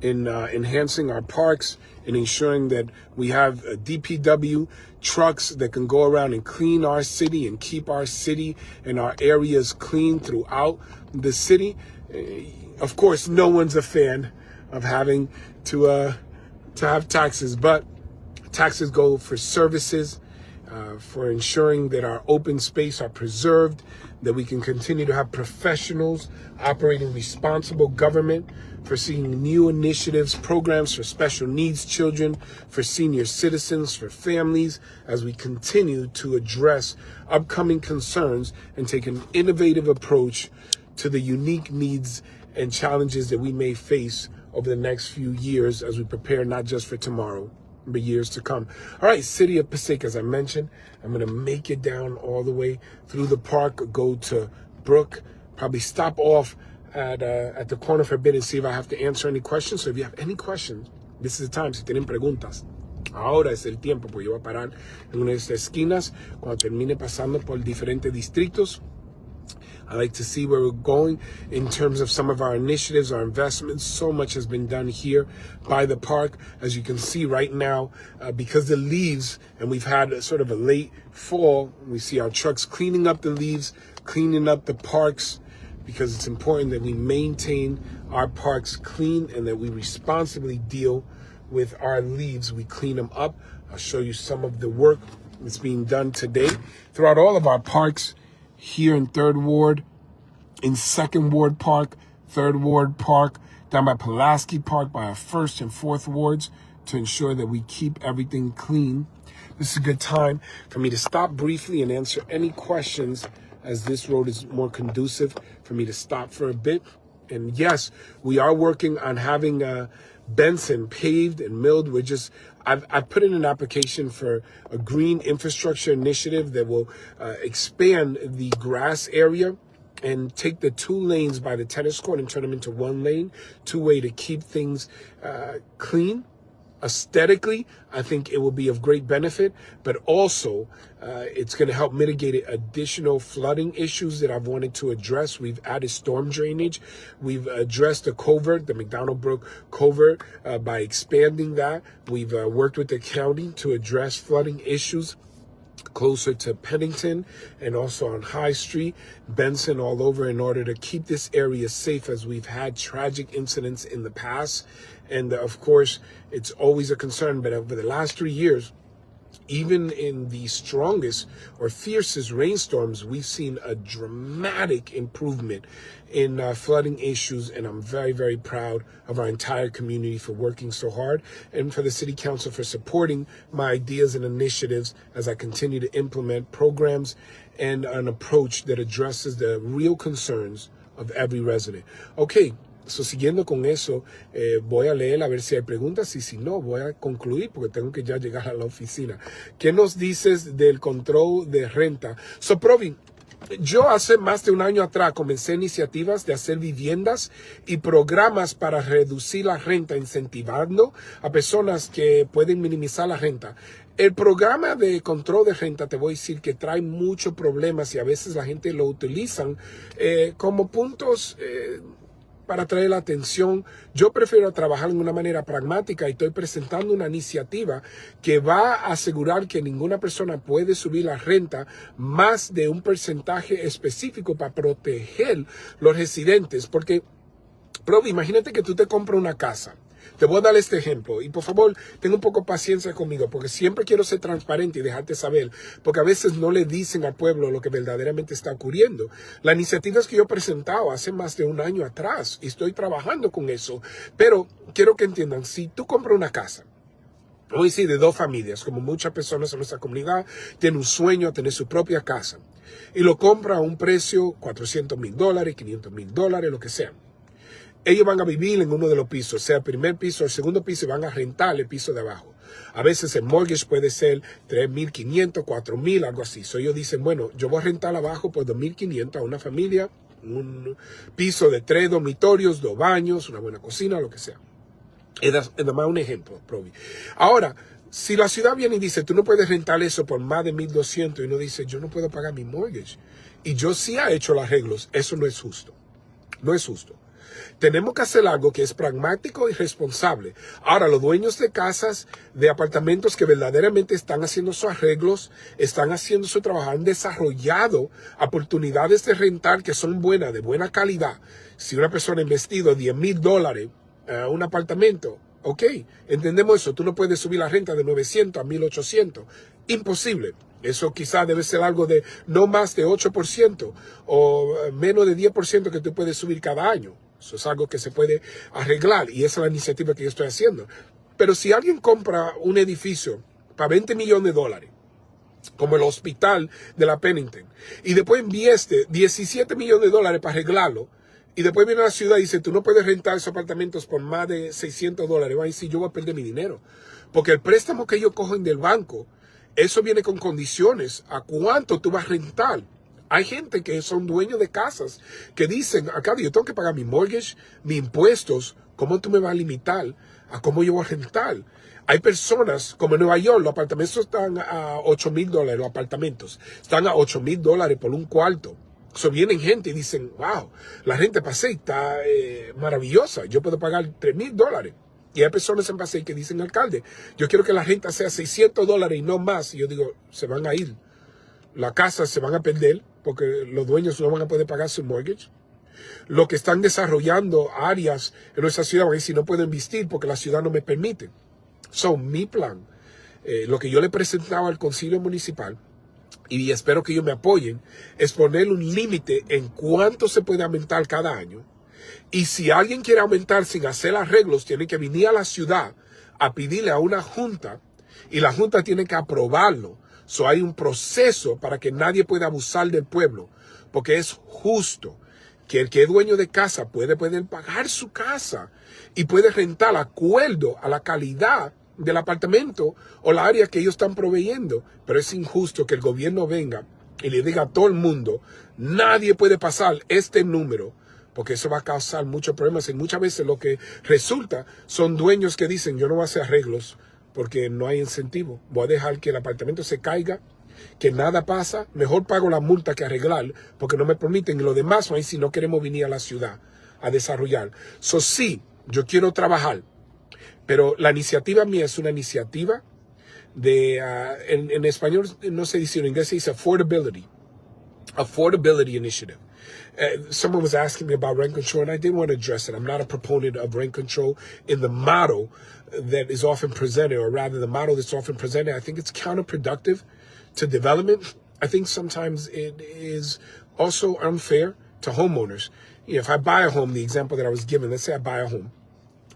in enhancing our parks, and ensuring that we have DPW trucks that can go around and clean our city and keep our city and our areas clean throughout the city. Of course, no one's a fan of having to have taxes, but taxes go for services, for ensuring that our open space are preserved, that we can continue to have professionals operating responsible government, for seeing new initiatives, programs for special needs children, for senior citizens, for families, as we continue to address upcoming concerns and take an innovative approach to the unique needs and challenges that we may face over the next few years as we prepare not just for tomorrow, but years to come. All right, City of Passaic, as I mentioned, I'm going to make it down all the way through the park, go to Brook, probably stop off at the corner for a bit and see if I have to answer any questions. So if you have any questions, this is the time. Si tienen preguntas, ahora es el tiempo, porque yo voy a parar en una de estas esquinas cuando termine pasando por diferentes distritos. I like to see where we're going in terms of some of our initiatives, our investments. So much has been done here by the park. As you can see right now, because the leaves, and we've had a sort of a late fall, we see our trucks cleaning up the leaves, cleaning up the parks, because it's important that we maintain our parks clean and that we responsibly deal with our leaves. We clean them up. I'll show you some of the work that's being done today throughout all of our parks here in 3rd Ward, in 2nd Ward Park, 3rd Ward Park, down by Pulaski Park, by our 1st and 4th Wards, to ensure that we keep everything clean. This is a good time for me to stop briefly and answer any questions, as this road is more conducive for me to stop for a bit. And yes, we are working on having Benson paved and milled. I've put in an application for a green infrastructure initiative that will expand the grass area and take the 2 lanes by the tennis court and turn them into 1 lane, 2-way, to keep things clean. Aesthetically, I think it will be of great benefit, but also it's going to help mitigate additional flooding issues that I've wanted to address. We've added storm drainage. We've addressed the culvert, the McDonald Brook culvert, by expanding that. We've worked with the county to address flooding issues closer to Pennington and also on High Street, Benson, all over, in order to keep this area safe, as we've had tragic incidents in the past. And of course, it's always a concern, but over the last 3 years, even in the strongest or fiercest rainstorms, we've seen a dramatic improvement in flooding issues. And I'm very, very proud of our entire community for working so hard, and for the City Council for supporting my ideas and initiatives as I continue to implement programs and an approach that addresses the real concerns of every resident. Okay, So, siguiendo con eso, voy a leer a ver si hay preguntas y si no, voy a concluir porque tengo que ya llegar a la oficina. ¿Qué nos dices del control de renta? So, Provin, yo hace más de un año atrás comencé iniciativas de hacer viviendas y programas para reducir la renta, incentivando a personas que pueden minimizar la renta. El programa de control de renta, te voy a decir que trae muchos problemas y a veces la gente lo utilizan como puntos para atraer la atención. Yo prefiero trabajar de una manera pragmática y estoy presentando una iniciativa que va a asegurar que ninguna persona puede subir la renta más de un porcentaje específico para proteger los residentes. Porque, imagínate que tú te compras una casa. Te voy a dar este ejemplo y por favor, ten un poco de paciencia conmigo porque siempre quiero ser transparente y dejarte saber, porque a veces no le dicen al pueblo lo que verdaderamente está ocurriendo. La iniciativa es que yo he presentado hace más de un año atrás y estoy trabajando con eso, pero quiero que entiendan, si tú compras una casa, voy a decir de 2 familias, como muchas personas en nuestra comunidad tienen un sueño a tener su propia casa y lo compra a un precio $400,000, $500,000, lo que sea. Ellos van a vivir en uno de los pisos, sea el primer piso o el segundo piso, y van a rentar el piso de abajo. A veces el mortgage puede ser $3,500, $4,000, algo así. So ellos dicen, bueno, yo voy a rentar abajo por $2,500 a una familia, un piso de 3 dormitorios, 2 baños, una buena cocina, lo que sea. Es nada más un ejemplo, Provi. Ahora, si la ciudad viene y dice, tú no puedes rentar eso por más de $1,200, y uno dice, yo no puedo pagar mi mortgage, y yo sí he hecho los arreglos, eso no es justo. No es justo. Tenemos que hacer algo que es pragmático y responsable. Ahora, los dueños de casas, de apartamentos que verdaderamente están haciendo sus arreglos, están haciendo su trabajo, han desarrollado oportunidades de rentar que son buenas, de buena calidad. Si una persona ha investido $10,000 a un apartamento, ok, entendemos eso. Tú no puedes subir la renta de 900 a 1,800. Imposible. Eso quizás debe ser algo de no más de 8% o menos de 10% que tú puedes subir cada año. Eso es algo que se puede arreglar y esa es la iniciativa que yo estoy haciendo. Pero si alguien compra un edificio para $20 millones, como el hospital de la Pennington, y después invierte $17 millones para arreglarlo, y después viene a la ciudad y dice, tú no puedes rentar esos apartamentos por más de $600, va a decir, yo voy a perder mi dinero. Porque el préstamo que ellos cogen del banco, eso viene con condiciones a cuánto tú vas a rentar. Hay gente que son dueños de casas que dicen, acá yo tengo que pagar mi mortgage, mis impuestos, ¿cómo tú me vas a limitar a cómo yo voy a rentar? Hay personas, como en Nueva York, los apartamentos están a $8,000, los apartamentos están a $8,000 por un cuarto. So, vienen gente y dicen, wow, la renta de Passaic está maravillosa, yo puedo pagar $3,000. Y hay personas en Passaic que dicen, alcalde, yo quiero que la renta sea $600 y no más. Y yo digo, se van a ir. Las casas se van a perder porque los dueños no van a poder pagar su mortgage. Los que están desarrollando áreas en nuestra ciudad van a decir, no puedo investir porque la ciudad no me permite. So, mi plan, lo que yo le presentaba al Concilio Municipal, y espero que ellos me apoyen, es poner un límite en cuánto se puede aumentar cada año. Y si alguien quiere aumentar sin hacer arreglos, tiene que venir a la ciudad a pedirle a una junta y la junta tiene que aprobarlo. So, hay un proceso para que nadie pueda abusar del pueblo, porque es justo que el que es dueño de casa puede pagar su casa y puede rentar de acuerdo a la calidad del apartamento o la área que ellos están proveyendo. Pero es injusto que el gobierno venga y le diga a todo el mundo, nadie puede pasar este número, porque eso va a causar muchos problemas. Y muchas veces lo que resulta son dueños que dicen, yo no voy a hacer arreglos porque no hay incentivo. Voy a dejar que el apartamento se caiga, que nada pasa. Mejor pago la multa que arreglar porque no me permiten. Y lo demás, ahí si no queremos venir a la ciudad a desarrollar. So, sí, yo quiero trabajar, pero la iniciativa mía es una iniciativa de, en español no se dice, en inglés se dice affordability initiative. Someone was asking me about rent control, and I did want to address it. I'm not a proponent of rent control in the model that is often presented, or rather the model that's often presented. I think it's counterproductive to development. I think sometimes it is also unfair to homeowners. You know, if I buy a home, the example that I was given, let's say I buy a home,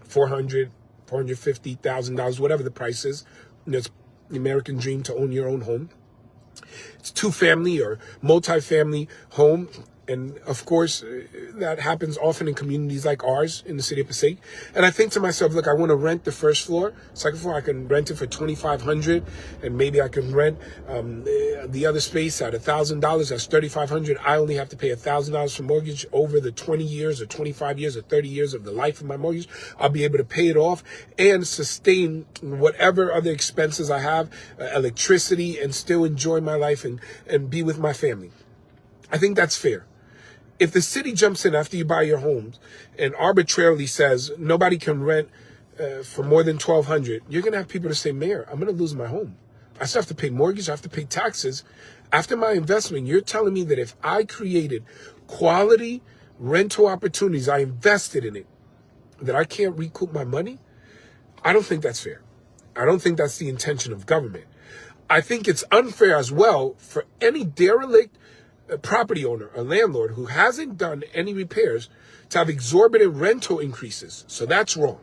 $400,000, $450,000, whatever the price is. You know, it's the American dream to own your own home. It's 2-family or multi-family home. And of course, that happens often in communities like ours in the city of Passaic. And I think to myself, look, I want to rent the first floor. Second floor, I can rent it for $2,500, and maybe I can rent the other space at $1,000. That's $3,500. I only have to pay $1,000 for mortgage over the 20 years or 25 years or 30 years of the life of my mortgage. I'll be able to pay it off and sustain whatever other expenses I have, electricity, and still enjoy my life and be with my family. I think that's fair. If the city jumps in after you buy your homes and arbitrarily says nobody can rent for more than $1,200, you're going to have people to say, Mayor, I'm going to lose my home. I still have to pay mortgage. I have to pay taxes. After my investment, you're telling me that if I created quality rental opportunities, I invested in it, that I can't recoup my money? I don't think that's fair. I don't think that's the intention of government. I think it's unfair as well for any derelict property owner, a landlord who hasn't done any repairs, to have exorbitant rental increases. So that's wrong.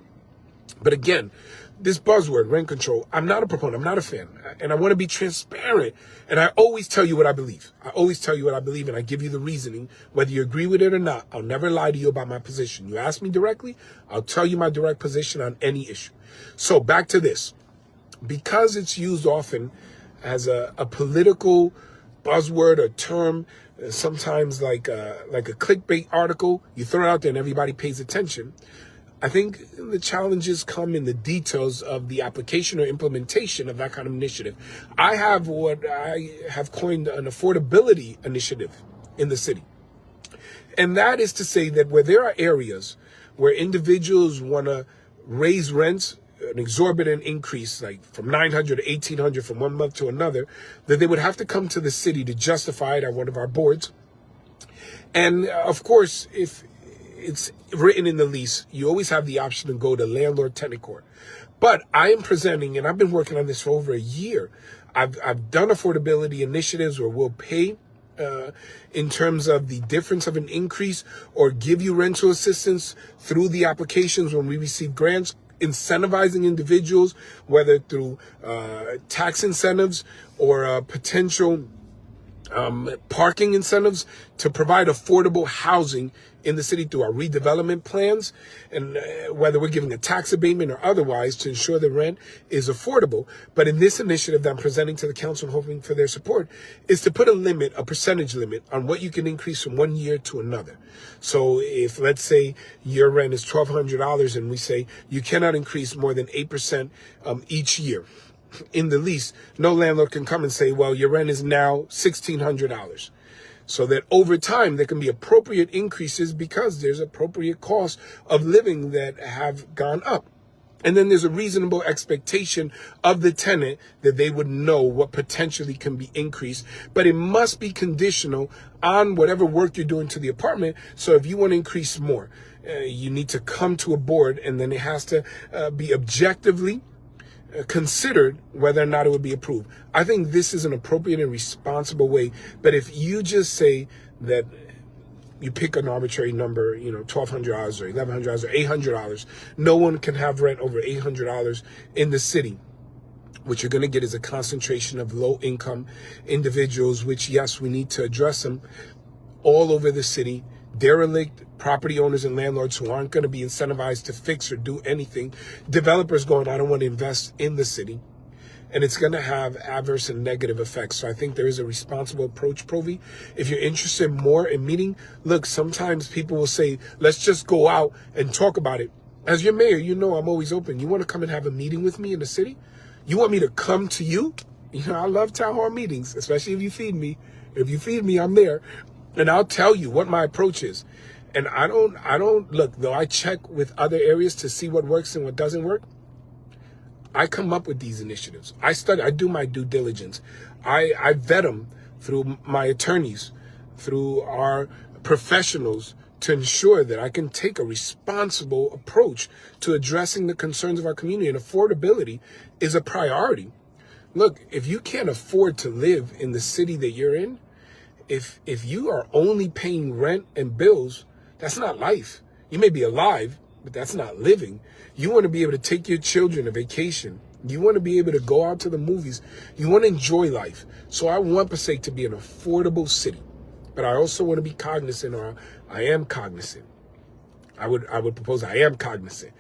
But again, this buzzword, rent control, I'm not a proponent. I'm not a fan. And I want to be transparent. And I always tell you what I believe. I always tell you what I believe, and I give you the reasoning, whether you agree with it or not. I'll never lie to you about my position. You ask me directly, I'll tell you my direct position on any issue. So back to this. Because it's used often as a political buzzword or term, sometimes like a clickbait article, you throw it out there and everybody pays attention. I think the challenges come in the details of the application or implementation of that kind of initiative. I have what I have coined an affordability initiative in the city. And that is to say that where there are areas where individuals want to raise rents, an exorbitant increase, like from $900 to $1,800 from one month to another, that they would have to come to the city to justify it at one of our boards. And of course, if it's written in the lease, you always have the option to go to landlord-tenant court. But I am presenting, and I've been working on this for over a year. I've done affordability initiatives where we'll pay in terms of the difference of an increase or give you rental assistance through the applications when we receive grants, incentivizing individuals, whether through tax incentives or potential parking incentives, to provide affordable housing in the city through our redevelopment plans, and whether we're giving a tax abatement or otherwise to ensure the rent is affordable. But in this initiative that I'm presenting to the council and hoping for their support is to put a limit, a percentage limit on what you can increase from one year to another. So if, let's say, your rent is $1,200 and we say you cannot increase more than 8% each year in the lease, no landlord can come and say, well, your rent is now $1,600. So that over time, there can be appropriate increases because there's appropriate costs of living that have gone up. And then there's a reasonable expectation of the tenant that they would know what potentially can be increased. But it must be conditional on whatever work you're doing to the apartment. So if you want to increase more, you need to come to a board, and then it has to be objectively considered whether or not it would be approved. I think this is an appropriate and responsible way. But if you just say that you pick an arbitrary number, $1,200 or $1,100 or $800, no one can have rent over $800 in the city. What you're going to get is a concentration of low-income individuals, which, yes, we need to address them all over the city. Derelict property owners and landlords who aren't going to be incentivized to fix or do anything. Developers going, I don't want to invest in the city. And it's going to have adverse and negative effects. So I think there is a responsible approach, Provi. If you're interested more in meeting, look, sometimes people will say, let's just go out and talk about it. As your mayor, I'm always open. You want to come and have a meeting with me in the city? You want me to come to you? I love town hall meetings, especially if you feed me. If you feed me, I'm there. And I'll tell you what my approach is. And I don't look, though I check with other areas to see what works and what doesn't work. I come up with these initiatives. I do my due diligence. I vet them through my attorneys, through our professionals, to ensure that I can take a responsible approach to addressing the concerns of our community. And affordability is a priority. Look, if you can't afford to live in the city that you're in, if you are only paying rent and bills, that's not life. You may be alive, but that's not living. You want to be able to take your children on vacation. You want to be able to go out to the movies. You want to enjoy life. So I want Passaic to be an affordable city. But I also want to be cognizant, or I am cognizant. I would propose I am cognizant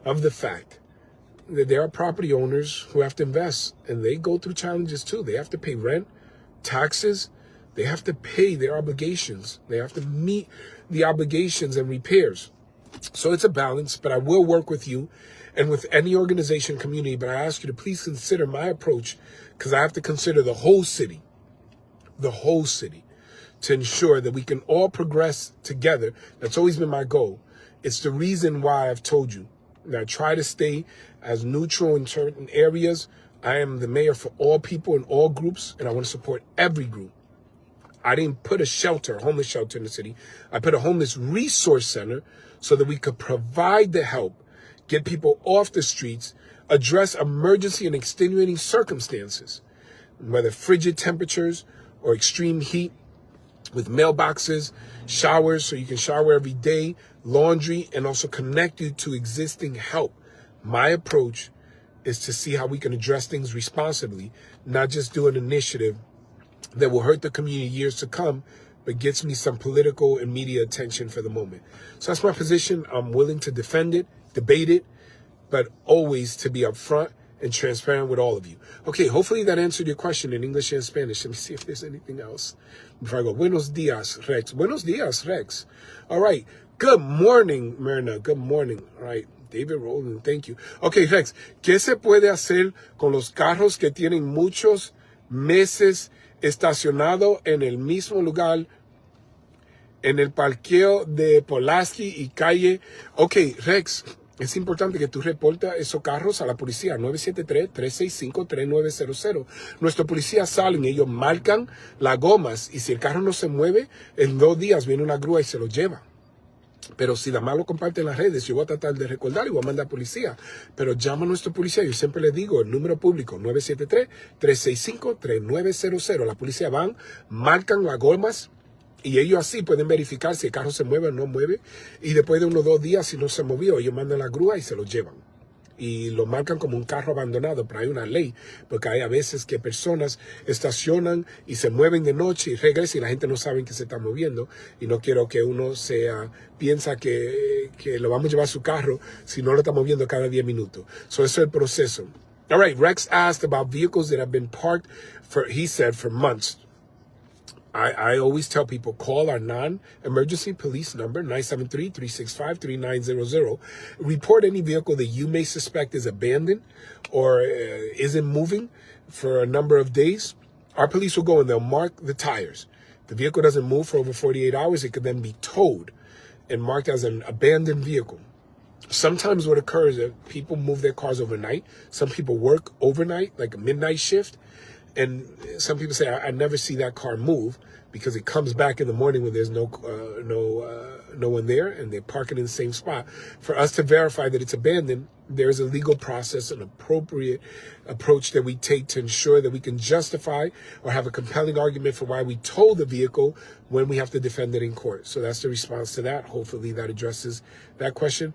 of the fact that there are property owners who have to invest, and they go through challenges too. They have to pay rent, taxes, they have to pay their obligations. They have to meet the obligations and repairs. So it's a balance, but I will work with you and with any organization community, but I ask you to please consider my approach, because I have to consider the whole city, to ensure that we can all progress together. That's always been my goal. It's the reason why I've told you that I try to stay as neutral in certain areas. I am the mayor for all people in all groups, and I want to support every group. I didn't put a homeless shelter in the city. I put a homeless resource center so that we could provide the help, get people off the streets, address emergency and extenuating circumstances, whether frigid temperatures or extreme heat, with mailboxes, showers so you can shower every day, laundry, and also connect you to existing help. My approach is to see how we can address things responsibly, not just do an initiative that will hurt the community years to come, but gets me some political and media attention for the moment. So that's my position. I'm willing to defend it, debate it, but always to be upfront and transparent with all of you. Okay, hopefully that answered your question in English and Spanish. Let me see if there's anything else before I go. Buenos dias, Rex. Buenos dias, Rex. All right. Good morning, Myrna. Good morning. All right. David Rowland, thank you. Okay, Rex, ¿qué se puede hacer con los carros que tienen muchos meses estacionados en el mismo lugar, en el parqueo de Pulaski y calle? Ok, Rex, es importante que tú reportes esos carros a la policía, 973-365-3900. Nuestros policías salen, ellos marcan las gomas, y si el carro no se mueve, en 2 días viene una grúa y se lo lleva. Pero si además lo comparte en las redes, yo voy a tratar de recordar y voy a mandar a policía. Pero llama a nuestro policía. Yo siempre les digo el número público, 973-365-3900. La policía van, marcan las gomas, y ellos así pueden verificar si el carro se mueve o no mueve. Y después de 1 o 2 días, si no se movió, ellos mandan la grúa y se lo llevan. Y lo marcan como un carro abandonado, pero hay una ley, porque hay a veces que personas estacionan y se mueven de noche y regresan y la gente no sabe que se está moviendo, y no quiero que uno piensa que lo vamos a llevar a su carro si no lo está moviendo cada 10 minutos. So eso es el proceso. All right, Rex asked about vehicles that have been parked for months. I always tell people, call our non-emergency police number, 973-365-3900. Report any vehicle that you may suspect is abandoned or isn't moving for a number of days. Our police will go and they'll mark the tires. If the vehicle doesn't move for over 48 hours, it could then be towed and marked as an abandoned vehicle. Sometimes what occurs is that people move their cars overnight. Some people work overnight, like a midnight shift. And some people say, I never see that car move, because it comes back in the morning when there's no one there, and they park it in the same spot. For us to verify that it's abandoned, there's a legal process, an appropriate approach that we take to ensure that we can justify or have a compelling argument for why we tow the vehicle when we have to defend it in court. So that's the response to that. Hopefully that addresses that question.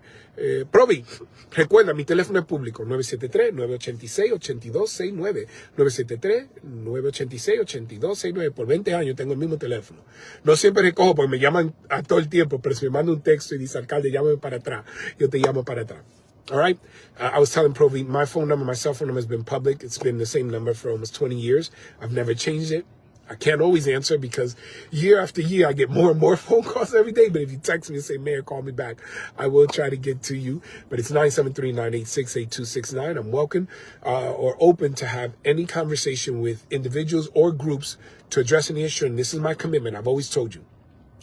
Provi, recuerda, mi teléfono es público, 973-986-8269. 973-986-8269. Por 20 años tengo el mismo teléfono. No siempre recojo porque me llaman a todo el tiempo, pero si me manda un texto y dice, alcalde, llámame para atrás, yo te llamo para atrás. All right. I was telling Provi, my phone number, my cell phone number has been public. It's been the same number for almost 20 years. I've never changed it. I can't always answer because year after year, I get more and more phone calls every day. But if you text me and say, Mayor, call me back, I will try to get to you. But it's 973-986-8269. I'm welcome or open to have any conversation with individuals or groups to address any issue. And this is my commitment. I've always told you.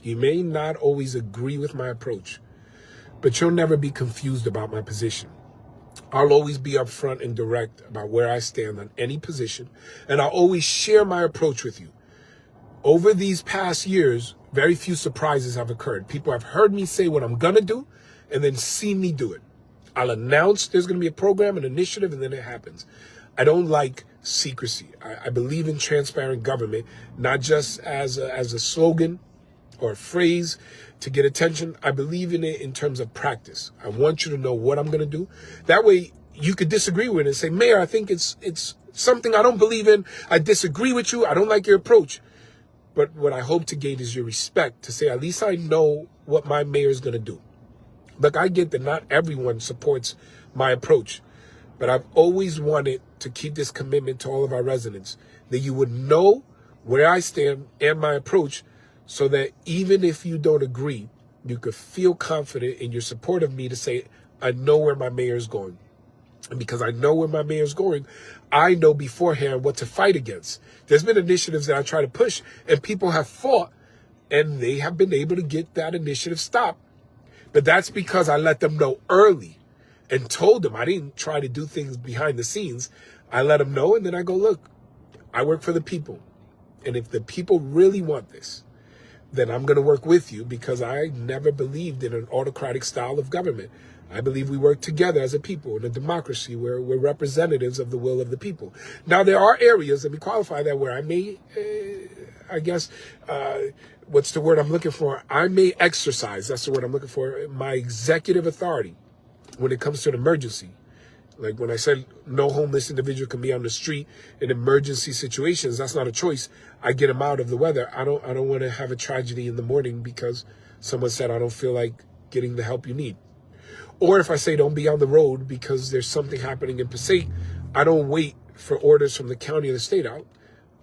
You may not always agree with my approach, but you'll never be confused about my position. I'll always be upfront and direct about where I stand on any position, and I'll always share my approach with you. Over these past years, very few surprises have occurred. People have heard me say what I'm going to do and then seen me do it. I'll announce there's going to be a program, an initiative, and then it happens. I don't like secrecy. I believe in transparent government, not just as a slogan or a phrase to get attention. I believe in it in terms of practice. I want you to know what I'm going to do. That way you could disagree with it and say, Mayor, I think it's something I don't believe in. I disagree with you. I don't like your approach. but what I hope to gain is your respect to say, at least I know what my mayor is going to do. Look, I get that not everyone supports my approach, but I've always wanted to keep this commitment to all of our residents, that you would know where I stand and my approach, so that even if you don't agree, you could feel confident in your support of me to say, I know where my mayor is going. And because I know where my mayor is going, I know beforehand what to fight against. There's been initiatives that I try to push, and people have fought, and they have been able to get that initiative stopped. But that's because I let them know early and told them. I didn't try to do things behind the scenes. I let them know, and then I go, look, I work for the people. And if the people really want this, then I'm going to work with you, because I never believed in an autocratic style of government. I believe we work together as a people in a democracy where we're representatives of the will of the people. Now, there are areas, let me qualify that, where I may, what's the word I'm looking for? I may exercise, that's the word I'm looking for, my executive authority when it comes to an emergency. Like when I said no homeless individual can be on the street in emergency situations, that's not a choice. I get them out of the weather. I don't want to have a tragedy in the morning because someone said I don't feel like getting the help you need. Or if I say don't be on the road because there's something happening in Passaic, I don't wait for orders from the county or the state out.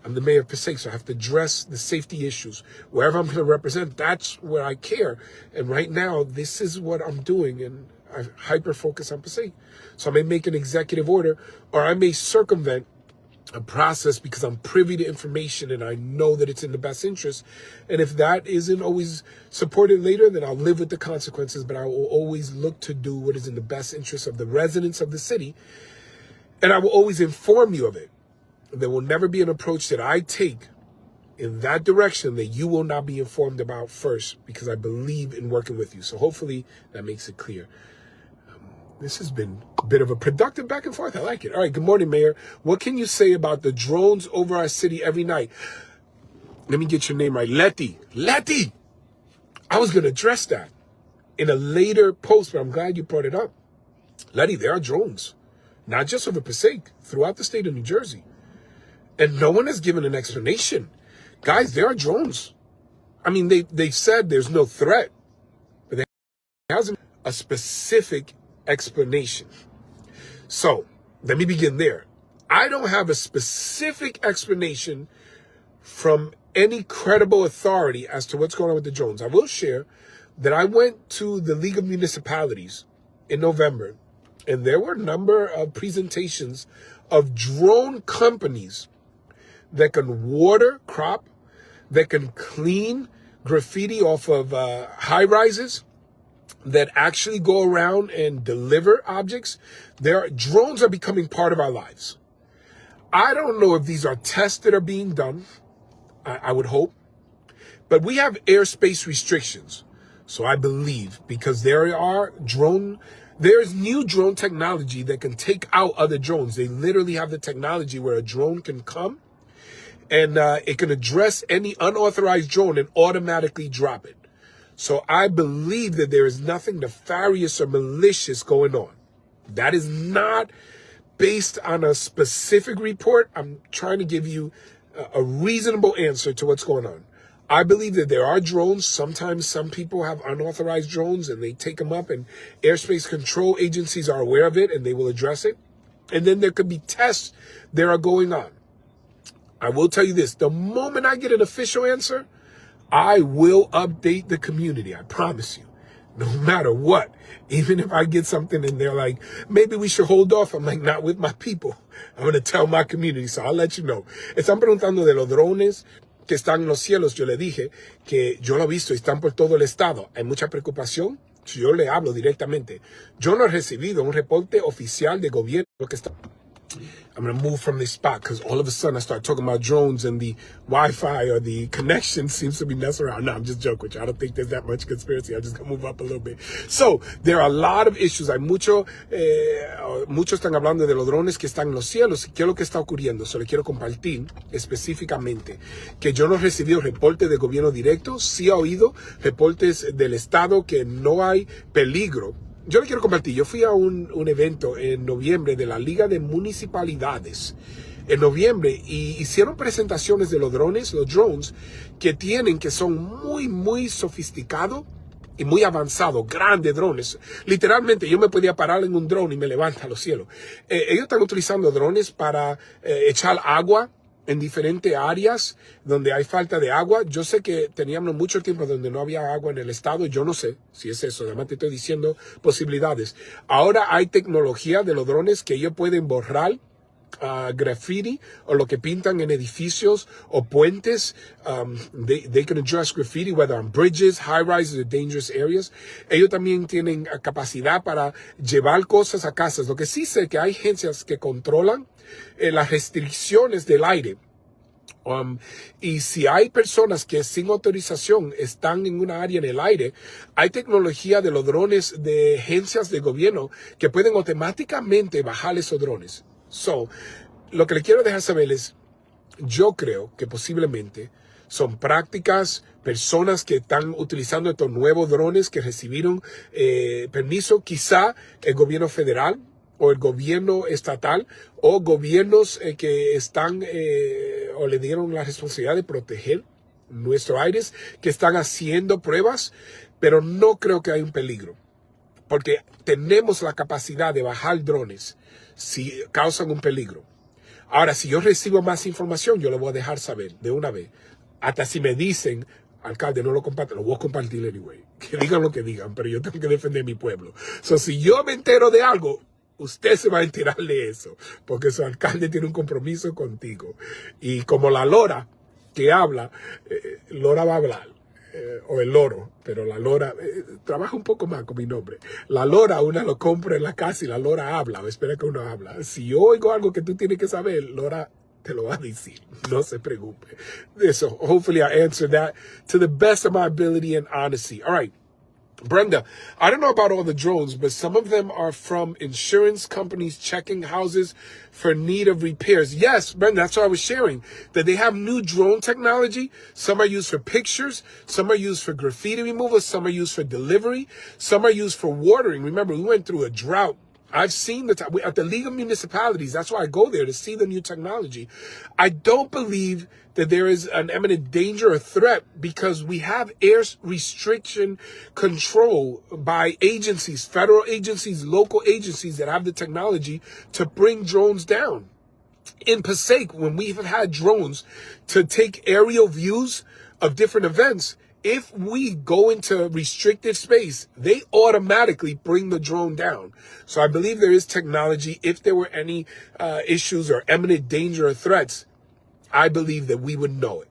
I'm the mayor of Passaic, so I have to address the safety issues. Wherever I'm going to represent, that's where I care. And right now, this is what I'm doing, and I hyper-focus on Passaic. So I may make an executive order, or I may circumvent a process because I'm privy to information and I know that it's in the best interest. And if that isn't always supported later, then I'll live with the consequences, but I will always look to do what is in the best interest of the residents of the city. And I will always inform you of it. There will never be an approach that I take in that direction that you will not be informed about first, because I believe in working with you. So hopefully that makes it clear. This has been a bit of a productive back and forth. I like it. All right, good morning, Mayor. What can you say about the drones over our city every night? Let me get your name right. Letty. Letty! I was going to address that in a later post, but I'm glad you brought it up. Letty, there are drones, not just over Passaic, throughout the state of New Jersey. And no one has given an explanation. Guys, there are drones. I mean, they've said there's no threat, but there hasn't been a specific explanation. So let me begin there. I don't have a specific explanation from any credible authority as to what's going on with the drones. I will share that I went to the League of Municipalities in November, and there were a number of presentations of drone companies that can water crop, that can clean graffiti off of high-rises, that actually go around and deliver objects. Drones are becoming part of our lives. I don't know if these are tests that are being done. I would hope. But we have airspace restrictions. So I believe, because there's new drone technology that can take out other drones. They literally have the technology where a drone can come and it can address any unauthorized drone and automatically drop it. So I believe that there is nothing nefarious or malicious going on. That is not based on a specific report. I'm trying to give you a reasonable answer to what's going on. I believe that there are drones. Sometimes some people have unauthorized drones and they take them up, and airspace control agencies are aware of it and they will address it. And then there could be tests that are going on. I will tell you this, the moment I get an official answer, I will update the community, I promise you, no matter what. Even if I get something and they're like, maybe we should hold off, I'm like, not with my people. I'm going to tell my community, so I'll let you know. Están preguntando de los drones que están en los cielos. Yo le dije que yo lo he visto y están por todo el estado. Hay mucha preocupación. Yo le hablo directamente. Yo no he recibido un reporte oficial de gobierno que está... I'm going to move from this spot because all of a sudden I start talking about drones and the Wi-Fi or the connection seems to be messing around. No, I'm just joking with you. I don't think there's that much conspiracy. I'm just going to move up a little bit. So there are a lot of issues. Hay muchos están hablando de los drones que están en los cielos. ¿Qué es lo que está ocurriendo? So le quiero compartir específicamente que yo no he recibido reportes de gobierno directo. Sí he oído reportes del estado que no hay peligro yo le quiero compartir, yo fui a un evento en noviembre de la Liga de Municipalidades, en noviembre, y hicieron presentaciones de los drones, que son muy sofisticados y muy avanzados, grandes drones. Literalmente yo me podía parar en un drone y me levanta a los cielos. Ellos están utilizando drones para echar agua en diferentes áreas donde hay falta de agua. Yo sé que teníamos mucho tiempo donde no había agua en el estado. Yo no sé si es eso. Además te estoy diciendo posibilidades. Ahora hay tecnología de los drones que ellos pueden borrar graffiti o lo que pintan en edificios o puentes. They can address graffiti, whether on bridges, high rises or dangerous areas. Ellos también tienen capacidad para llevar cosas a casas. Lo que sí sé que hay agencias que controlan las restricciones del aire. Y si hay personas que sin autorización están en una área en el aire, hay tecnología de los drones de agencias de gobierno que pueden automáticamente bajar esos drones. So, lo que le quiero dejar saber es, yo creo que posiblemente son prácticas, personas que están utilizando estos nuevos drones que recibieron permiso, quizá el gobierno federal o el gobierno estatal o gobiernos que están o le dieron la responsabilidad de proteger nuestros aires, que están haciendo pruebas, pero no creo que hay un peligro, porque tenemos la capacidad de bajar drones si causan un peligro. Ahora, si yo recibo más información, yo lo voy a dejar saber de una vez. Hasta si me dicen, alcalde, no lo comparte, lo voy a compartir anyway. Que digan lo que digan, pero yo tengo que defender mi pueblo. So, si yo me entero de algo, usted se va a enterar de eso, porque su alcalde tiene un compromiso contigo. Y como la lora que habla, lora va a hablar. O el loro, pero la lora trabaja un poco más con mi nombre. La lora una lo compra en la casa y la lora habla, o espera que uno habla. Si yo oigo algo que tú tienes que saber, lora te lo va a decir. No se preocupe. So hopefully I answer that to the best of my ability and honesty. All right. Brenda, I don't know about all the drones, but some of them are from insurance companies checking houses for need of repairs. Yes, Brenda, that's what I was sharing, that they have new drone technology. Some are used for pictures. Some are used for graffiti removal. Some are used for delivery. Some are used for watering. Remember, we went through a drought. I've seen at the League of Municipalities. That's why I go there, to see the new technology. I don't believe that there is an imminent danger or threat, because we have air restriction control by agencies, federal agencies, local agencies that have the technology to bring drones down. In Passaic, when we've had drones to take aerial views of different events, if we go into restricted space, they automatically bring the drone down. So I believe there is technology. If there were any issues or imminent danger or threats, I believe that we would know it.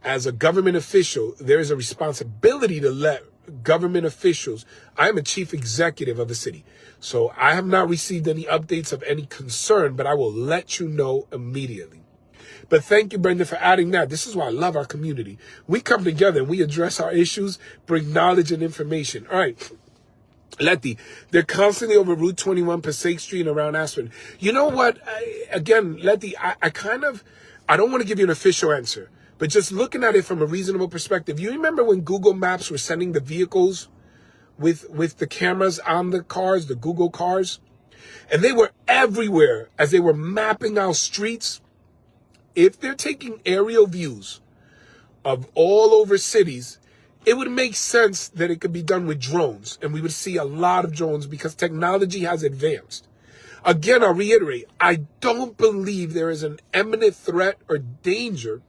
As a government official, there is a responsibility to let government officials. I am a chief executive of the city, so I have not received any updates of any concern, but I will let you know immediately. But thank you, Brenda, for adding that. This is why I love our community. We come together and we address our issues, bring knowledge and information. All right. Letty, they're constantly over Route 21, Passaic Street, and around Aspen. You know what? Again, Letty, I don't want to give you an official answer, but just looking at it from a reasonable perspective. You remember when Google Maps were sending the vehicles with the cameras on the cars, the Google cars? And they were everywhere as they were mapping out streets. If they're taking aerial views of all over cities, it would make sense that it could be done with drones, and we would see a lot of drones because technology has advanced. Again, I'll reiterate, I don't believe there is an imminent threat or danger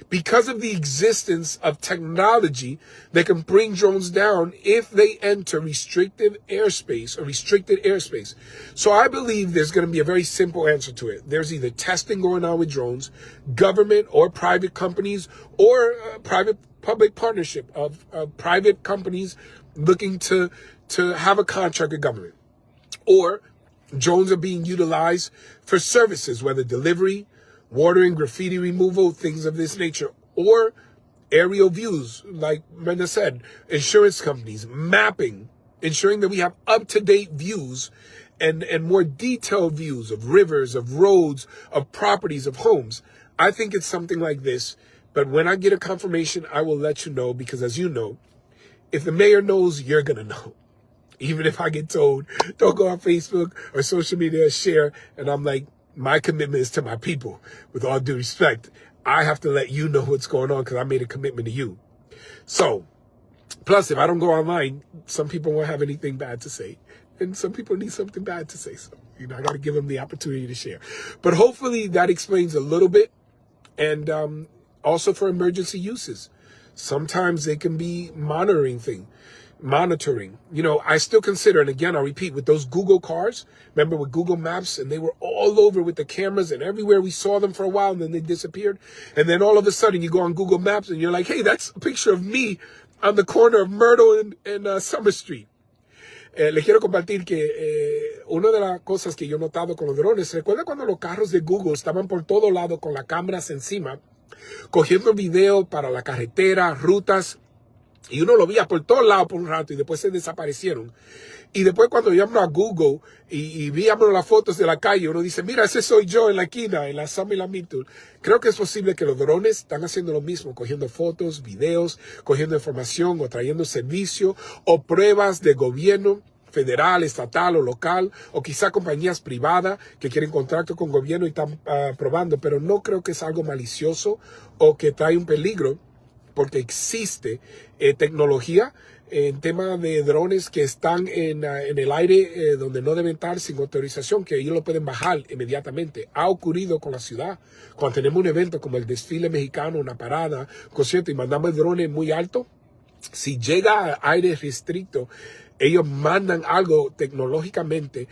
because of the existence of technology that can bring drones down if they enter restricted airspace. So I believe there's going to be a very simple answer to it. There's either testing going on with drones, government or private companies, or private-public partnership of private companies looking to have a contract with government. Or drones are being utilized for services, whether delivery, watering, graffiti removal, things of this nature, or aerial views, like Brenda said, insurance companies, mapping, ensuring that we have up-to-date views and more detailed views of rivers, of roads, of properties, of homes. I think it's something like this, but when I get a confirmation, I will let you know, because as you know, if the mayor knows, you're going to know. Even if I get told, don't go on Facebook or social media, share. And I'm like, my commitment is to my people. With all due respect, I have to let you know what's going on because I made a commitment to you. So, plus, if I don't go online, some people won't have anything bad to say. And some people need something bad to say. So, I got to give them the opportunity to share. But hopefully that explains a little bit. And also for emergency uses. Sometimes they can be monitoring. I still consider, and again, I'll repeat, with those Google cars, remember with Google Maps, and they were all over with the cameras and everywhere. We saw them for a while and then they disappeared. And then all of a sudden you go on Google Maps and you're like, hey, that's a picture of me on the corner of Myrtle and Summer Street. Les quiero compartir que una de las cosas que yo he notado con los drones, recuerda cuando los carros de Google estaban por todo lado con las cámaras encima, cogiendo video para la carretera, rutas, y uno lo veía por todos lados por un rato y después se desaparecieron. Y después cuando llamo a Google y veíamos las fotos de la calle, uno dice, mira, ese soy yo en la esquina, en la Summer y la Myrtle. Creo que es posible que los drones están haciendo lo mismo, cogiendo fotos, videos, cogiendo información o trayendo servicio o pruebas de gobierno federal, estatal o local, o quizá compañías privadas que quieren contacto con gobierno y están probando, pero no creo que es algo malicioso o que trae un peligro, porque existe tecnología en tema de drones que están en el aire donde no deben estar sin autorización, que ellos lo pueden bajar inmediatamente. Ha ocurrido con la ciudad. Cuando tenemos un evento como el desfile mexicano, una parada, concierto, y mandamos el drone muy alto, si llega a aire restricto, ellos mandan algo tecnológicamente,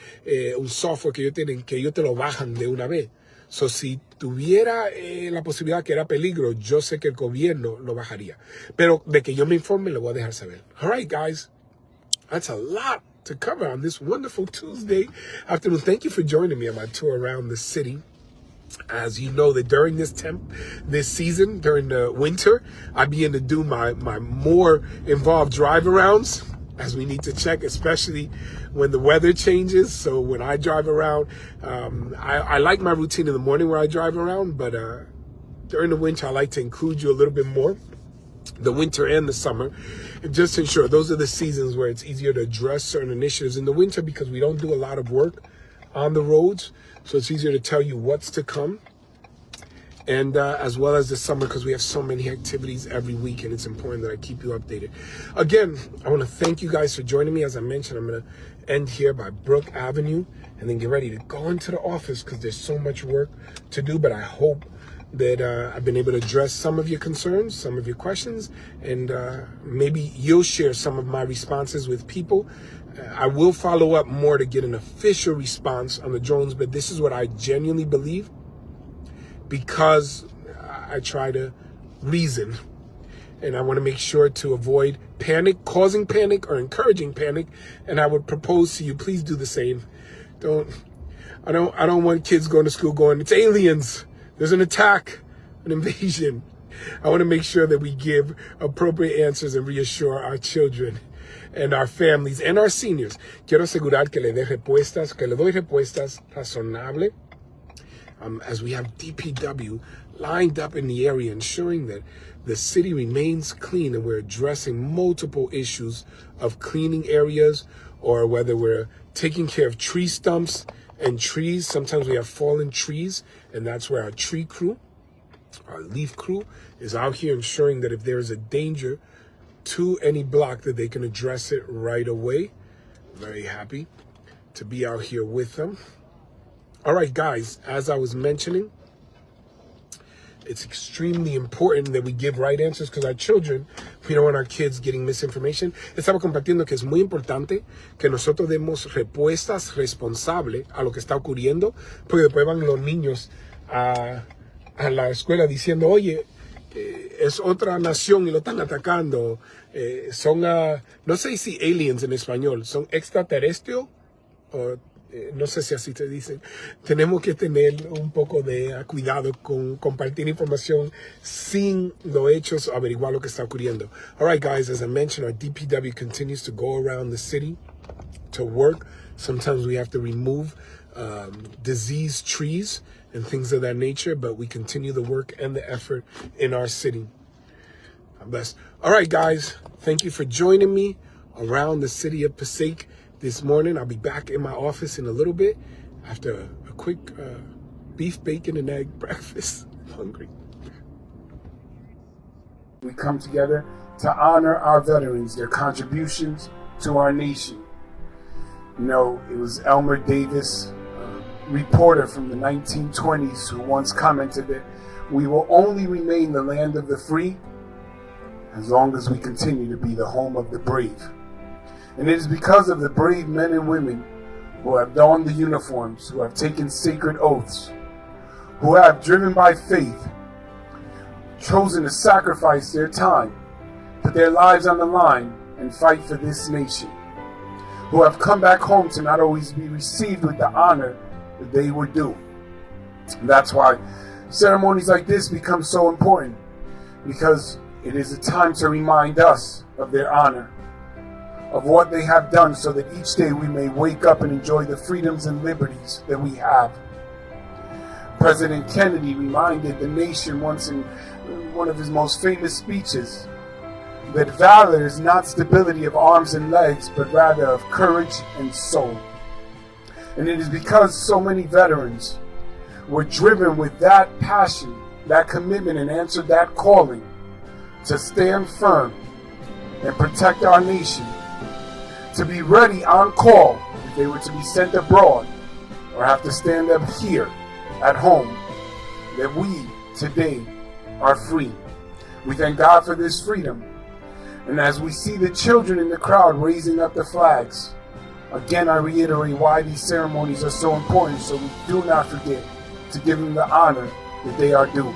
un software que ellos tienen, que ellos te lo bajan de una vez. So, si tuviera la posibilidad que era peligro, yo sé que el gobierno lo bajaría. Pero de que yo me informe, lo voy a dejar saber. All right, guys. That's a lot to cover on this wonderful Tuesday afternoon. Thank you for joining me on my tour around the city. As you know that during this season, during the winter, I begin to do my more involved drive arounds, as we need to check, especially when the weather changes. So when I drive around, I like my routine in the morning where I drive around, but during the winter, I like to include you a little bit more, the winter and the summer, just to ensure those are the seasons where it's easier to address certain initiatives. In the winter, because we don't do a lot of work on the roads, so it's easier to tell you what's to come. And as well as the summer, because we have so many activities every week, and it's important that I keep you updated. Again, I want to thank you guys for joining me. As I mentioned, I'm going to end here by Brook Avenue and then get ready to go into the office because there's so much work to do. But I hope that I've been able to address some of your concerns, some of your questions, and maybe you'll share some of my responses with people. I will follow up more to get an official response on the drones, but this is what I genuinely believe, because I try to reason, and I want to make sure to avoid panic, causing panic or encouraging panic. And I would propose to you, please do the same. I don't want kids going to school going, it's aliens, there's an attack, an invasion. I want to make sure that we give appropriate answers and reassure our children and our families and our seniors. Quiero asegurar que le doy respuestas razonables. As we have DPW lined up in the area, ensuring that the city remains clean, and we're addressing multiple issues of cleaning areas, or whether we're taking care of tree stumps and trees. Sometimes we have fallen trees, and that's where our tree crew, our leaf crew, is out here ensuring that if there is a danger to any block, that they can address it right away. Very happy to be out here with them. All right, guys, as I was mentioning, it's extremely important that we give right answers, because our children, we don't want our kids getting misinformation. Estaba compartiendo que es muy importante que nosotros demos respuestas responsables a lo que está ocurriendo, porque después van los niños a la escuela diciendo, oye, es otra nación y lo están atacando. Son, no sé si aliens en español, son extraterrestres, o no sé si así te dicen. Tenemos que tener un poco de cuidado con compartir información sin los hechos, averiguar lo que está ocurriendo. All right, guys, as I mentioned, our DPW continues to go around the city to work. Sometimes we have to remove diseased trees and things of that nature, but we continue the work and the effort in our city. God bless. All right, guys, thank you for joining me around the city of Passaic this morning. I'll be back in my office in a little bit after a quick beef, bacon, and egg breakfast. I'm hungry. We come together to honor our veterans, their contributions to our nation. You know, it was Elmer Davis, a reporter from the 1920s, who once commented that we will only remain the land of the free as long as we continue to be the home of the brave. And it is because of the brave men and women who have donned the uniforms, who have taken sacred oaths, who have, driven by faith, chosen to sacrifice their time, put their lives on the line, and fight for this nation, who have come back home to not always be received with the honor that they were due. And that's why ceremonies like this become so important, because it is a time to remind us of their honor, of what they have done, so that each day we may wake up and enjoy the freedoms and liberties that we have. President Kennedy reminded the nation once in one of his most famous speeches that valor is not stability of arms and legs, but rather of courage and soul. And it is because so many veterans were driven with that passion, that commitment, and answered that calling to stand firm and protect our nation, to be ready on call if they were to be sent abroad or have to stand up here at home, that we today are free. We thank God for this freedom. And as we see the children in the crowd raising up the flags, again I reiterate why these ceremonies are so important, so we do not forget to give them the honor that they are due.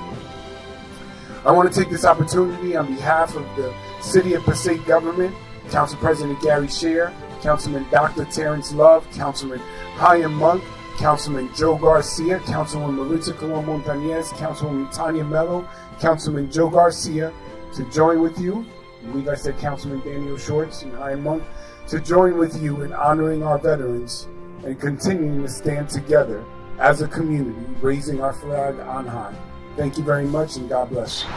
I want to take this opportunity on behalf of the City of Passaic government, Council President Gary Scher, Councilman Dr. Terrence Love, Councilman Hyam Monk, Councilman Joe Garcia, Councilwoman Maritza Colon Montañez, Councilwoman Tanya Mello, Councilman Joe Garcia, to join with you. I believe I said Councilman Daniel Schwartz and Hyam Monk, to join with you in honoring our veterans and continuing to stand together as a community, raising our flag on high. Thank you very much, and God bless you.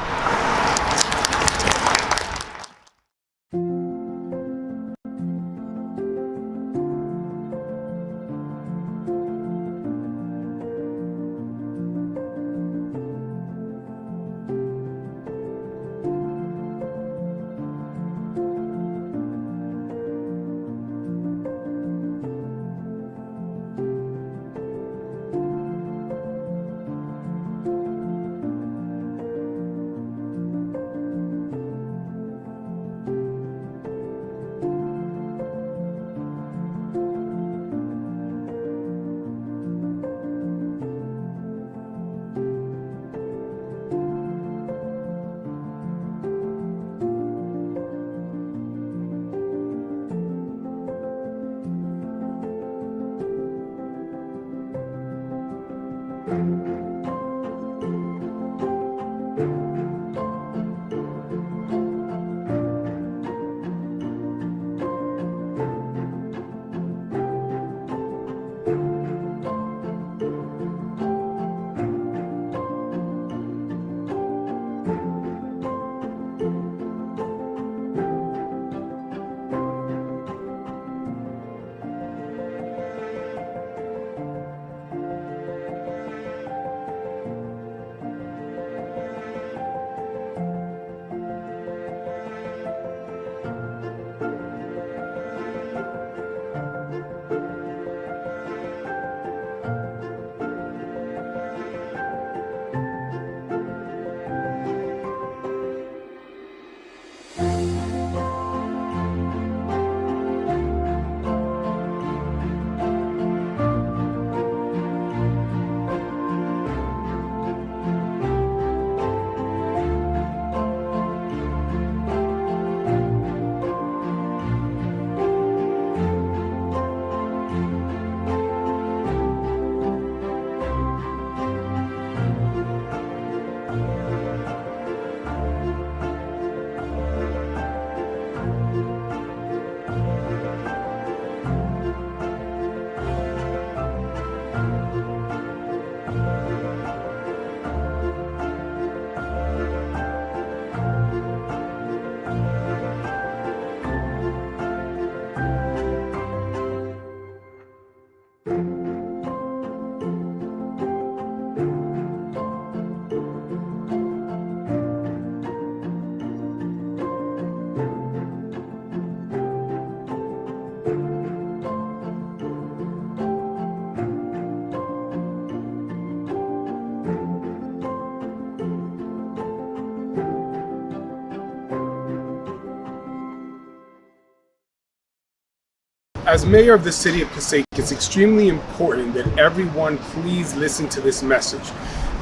As mayor of the city of Passaic, it's extremely important that everyone please listen to this message.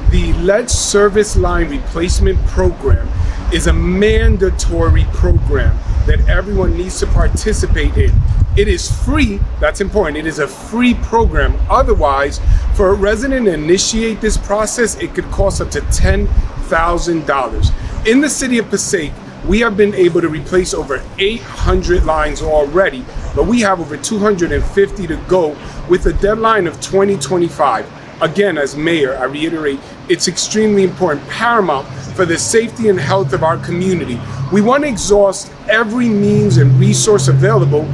The lead service line replacement program is a mandatory program that everyone needs to participate in. It is free, that's important, it is a free program. Otherwise, for a resident to initiate this process, it could cost up to $10,000. In the city of Passaic, we have been able to replace over 800 lines already, but we have over 250 to go with a deadline of 2025. Again, as mayor, I reiterate, it's extremely important, paramount for the safety and health of our community. We want to exhaust every means and resource available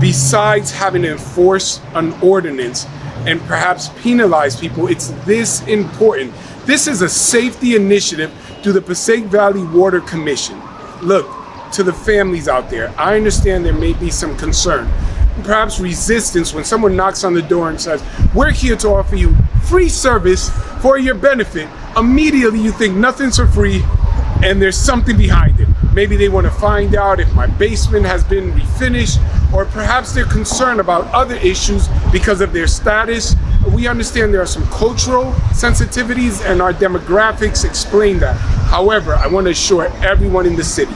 besides having to enforce an ordinance and perhaps penalize people. It's this important. This is a safety initiative through the Passaic Valley Water Commission. Look, to the families out there, I understand there may be some concern, perhaps resistance when someone knocks on the door and says, we're here to offer you free service for your benefit. Immediately you think nothing's for free and there's something behind it. Maybe they want to find out if my basement has been refinished, or perhaps they're concerned about other issues because of their status. We understand there are some cultural sensitivities and our demographics explain that. However, I want to assure everyone in the city,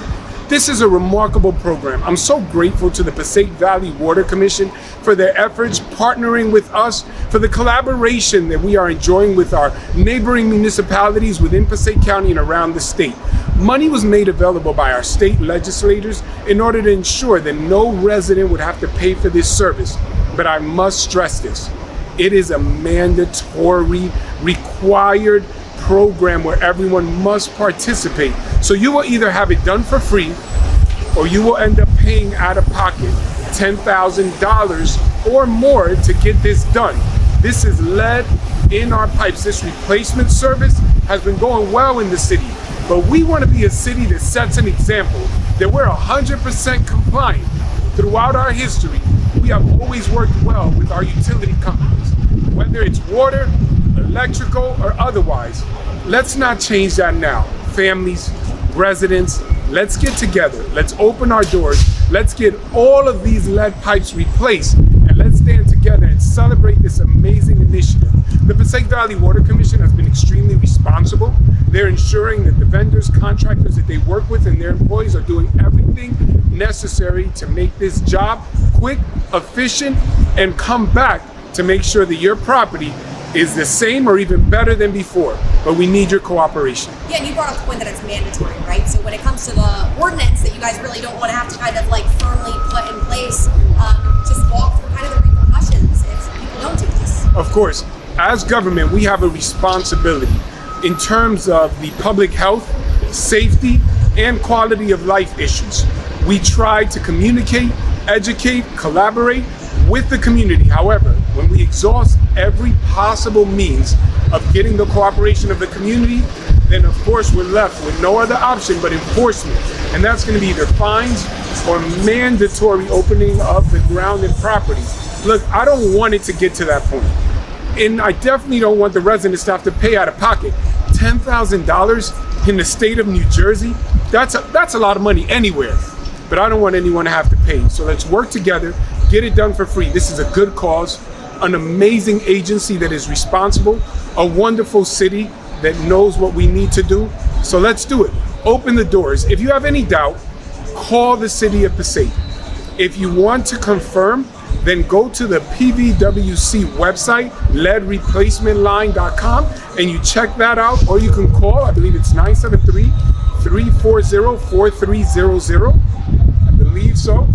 this is a remarkable program. I'm so grateful to the Passaic Valley Water Commission for their efforts partnering with us, for the collaboration that we are enjoying with our neighboring municipalities within Passaic County and around the state. Money was made available by our state legislators in order to ensure that no resident would have to pay for this service. But I must stress this. It is a mandatory, required program where everyone must participate. So you will either have it done for free or you will end up paying out of pocket $10,000 or more to get this done. This is lead in our pipes. This replacement service has been going well in the city, but we want to be a city that sets an example, that we're 100% compliant. Throughout our history, we have always worked well with our utility companies, whether it's water, electrical, or otherwise. Let's not change that now. Families, residents, let's get together. Let's open our doors. Let's get all of these lead pipes replaced, and let's stand together and celebrate this amazing initiative. The Passaic Valley Water Commission has been extremely responsible. They're ensuring that the vendors, contractors that they work with and their employees are doing everything necessary to make this job quick, efficient, and come back to make sure that your property is the same or even better than before. But we need your cooperation. Yeah, and you brought up the point that it's mandatory, right? So when it comes to the ordinance that you guys really don't want to have to kind of like firmly put in place, just walk through kind of the repercussions if people don't do this. Of course, as government, we have a responsibility in terms of the public health, safety, and quality of life issues. We try to communicate, educate, collaborate with the community. However, when we exhaust every possible means of getting the cooperation of the community, then of course we're left with no other option but enforcement. And that's going to be either fines or mandatory opening of the ground and property. Look, I don't want it to get to that point. And I definitely don't want the residents to have to pay out of pocket. $10,000 in the state of New Jersey, that's a lot of money anywhere. But I don't want anyone to have to pay. So let's work together, get it done for free. This is a good cause, an amazing agency that is responsible, a wonderful city that knows what we need to do. So let's do it. Open the doors. If you have any doubt, call the City of Passaic. If you want to confirm, then go to the PVWC website, leadreplacementline.com, and you check that out, or you can call, I believe it's 973-340-4300. I believe so.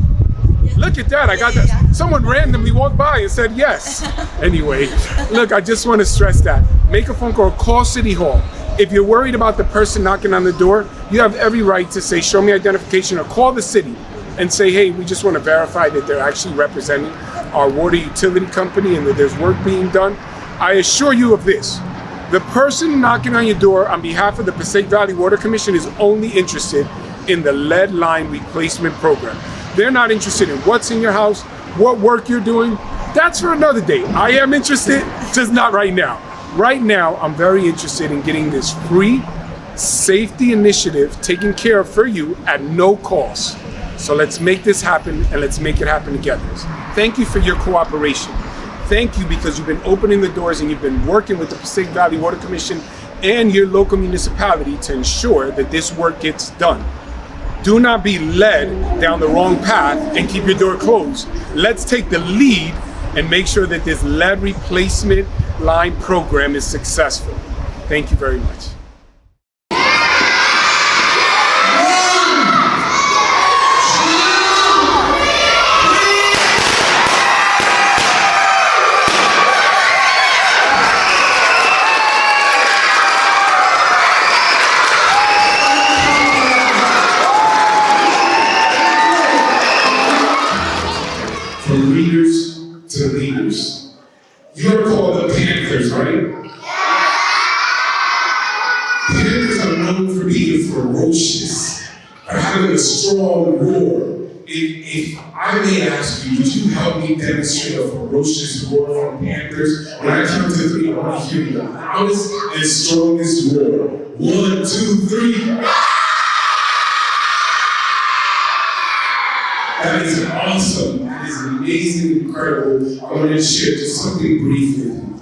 Look at that, I got that. Someone randomly walked by and said yes. Anyway, look, I just want to stress that. Make a phone call, call City Hall. If you're worried about the person knocking on the door, you have every right to say, show me identification, or call the city and say, hey, we just want to verify that they're actually representing our water utility company and that there's work being done. I assure you of this. The person knocking on your door on behalf of the Passaic Valley Water Commission is only interested in the lead line replacement program. They're not interested in what's in your house, what work you're doing. That's for another day. I am interested, just not right now. Right now, I'm very interested in getting this free safety initiative taken care of for you at no cost. So let's make this happen, and let's make it happen together. Thank you for your cooperation. Thank you because you've been opening the doors and you've been working with the Passaic Valley Water Commission and your local municipality to ensure that this work gets done. Do not be led down the wrong path and keep your door closed. Let's take the lead and make sure that this lead replacement line program is successful. Thank you very much. From readers to leaders. You're called the Panthers, right? Panthers are known for being ferocious, for having a strong roar. If I may ask you, would you help me demonstrate a ferocious roar from Panthers? When I count to 3, I want to hear the loudest and strongest roar. 1, 2, 3. That is awesome. That is amazing, incredible. I want to share just something brief with you.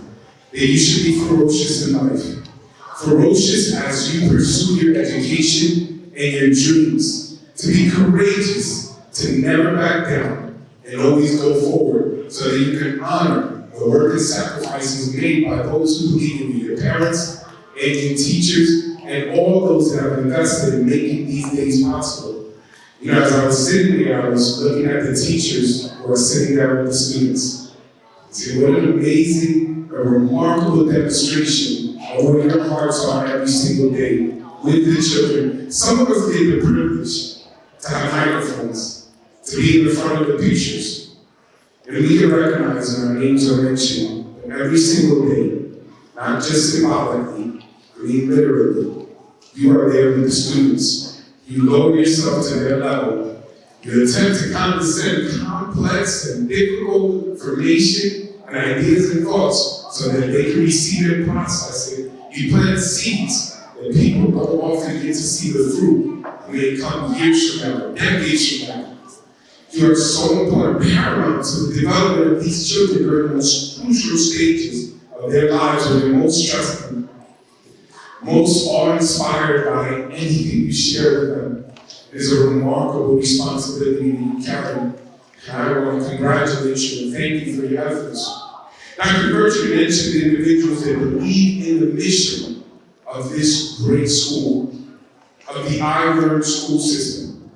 That you should be ferocious in life. Ferocious as you pursue your education and your dreams. To be courageous, to never back down, and always go forward so that you can honor the work and sacrifices made by those who believe in you, your parents and your teachers, and all those that have invested in making these days possible. You know, as I was sitting there, I was looking at the teachers who are sitting there with the students. See, what an amazing, a remarkable demonstration of what your hearts are every single day with the children. Some of us get the privilege to have microphones, to be in the front of the pictures. And we can recognize when our names are mentioned every single day, not just symbolically, I mean literally. You are there with the students. You lower yourself to their level. You attempt to condescend complex and difficult information and ideas and thoughts so that they can receive and process it. You plant seeds that people don't often get to see the fruit when they come years from now, decades from now. You are so important, paramount to the development of these children during the most crucial stages of their lives when they're most stressful. Most awe-inspired by anything you share with them. It is a remarkable responsibility that you carry. And I want to congratulate you and thank you for your efforts. Dr. Bertrand mentioned the individuals that believe in the mission of this great school, of the I Learn school system.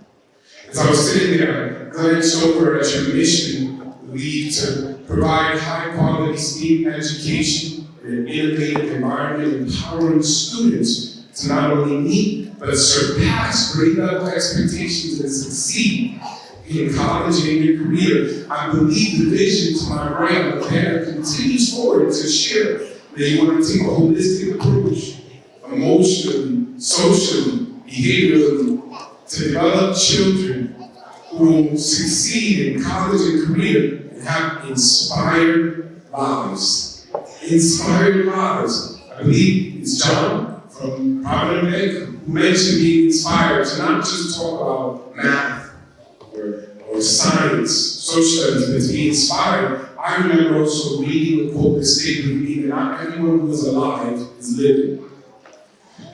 As I was sitting there, I glanced over at your mission, lead to provide high-quality STEAM education in an innovative environment, empowering students to not only meet, but surpass grade-level expectations and succeed in college and in your career. I believe the vision to my right on the panel continues forward to share that you want to take a holistic approach, emotionally, socially, behaviorally, to develop children who will succeed in college and career and have inspired lives. Inspired lives. I believe it's John from Providence Bank who mentioned being inspired to not just talk about math or science, social studies, but to be inspired. I remember also reading the quote that stated to me that not everyone who is alive is living.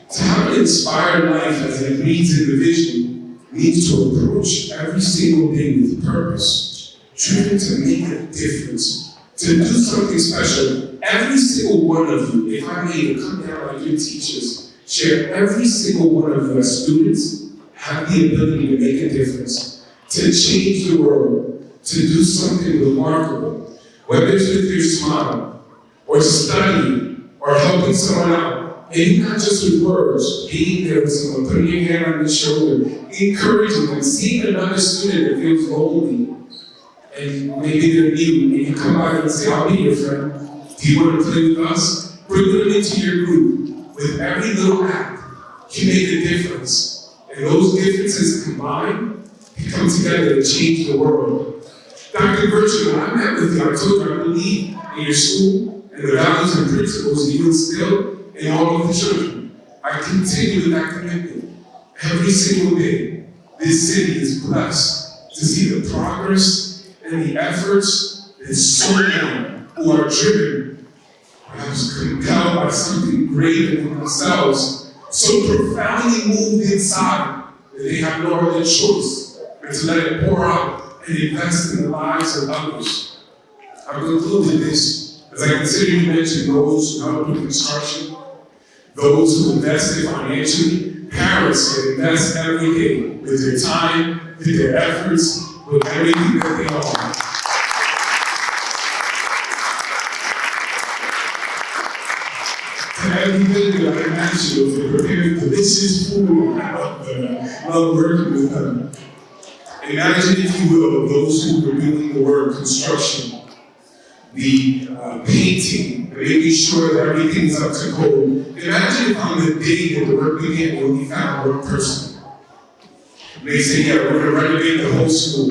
To have an inspired life as it reads in the vision means to approach every single day with purpose, driven to make a difference, to do something special. Every single one of you, if I may come down like your teachers, share every single one of you as students have the ability to make a difference, to change the world, to do something remarkable, whether it's with your smile, or studying, or helping someone out. Maybe not just with words, being there with someone, putting your hand on their shoulder, encouraging them, seeing another student that feels lonely, and maybe they're new, and you come by and say, I'll be your friend. Do you want to play with us? Bring them into your group. With every little act, you make a difference. And those differences combined come together to change the world. Dr. Bertrand, when I met with you, I told you I believe in your school and the values and principles that you instill in all of the children. I continue with that commitment. Every single day, this city is blessed to see the progress and the efforts that so many who are driven, perhaps compelled by something greater than themselves, so profoundly moved inside that they have no other choice but to let it pour out and invest in the lives of others. I've concluded this as I consider you mention those who help with construction, those who invested financially, parents that invest every day with their time, with their efforts, with everything that they are. To every visitor I imagine for preparing delicious food, I love working with them. Imagine, if you will, those who were doing the work, construction, the painting, making sure that everything's up to code. Imagine if on the day that the work began, we only found one person. They say, yeah, we're gonna renovate the whole school.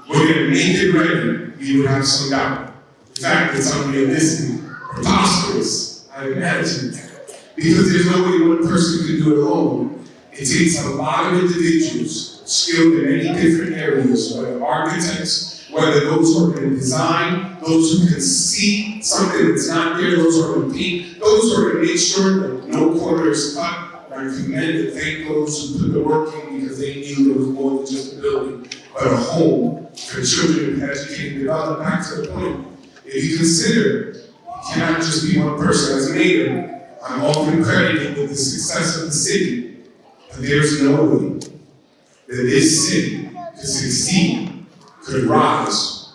We're gonna make it ready. You would have some doubt. In fact, it's unrealistic, preposterous, I imagine. Because there's no way one person can do it alone. It takes a lot of individuals skilled in many different areas, whether architects, whether those who are going to design, those who can see something that's not there, those who are going to paint, those who are going to make sure that no corner is cut. I commend and thank those who put the work in because they knew it was more than just a building, but a home for children to educate and develop. Back to the point, if you consider, you cannot just be one person. As mayor, I'm often credited with the success of the city, but there's no way that this city could succeed, could rise,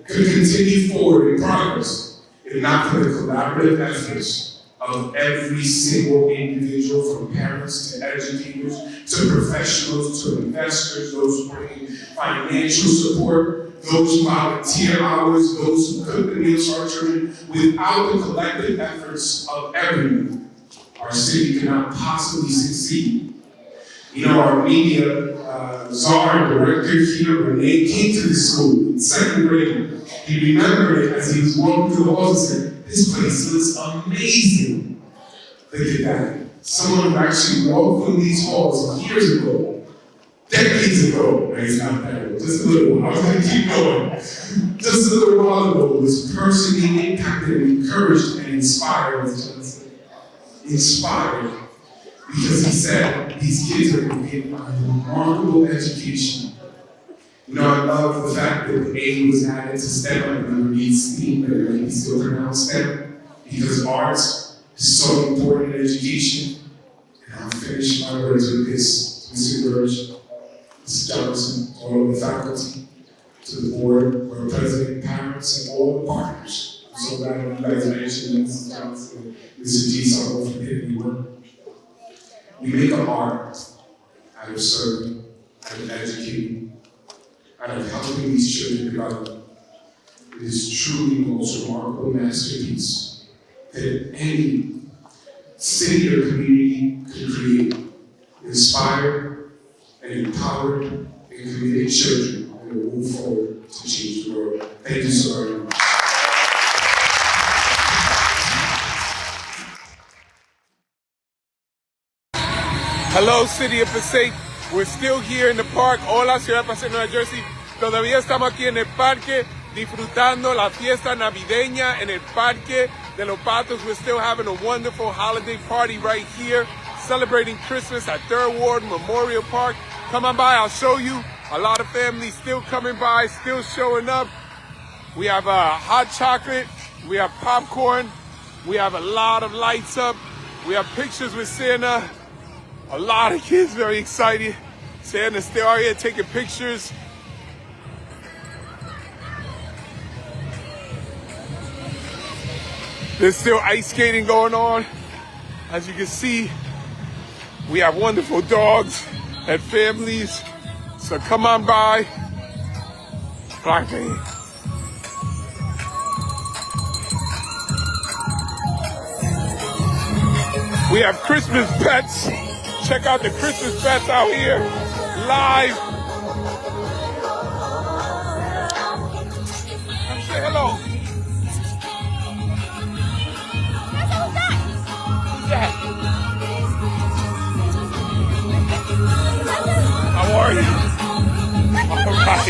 could continue forward in progress, if not for the collaborative efforts of every single individual, from parents to educators, to professionals, to investors, those who bring financial support, those who volunteer hours, those who cook the meals for our children. Without the collective efforts of everyone, our city cannot possibly succeed. You know, our media czar director here, when they came to the school in second grade, he remembered it as he was walking through the halls and said, "This place looks amazing." Look at that. Someone who actually walked through these halls years ago, decades ago, maybe it's not that old, just a little while, I was going to keep going. Just a little while ago, was personally impacted and encouraged and inspired, as John said. Inspired. Because he said these kids are going to get a remarkable education. You know, I love the fact that the A was added to STEM. I remember reading STEAM, but it may still pronounce STEM, because arts is so important in education. And I'll finish my words with this. Mr. Burge, Mrs. Johnson, all of the faculty, to the board, our president, parents, and all the partners. I'm so glad you guys mentioned Mrs. Johnson, Mr. G. Sabo for hitting me work. We make an art out of serving, out of educating, out of helping these children develop. It is truly the most remarkable masterpiece that any city or community could create. Inspired and empowered and committed children that will move forward to change the world. Thank you so very much. Hello, City of Passaic. We're still here in the park. Hola, Ciudad de Passaic, Nueva Jersey. Todavía estamos aquí en el parque disfrutando la fiesta navideña en el Parque de los Patos. We're still having a wonderful holiday party right here, celebrating Christmas at 3rd Ward Memorial Park. Come on by, I'll show you. A lot of families still coming by, still showing up. We have hot chocolate, we have popcorn, we have a lot of lights up, we have pictures with Santa. A lot of kids very excited. Santa's still out here taking pictures. There's still ice skating going on. As you can see, we have wonderful dogs and families. So come on by. We have Christmas pets. Check out the Christmas pets out here, live. Come say hello. Who's that? How are you? All right.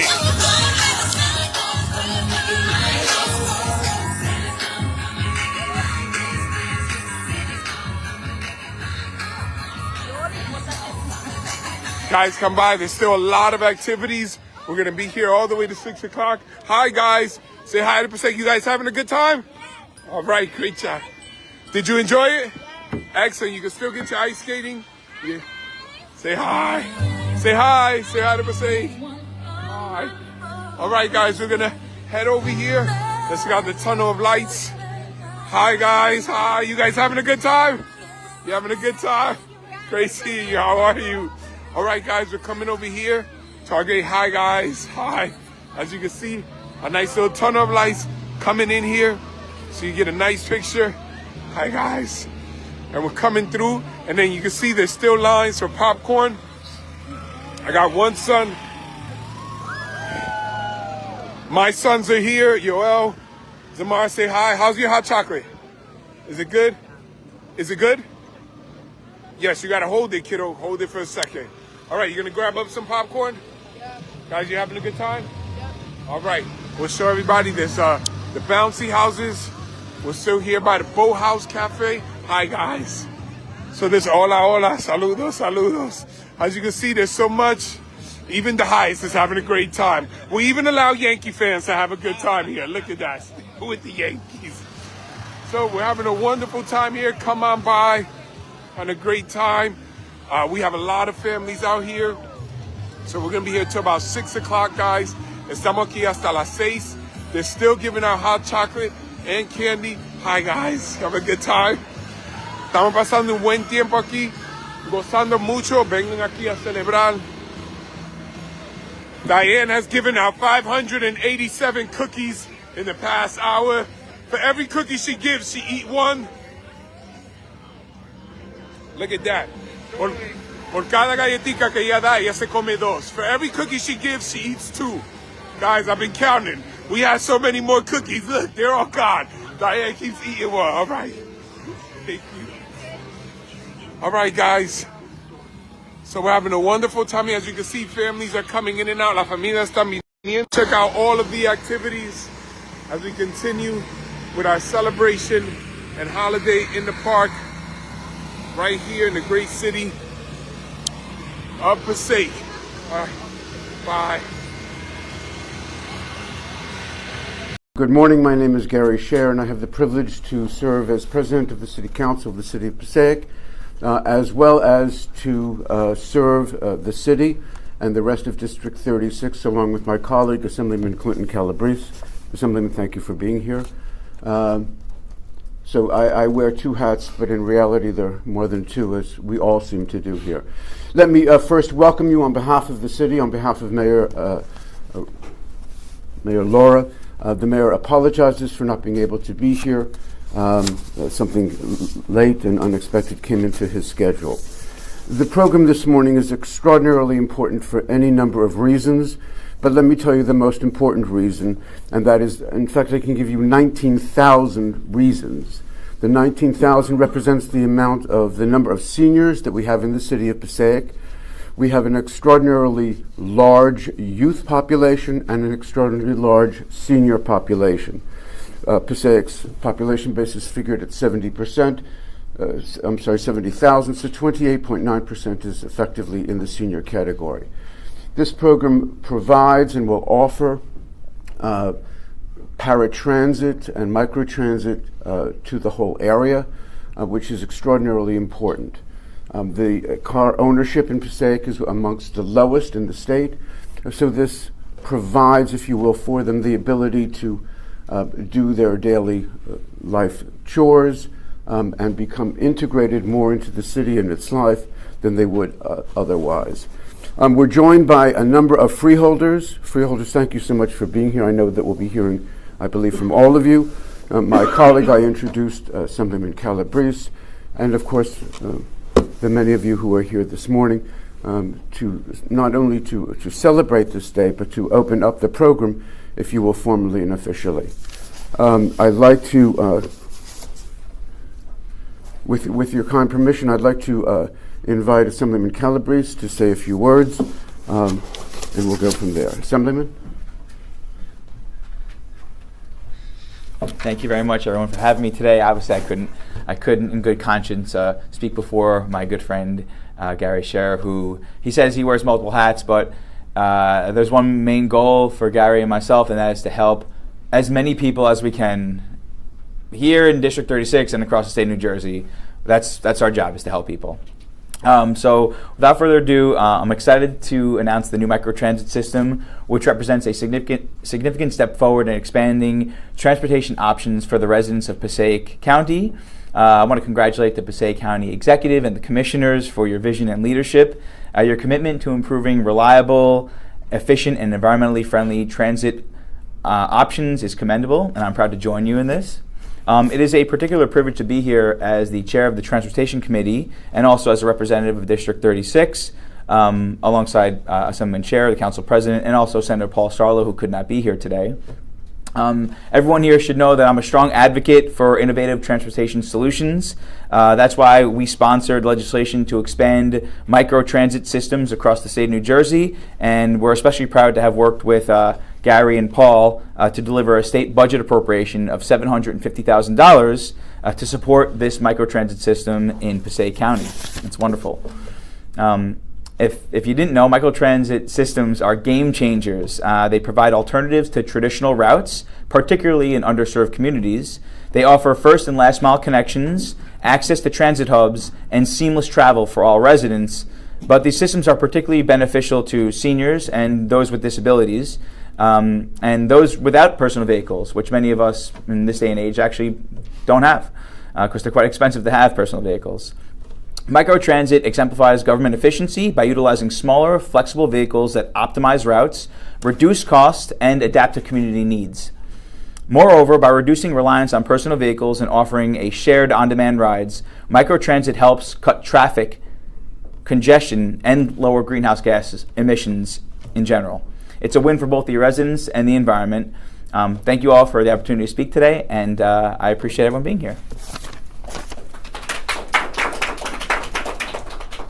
Guys, come by. There's still a lot of activities. We're going to be here all the way to 6 o'clock. Hi, guys. Say hi to Passaic. You guys having a good time? All right, great job. Did you enjoy it? Excellent. You can still get your ice skating. Yeah. Say hi. Say hi. Say hi to Passaic. Hi. All right, guys, we're going to head over here. Let's check out the tunnel of lights. Hi, guys. Hi. You guys having a good time? You having a good time? Great seeing you. How are you? All right, guys, we're coming over here. Target, hi, guys. Hi. As you can see, a nice little tunnel of lights coming in here. So you get a nice picture. Hi, guys. And we're coming through. And then you can see there's still lines for popcorn. I got one son. My sons are here. Yoel, Zamar, say hi. How's your hot chocolate? Is it good? Is it good? Yes, you got to hold it, kiddo. Hold it for a second. All right, you're going to grab up some popcorn? Yeah. Guys, you having a good time? Yeah. All right. We'll show everybody this. The bouncy houses. We're still here by the Boathouse Cafe. Hi, guys. So this hola, hola, saludos, saludos. As you can see, there's so much. Even the Heights is having a great time. We even allow Yankee fans to have a good time here. Look at that. With the Yankees. So we're having a wonderful time here. Come on by. On a great time. We have a lot of families out here. So we're going to be here till about 6 o'clock, guys. Estamos aquí hasta las 6. They're still giving out hot chocolate and candy. Hi, guys. Have a good time. Estamos pasando un buen tiempo aquí. Gozando mucho. Vengan aquí a celebrar. Diane has given out 587 cookies in the past hour. For every cookie she gives, she eats one. Look at that. Por cada galletita que ella da, ella se come dos. For every cookie she gives, she eats two. Guys, I've been counting. We have so many more cookies. Look, they're all gone. Diane keeps eating one. All right. Thank you. All right, guys. So we're having a wonderful time here. As you can see, families are coming in and out. La familia está viniendo. Check out all of the activities as we continue with our celebration and holiday in the park. Right here in the great city of Passaic. All right, bye. Good morning. My name is Gary Scher, and I have the privilege to serve as president of the City Council of the City of Passaic, as well as to serve the city and the rest of District 36, along with my colleague, Assemblyman Clinton Calabrese. Assemblyman, thank you for being here. So I wear two hats, but in reality there are more than two, as we all seem to do here. Let me first welcome you on behalf of the city, on behalf of Mayor Laura. The mayor apologizes for not being able to be here. Something late and unexpected came into his schedule. The program this morning is extraordinarily important for any number of reasons, but let me tell you the most important reason, and that is, in fact, I can give you 19,000 reasons. The 19,000 represents the number of seniors that we have in the city of Passaic. We have an extraordinarily large youth population and an extraordinarily large senior population. Passaic's population base is figured at 70%. 70,000, so 28.9% is effectively in the senior category. This program provides and will offer paratransit and microtransit to the whole area, which is extraordinarily important. The car ownership in Passaic is amongst the lowest in the state, so this provides, if you will, for them the ability to do their daily life chores and become integrated more into the city and its life than they would otherwise. We're joined by a number of freeholders. Freeholders, thank you so much for being here. I know that we'll be hearing, I believe, from all of you. My colleague, I introduced Assemblyman Calabrese, and of course, the many of you who are here this morning to not only to celebrate this day, but to open up the program, if you will, formally and officially. I'd like to, with your kind permission, I'd like to invite Assemblyman Calabrese to say a few words, and and we'll go from there. Assemblyman? Thank you very much, everyone, for having me today. Obviously, I couldn't in good conscience speak before my good friend Gary Scher, who he says he wears multiple hats, but there's one main goal for Gary and myself, and that is to help as many people as we can here in District 36 and across the state of New Jersey. That's our job, is to help people. So without further ado, I'm excited to announce the new microtransit system, which represents a significant step forward in expanding transportation options for the residents of Passaic County. I want to congratulate the Passaic County Executive and the Commissioners for your vision and leadership. Your commitment to improving reliable, efficient, and environmentally friendly transit options is commendable, and I'm proud to join you in this. It is a particular privilege to be here as the chair of the Transportation Committee and also as a representative of District 36, alongside Assemblyman Chair, the Council President, and also Senator Paul Sarlo, who could not be here today. Everyone here should know that I'm a strong advocate for innovative transportation solutions. That's why we sponsored legislation to expand microtransit systems across the state of New Jersey, and we're especially proud to have worked with Gary and Paul to deliver a state budget appropriation of $750,000 to support this microtransit system in Passaic County. It's wonderful. If you didn't know, microtransit systems are game changers. They provide alternatives to traditional routes, particularly in underserved communities. They offer first and last mile connections, access to transit hubs, and seamless travel for all residents. But these systems are particularly beneficial to seniors and those with disabilities, and those without personal vehicles, which many of us in this day and age actually don't have, because they're quite expensive to have personal vehicles. Microtransit exemplifies government efficiency by utilizing smaller, flexible vehicles that optimize routes, reduce costs, and adapt to community needs. Moreover, by reducing reliance on personal vehicles and offering a shared on-demand rides, microtransit helps cut traffic congestion and lower greenhouse gas emissions in general. It's a win for both the residents and the environment. Thank you all for the opportunity to speak today, and I appreciate everyone being here.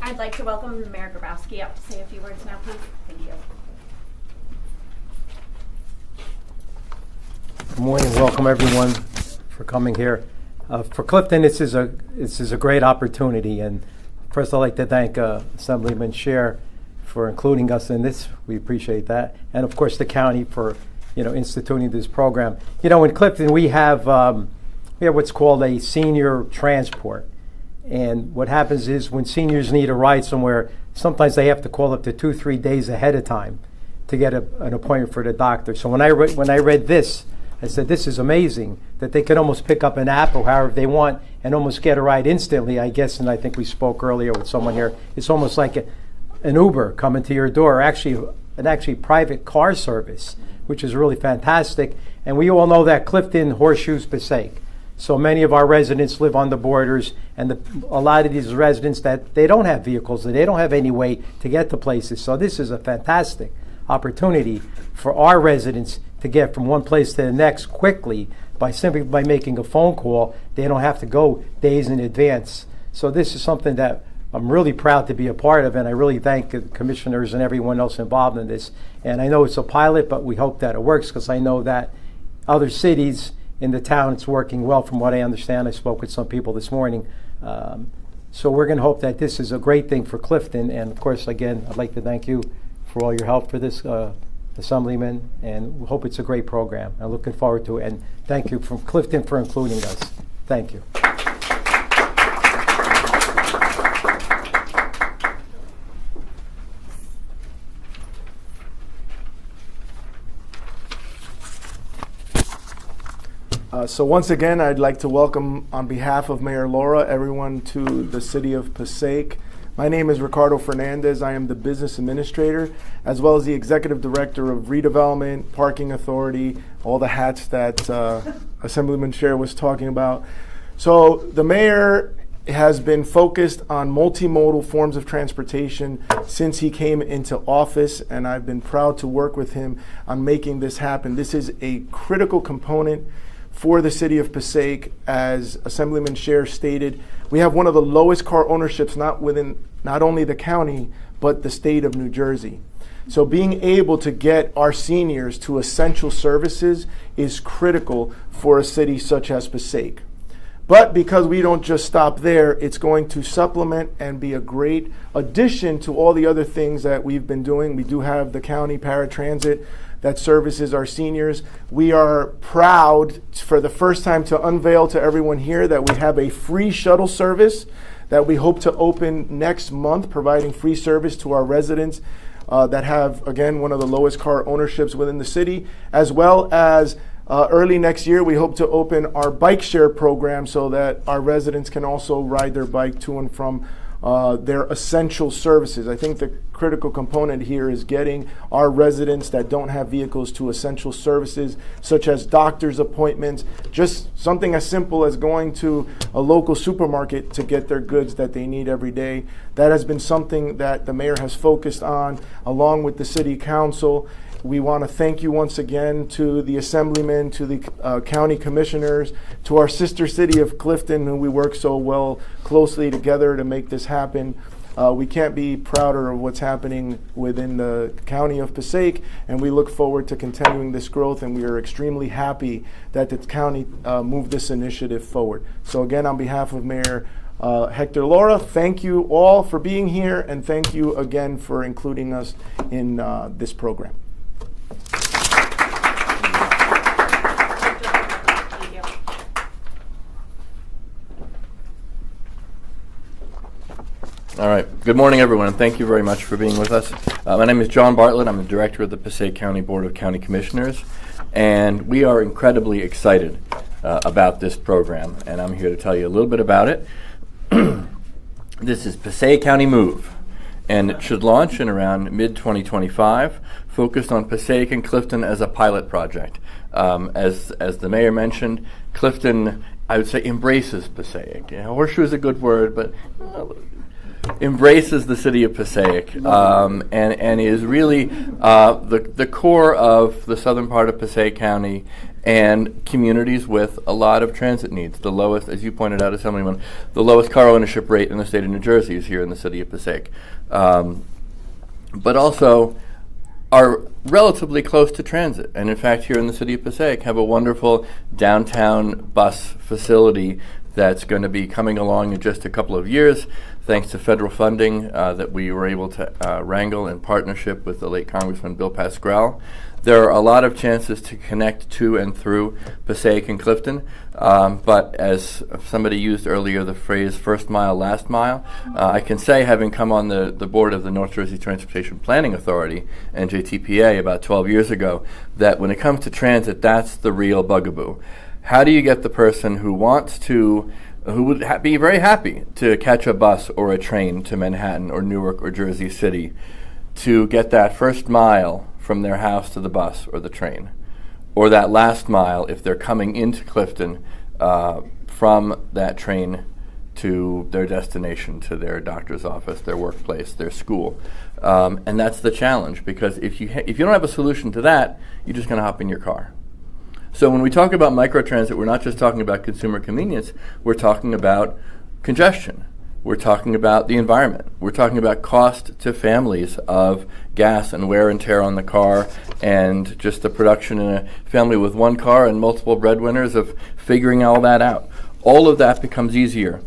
I'd like to welcome Mayor Grabowski up to say a few words now, please. Thank you. Good morning. Welcome everyone for coming here. For Clifton, this is a great opportunity. And first, I'd like to thank Assemblyman Scher for including us in this. We appreciate that, and of course the county for instituting this program. In Clifton we have what's called a senior transport. And what happens is when seniors need a ride somewhere, sometimes they have to call up to 2-3 days ahead of time to get an appointment for the doctor. So when I read this, I said, this is amazing that they can almost pick up an app or however they want and almost get a ride instantly, I guess. And I think we spoke earlier with someone here. It's almost like an Uber coming to your door, actually private car service, which is really fantastic. And we all know that Clifton horseshoes Passaic. So many of our residents live on the borders, and a lot of these residents that they don't have vehicles, and they don't have any way to get to places. So this is a fantastic opportunity for our residents to get from one place to the next quickly simply by making a phone call. They don't have to go days in advance. So this is something that I'm really proud to be a part of, and I really thank the commissioners and everyone else involved in this. And I know it's a pilot, but we hope that it works, because I know that other cities in the town, it's working well from what I understand. I spoke with some people this morning. So we're going to hope that this is a great thing for Clifton. And of course, again, I'd like to thank you for all your help for this, Assemblyman, and we hope it's a great program. I'm looking forward to it. And thank you from Clifton for including us. Thank you. So once again, I'd like to welcome, on behalf of Mayor Laura, everyone to the City of Passaic. My name is Ricardo Fernandez. I am the Business Administrator, as well as the Executive Director of Redevelopment, Parking Authority, all the hats that Assemblyman Scher was talking about. So the Mayor has been focused on multimodal forms of transportation since he came into office, and I've been proud to work with him on making this happen. This is a critical component for the City of Passaic. As Assemblyman Scher stated, we have one of the lowest car ownerships not only the county, but the state of New Jersey. So being able to get our seniors to essential services is critical for a city such as Passaic. But because we don't just stop there, it's going to supplement and be a great addition to all the other things that we've been doing. We do have the county paratransit that services our seniors. We are proud for the first time to unveil to everyone here that we have a free shuttle service that we hope to open next month, providing free service to our residents that have, again, one of the lowest car ownerships within the city, as well as early next year, we hope to open our bike share program so that our residents can also ride their bike to and from their essential services. I think the critical component here is getting our residents that don't have vehicles to essential services, such as doctor's appointments, just something as simple as going to a local supermarket to get their goods that they need every day. That has been something that the mayor has focused on, along with the city council. We want to thank you once again to the assemblymen, to the county commissioners, to our sister city of Clifton, who we work so well closely together to make this happen. We can't be prouder of what's happening within the county of Passaic, and we look forward to continuing this growth, and we are extremely happy that the county moved this initiative forward. So again, on behalf of Mayor Hector Laura, thank you all for being here, and thank you again for including us in this program. All right. Good morning, everyone, and thank you very much for being with us. My name is John Bartlett. I'm the director of the Passaic County Board of County Commissioners, and we are incredibly excited about this program, and I'm here to tell you a little bit about it. This is Passaic County Move, and it should launch in around mid-2025, focused on Passaic and Clifton as a pilot project. As the mayor mentioned, Clifton, I would say, embraces Passaic. Horseshoe is a good word, but embraces the city of Passaic, and is really the core of the southern part of Passaic County and communities with a lot of transit needs. The lowest, as you pointed out, Assemblyman, the lowest car ownership rate in the state of New Jersey is here in the city of Passaic. But also are relatively close to transit, and in fact here in the city of Passaic have a wonderful downtown bus facility that's going to be coming along in just a couple of years, thanks to federal funding that we were able to wrangle in partnership with the late Congressman Bill Pascrell. There are a lot of chances to connect to and through Passaic and Clifton, but as somebody used earlier the phrase first mile, last mile, I can say, having come on the board of the North Jersey Transportation Planning Authority, NJTPA, about 12 years ago, that when it comes to transit, that's the real bugaboo. How do you get the person who would be very happy to catch a bus or a train to Manhattan or Newark or Jersey City to get that first mile from their house to the bus or the train, or that last mile if they're coming into Clifton from that train to their destination, to their doctor's office, their workplace, their school. And that's the challenge, because if you don't have a solution to that, you're just going to hop in your car. So when we talk about microtransit, we're not just talking about consumer convenience, we're talking about congestion. We're talking about the environment. We're talking about cost to families of gas and wear and tear on the car, and just the production in a family with one car and multiple breadwinners of figuring all that out. All of that becomes easier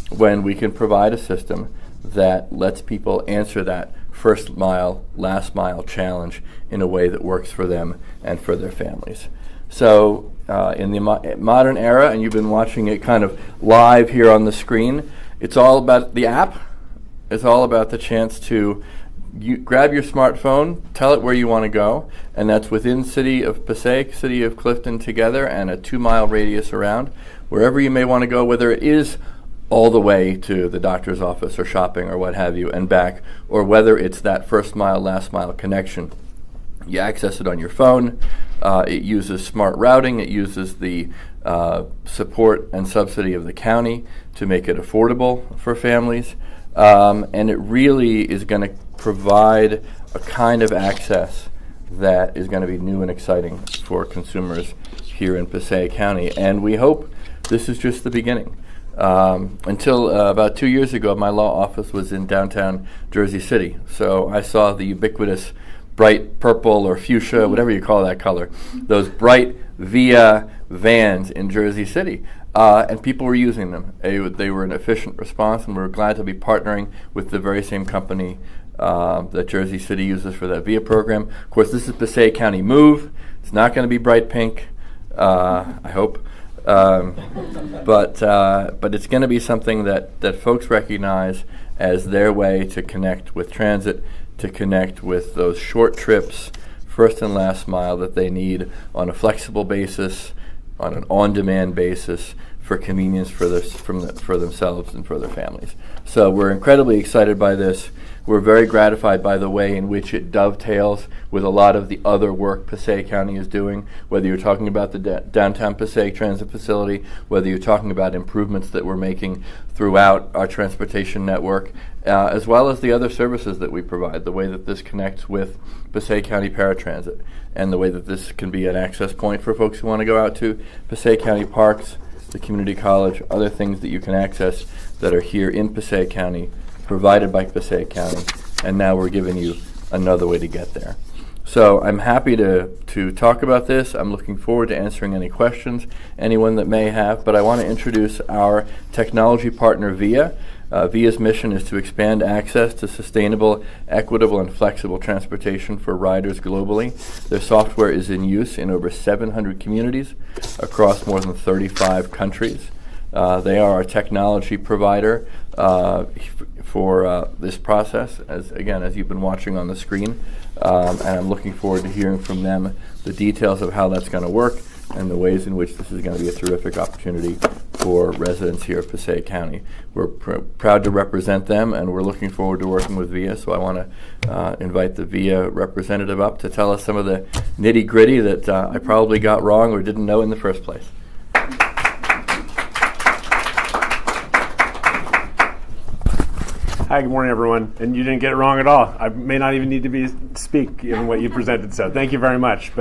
when we can provide a system that lets people answer that first mile, last mile challenge in a way that works for them and for their families. So in the modern era, and you've been watching it kind of live here on the screen, it's all about the app. It's all about the chance to grab your smartphone, tell it where you want to go, and that's within City of Passaic, City of Clifton together, and a 2-mile radius around. Wherever you may want to go, whether it is all the way to the doctor's office or shopping or what have you and back, or whether it's that first mile, last mile connection. You access it on your phone. It uses smart routing. It uses the support and subsidy of the county to make it affordable for families. And it really is going to provide a kind of access that is going to be new and exciting for consumers here in Passaic County. And we hope this is just the beginning. Until about 2 years ago, my law office was in downtown Jersey City. So I saw the ubiquitous bright purple or fuchsia, whatever you call that color, those bright Via vans in Jersey City. And people were using them. They were an efficient response, and we're glad to be partnering with the very same company that Jersey City uses for that Via program. Of course, this is Passaic County Move. It's not going to be bright pink, I hope. But it's going to be something that folks recognize as their way to connect with transit, to connect with those short trips, first and last mile that they need on a flexible basis, on an on-demand basis, for convenience for themselves and for their families. So we're incredibly excited by this. We're very gratified by the way in which it dovetails with a lot of the other work Passaic County is doing, whether you're talking about the downtown Passaic Transit Facility, whether you're talking about improvements that we're making throughout our transportation network, as well as the other services that we provide, the way that this connects with Passaic County Paratransit, and the way that this can be an access point for folks who want to go out to Passaic County Parks, the community college, other things that you can access that are here in Passaic County, provided by Passaic County, and now we're giving you another way to get there. So I'm happy to talk about this. I'm looking forward to answering any questions anyone that may have, but I want to introduce our technology partner, Via. Via's mission is to expand access to sustainable, equitable, and flexible transportation for riders globally. Their software is in use in over 700 communities across more than 35 countries. They are our technology provider for this process, as you've been watching on the screen. And I'm looking forward to hearing from them the details of how that's going to work and the ways in which this is going to be a terrific opportunity for residents here of Passaic County. We're proud to represent them, and we're looking forward to working with Via. So I want to invite the Via representative up to tell us some of the nitty-gritty that I probably got wrong or didn't know in the first place. Hi, good morning, everyone. And you didn't get it wrong at all. I may not even need to speak given what you presented, so thank you very much.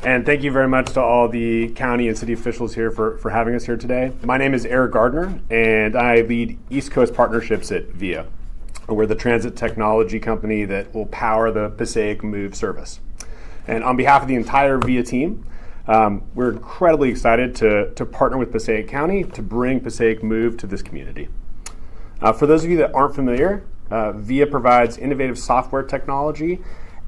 And thank you very much to all the county and city officials here for having us here today. My name is Eric Gardner, and I lead East Coast Partnerships at Via. We're the transit technology company that will power the Passaic Move service. And on behalf of the entire Via team, we're incredibly excited to partner with Passaic County to bring Passaic Move to this community. For those of you that aren't familiar, Via provides innovative software technology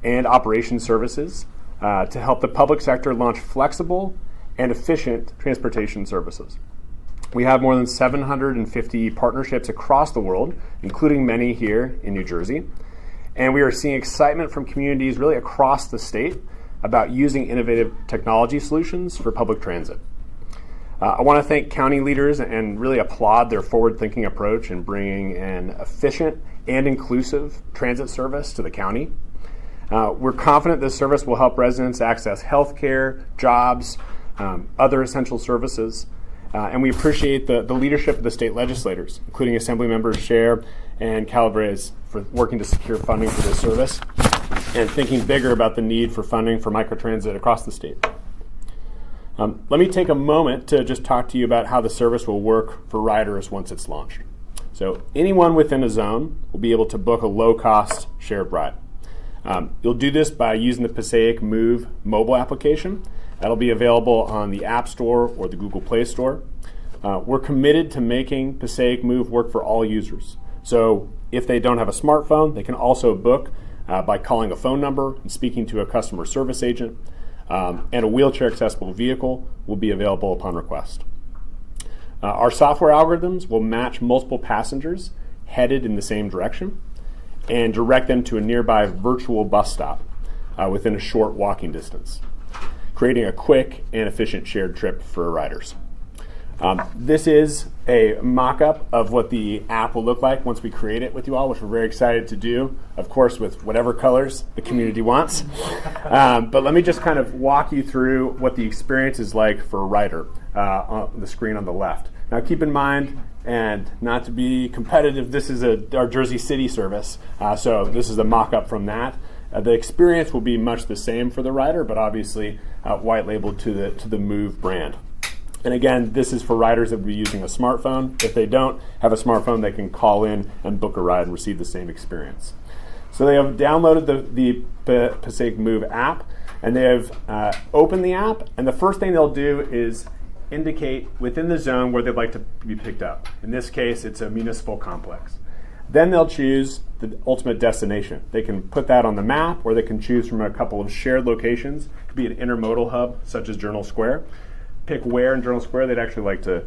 and operation services to help the public sector launch flexible and efficient transportation services. We have more than 750 partnerships across the world, including many here in New Jersey. And we are seeing excitement from communities really across the state about using innovative technology solutions for public transit. I want to thank county leaders and really applaud their forward-thinking approach in bringing an efficient and inclusive transit service to the county. We're confident this service will help residents access healthcare, jobs, other essential services, and we appreciate the leadership of the state legislators, including Assembly Members Scher and Calabrese, for working to secure funding for this service and thinking bigger about the need for funding for microtransit across the state. Let me take a moment to just talk to you about how the service will work for riders once it's launched. So anyone within a zone will be able to book a low-cost shared ride. You'll do this by using the Passaic Move mobile application. That'll be available on the App Store or the Google Play Store. We're committed to making Passaic Move work for all users. So if they don't have a smartphone, they can also book by calling a phone number and speaking to a customer service agent. And a wheelchair-accessible vehicle will be available upon request. Our software algorithms will match multiple passengers headed in the same direction and direct them to a nearby virtual bus stop within a short walking distance, creating a quick and efficient shared trip for riders. This is a mock-up of what the app will look like once we create it with you all, which we're very excited to do, of course, with whatever colors the community wants. But let me just kind of walk you through what the experience is like for a rider on the screen on the left. Now, keep in mind, and not to be competitive, this is our Jersey City service, so this is a mock-up from that. The experience will be much the same for the rider, but obviously white labeled to the Move brand. And again, this is for riders that will be using a smartphone. If they don't have a smartphone, they can call in and book a ride and receive the same experience. So they have downloaded the Passaic Move app, and they have opened the app, and the first thing they'll do is indicate within the zone where they'd like to be picked up. In this case, it's a municipal complex. Then they'll choose the ultimate destination. They can put that on the map, or they can choose from a couple of shared locations. It could be an intermodal hub, such as Journal Square. Pick where in Journal Square they'd actually like to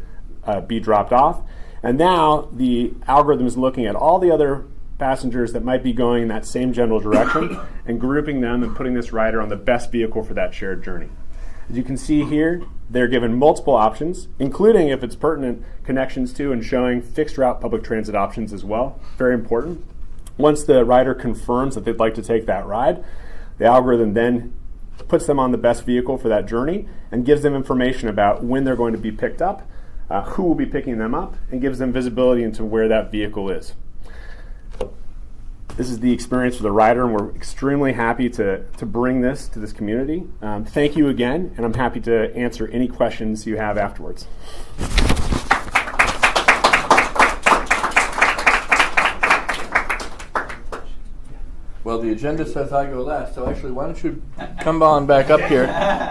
be dropped off. And now the algorithm is looking at all the other passengers that might be going in that same general direction and grouping them and putting this rider on the best vehicle for that shared journey. As you can see here, they're given multiple options, including, if it's pertinent, connections to and showing fixed route public transit options as well. Very important. Once the rider confirms that they'd like to take that ride, the algorithm then puts them on the best vehicle for that journey and gives them information about when they're going to be picked up, who will be picking them up, and gives them visibility into where that vehicle is. This is the experience for the rider, and we're extremely happy to bring this to this community. Thank you again, and I'm happy to answer any questions you have afterwards. Well, the agenda says I go last, so actually, why don't you come on back up here?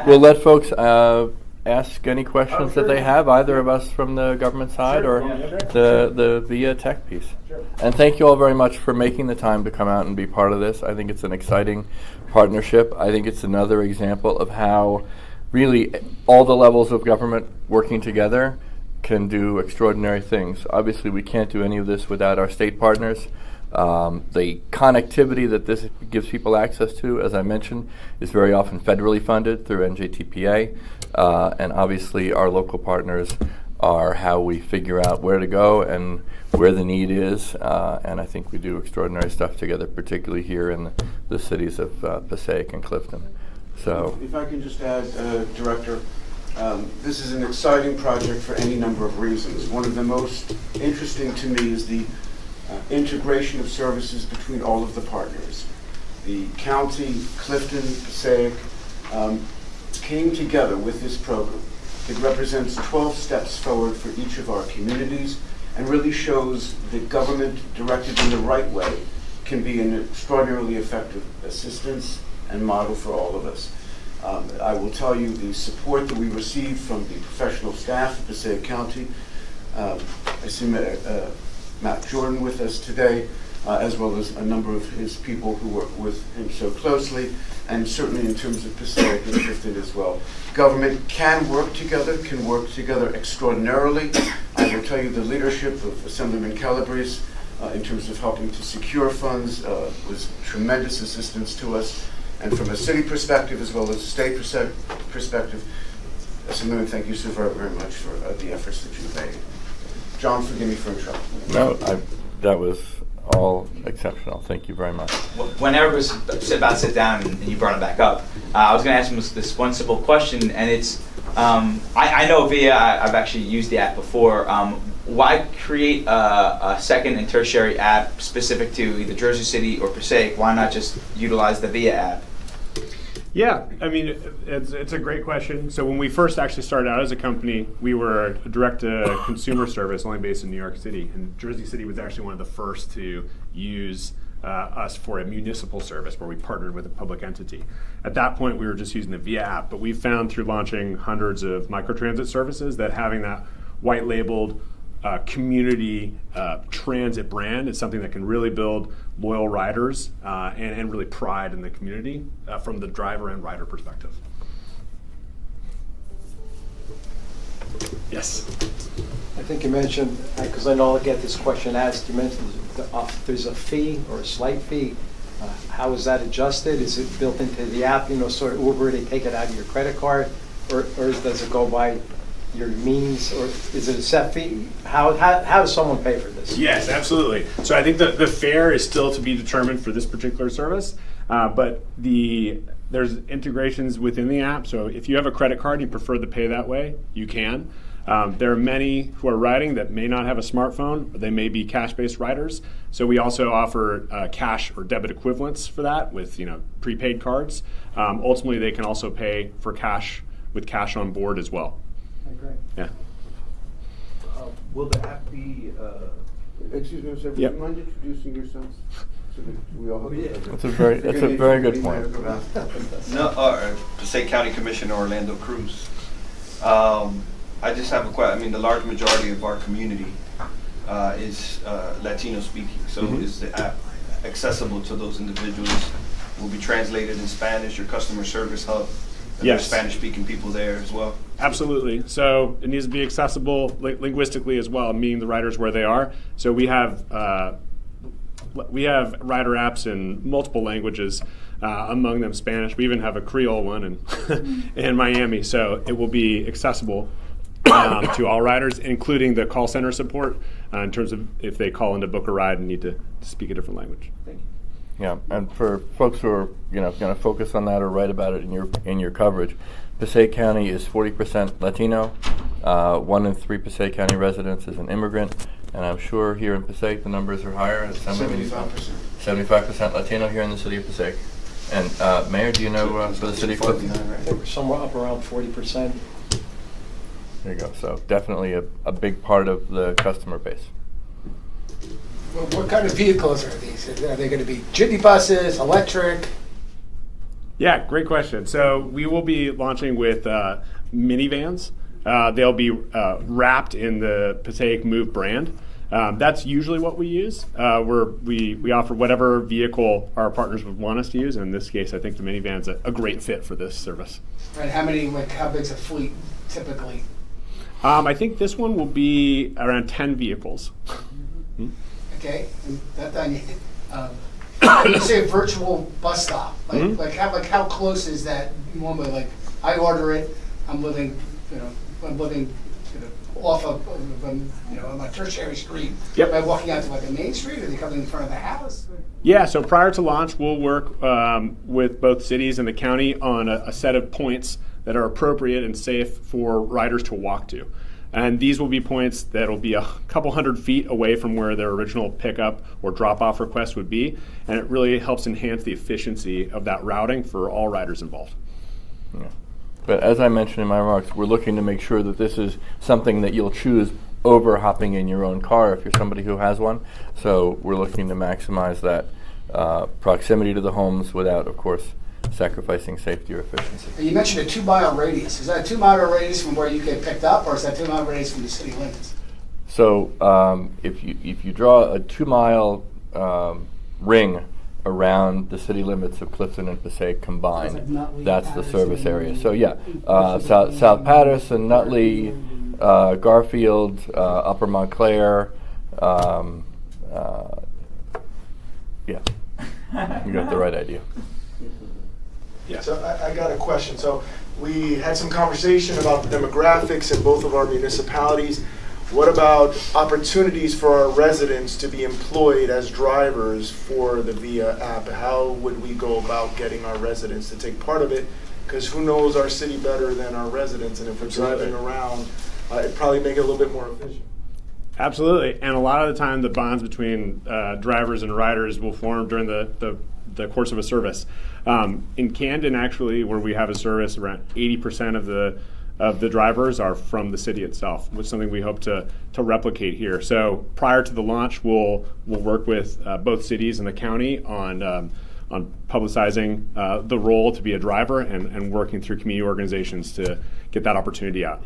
We'll let folks ask any questions that they have, either of us from the government side or the VIA tech piece. And thank you all very much for making the time to come out and be part of this. I think it's an exciting partnership. I think it's another example of how really all the levels of government working together can do extraordinary things. Obviously, we can't do any of this without our state partners. The connectivity that this gives people access to, as I mentioned, is very often federally funded through NJTPA. And obviously, our local partners are how we figure out where to go and where the need is. And I think we do extraordinary stuff together, particularly here in the cities of Passaic and Clifton. So, if I can just add, Director, this is an exciting project for any number of reasons. One of the most interesting to me is the integration of services between all of the partners. The county, Clifton, Passaic, came together with this program. It represents 12 steps forward for each of our communities and really shows that government directed in the right way can be an extraordinarily effective assistance and model for all of us. I will tell you the support that we received from the professional staff of Passaic County. I see Matt Jordan with us today, as well as a number of his people who work with him so closely, and certainly in terms of Passaic and Clifton as well. Government can work together extraordinarily. I will tell you the leadership of Assemblyman Calabrese in terms of helping to secure funds was tremendous assistance to us. And from a city perspective as well as a state perspective, Assemblyman, thank you so very, very much for the efforts that you've made. John, forgive me for interrupting. No, that was all exceptional. Thank you very much. When Eric was about to sit down and you brought him back up, I was going to ask him this one simple question, and it's, I know VIA, I've actually used the app before. Why create a second and tertiary app specific to either Jersey City or Passaic? Why not just utilize the VIA app? Yeah, I mean, it's a great question. So when we first actually started out as a company, we were a direct-to-consumer service only based in New York City. And Jersey City was actually one of the first to use us for a municipal service where we partnered with a public entity. At that point, we were just using the VIA app. But we found through launching hundreds of microtransit services that having that white-labeled community transit brand is something that can really build loyal riders and really pride in the community from the driver and rider perspective. Yes. I think you mentioned, because I know I'll get this question asked, you mentioned there's a fee or a slight fee. How is that adjusted? Is it built into the app, sort of Uber, they take it out of your credit card, or does it go by your means, or is it a set fee? How does someone pay for this? Yes, absolutely. So I think the fare is still to be determined for this particular service, but there's integrations within the app. So if you have a credit card and you prefer to pay that way, you can. There are many who are riding that may not have a smartphone, or they may be cash-based riders. So we also offer cash or debit equivalents for that with prepaid cards. Ultimately, they can also pay for cash with cash on board as well. Great. Yeah. Will the app be, excuse me, sir, would you mind introducing yourselves? That's a very good point. No, Passaic County Commissioner Orlando Cruz. I just have a question. I mean, the large majority of our community is Latino speaking. So is the app accessible to those individuals? Will be translated in Spanish, your customer service hub? There's Spanish speaking people there as well? Absolutely. So it needs to be accessible linguistically as well, meeting the riders where they are. So we have rider apps in multiple languages, among them Spanish. We even have a Creole one in Miami. So it will be accessible to all riders, including the call center support in terms of if they call in to book a ride and need to speak a different language. Thank you. Yeah, and for folks who are going to focus on that or write about it in your coverage, Passaic County is 40% Latino. 1 in 3 Passaic County residents is an immigrant, and I'm sure here in Passaic the numbers are higher. 75% Latino here in the city of Passaic. And Mayor, do you know for the city of Clifton? I think we're somewhere up around 40%. There you go. So definitely a big part of the customer base. Well, what kind of vehicles are these? Are they going to be jitney buses, electric? Yeah, great question. So we will be launching with minivans. They'll be wrapped in the Passaic Move brand. That's usually what we use. We offer whatever vehicle our partners would want us to use. And in this case, I think the minivan's a great fit for this service. Right. How big's a fleet typically? I think this one will be around 10 vehicles. Okay, and that done. You say a virtual bus stop. Like how close is that normally? Like I order it. I'm living off of on a tertiary street. Yep. Am I walking out to like a main street, or are they coming in front of the house? Yeah. So prior to launch, we'll work with both cities and the county on a set of points that are appropriate and safe for riders to walk to. And these will be points that will be a couple hundred feet away from where their original pickup or drop-off request would be. And it really helps enhance the efficiency of that routing for all riders involved. Yeah. But as I mentioned in my remarks, we're looking to make sure that this is something that you'll choose over hopping in your own car if you're somebody who has one. So we're looking to maximize that proximity to the homes without, of course, sacrificing safety or efficiency. And you mentioned a 2-mile radius. Is that a 2-mile radius from where you get picked up, or is that 2-mile radius from the city limits? So if you draw a 2-mile ring around the city limits of Clifton and Passaic combined, that's the service area. So yeah, South Patterson, Nutley, Garfield, Upper Montclair. Yeah, you got the right idea. Yeah. So I got a question. So we had some conversation about the demographics in both of our municipalities. What about opportunities for our residents to be employed as drivers for the VIA app? How would we go about getting our residents to take part of it? Because who knows our city better than our residents? And if we're driving around, it'd probably make it a little bit more efficient. Absolutely. And a lot of the time, the bonds between drivers and riders will form during the course of a service. In Camden, actually, where we have a service, around 80% of the drivers are from the city itself, which is something we hope to replicate here. So prior to the launch, we'll work with both cities and the county on publicizing the role to be a driver and working through community organizations to get that opportunity out.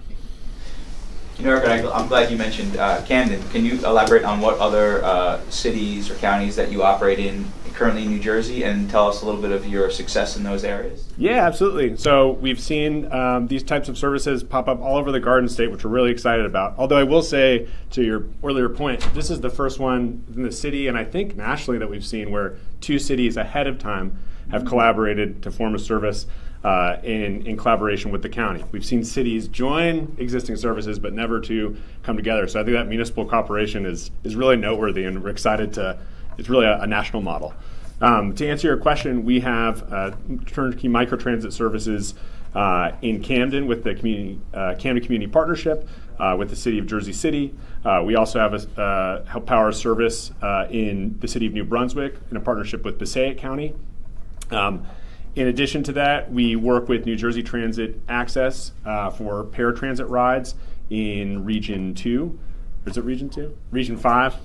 Eric, I'm glad you mentioned Camden. Can you elaborate on what other cities or counties that you operate in currently in New Jersey, and tell us a little bit of your success in those areas? Yeah, absolutely. So we've seen these types of services pop up all over the Garden State, which we're really excited about. Although I will say, to your earlier point, this is the first one in the city, and I think nationally, that we've seen where 2 cities ahead of time have collaborated to form a service in collaboration with the county. We've seen cities join existing services, but never to come together. So I think that municipal cooperation is really noteworthy, and we're excited to. It's really a national model. To answer your question, we have turnkey microtransit services in Camden with the Camden Community Partnership with the City of Jersey City. We also have a Help Power service in the City of New Brunswick in a partnership with Passaic County. In addition to that, we work with New Jersey Transit Access for paratransit rides in Region 2. Or is it Region 2? Region 5.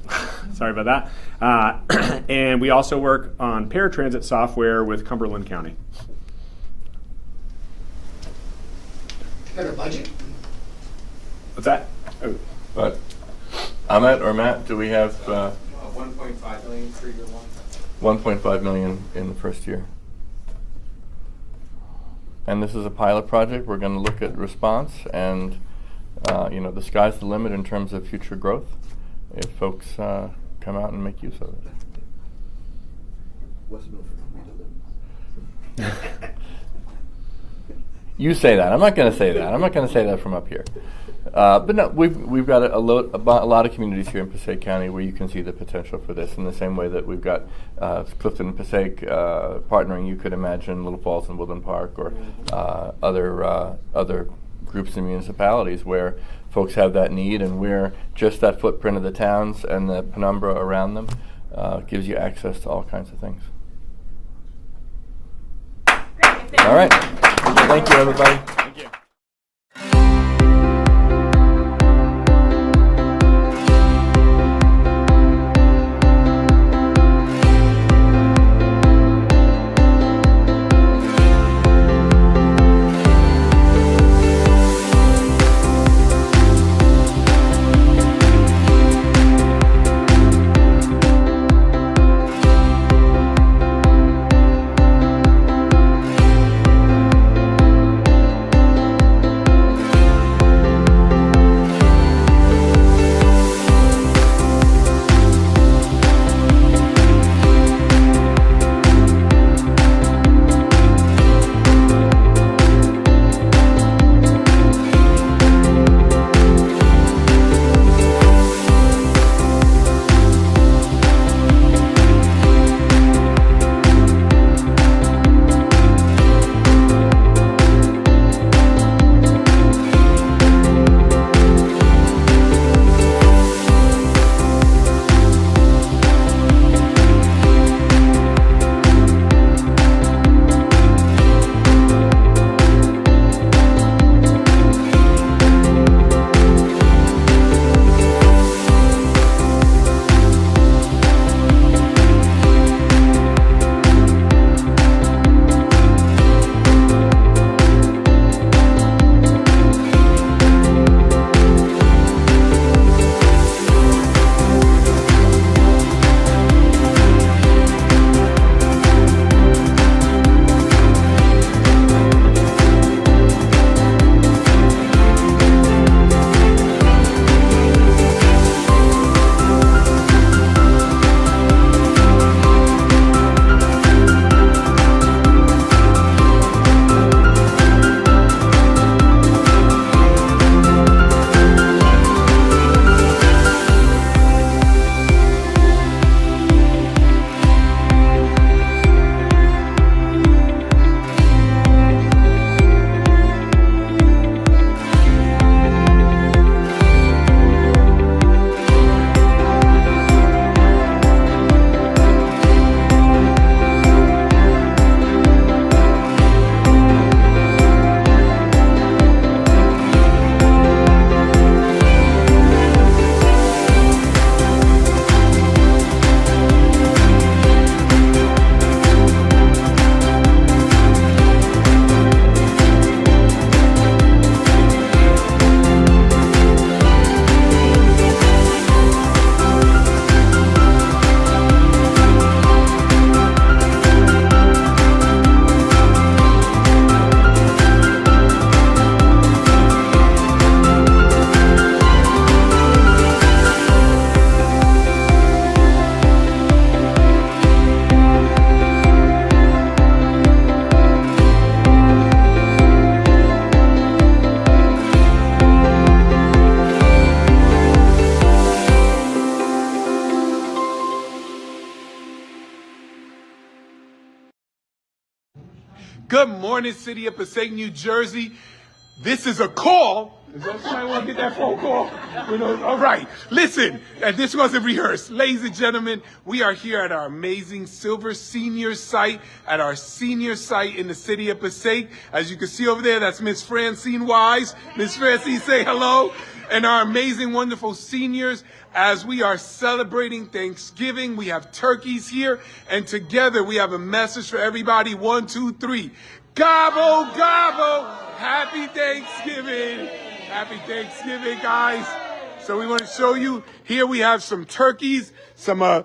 Sorry about that. And we also work on paratransit software with Cumberland County. Got a budget? What's that? Oh. But Ahmet or Matt, do we have 1.5 million for year one. 1.5 million in the first year? And this is a pilot project. We're going to look at response, and the sky's the limit in terms of future growth if folks come out and make use of it. You say that. I'm not going to say that. I'm not going to say that from up here. But no, we've got a lot of communities here in Passaic County where you can see the potential for this in the same way that we've got Clifton and Passaic partnering. You could imagine Little Falls and Woodland Park or other groups and municipalities where folks have that need, and where just that footprint of the towns and the penumbra around them gives you access to all kinds of things. All right. Thank you, everybody. Good morning, City of Passaic, New Jersey. This is a call. Does somebody want to get that phone call? All right. Listen, this wasn't rehearsed. Ladies and gentlemen, we are here at our amazing Silver Senior site, at our senior site in the city of Passaic. As you can see over there, that's Miss Francine Wise. Miss Francine, say hello. And our amazing, wonderful seniors, as we are celebrating Thanksgiving. We have turkeys here, and together we have a message for everybody. 1, 2, 3. Gobble, gobble. Happy Thanksgiving. Happy Thanksgiving, guys. So we want to show you, here we have some turkeys, some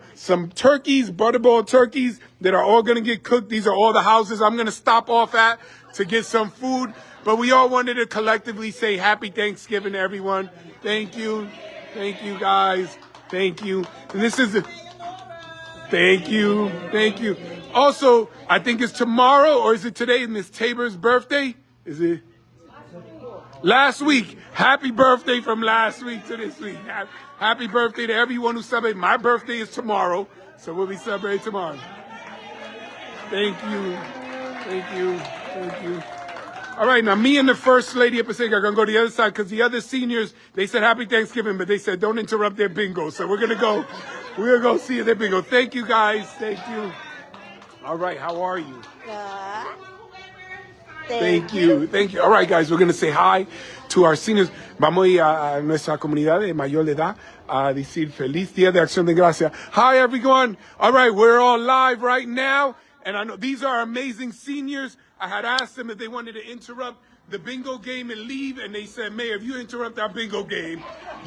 turkeys, butterball turkeys that are all going to get cooked. These are all the houses I'm going to stop off at to get some food. But we all wanted to collectively say happy Thanksgiving to everyone. Thank you. Thank you, guys. Thank you. And this is thank you. Thank you. Also, I think it's tomorrow, or is it today, Miss Tabor's birthday? Is it? Last week. Happy birthday from last week to this week. Happy birthday to everyone who celebrated. My birthday is tomorrow, so we'll be celebrating tomorrow. Thank you. Thank you. Thank you. All right, now me and the First Lady of Passaic are going to go to the other side because the other seniors, they said happy Thanksgiving, but they said don't interrupt their bingo. So we're going to go see their bingo. Thank you, guys. Thank you. All right, how are you? Thank you. Thank you. All right, guys, we're going to say hi to our seniors. Vamos a ir a nuestra comunidad de mayor de edad a decir feliz Día de Acción de Gracia. Hi, everyone. All right, we're all live right now. And I know these are amazing seniors. I had asked them if they wanted to interrupt the bingo game and leave, and they said, Mayor, if you interrupt our bingo game,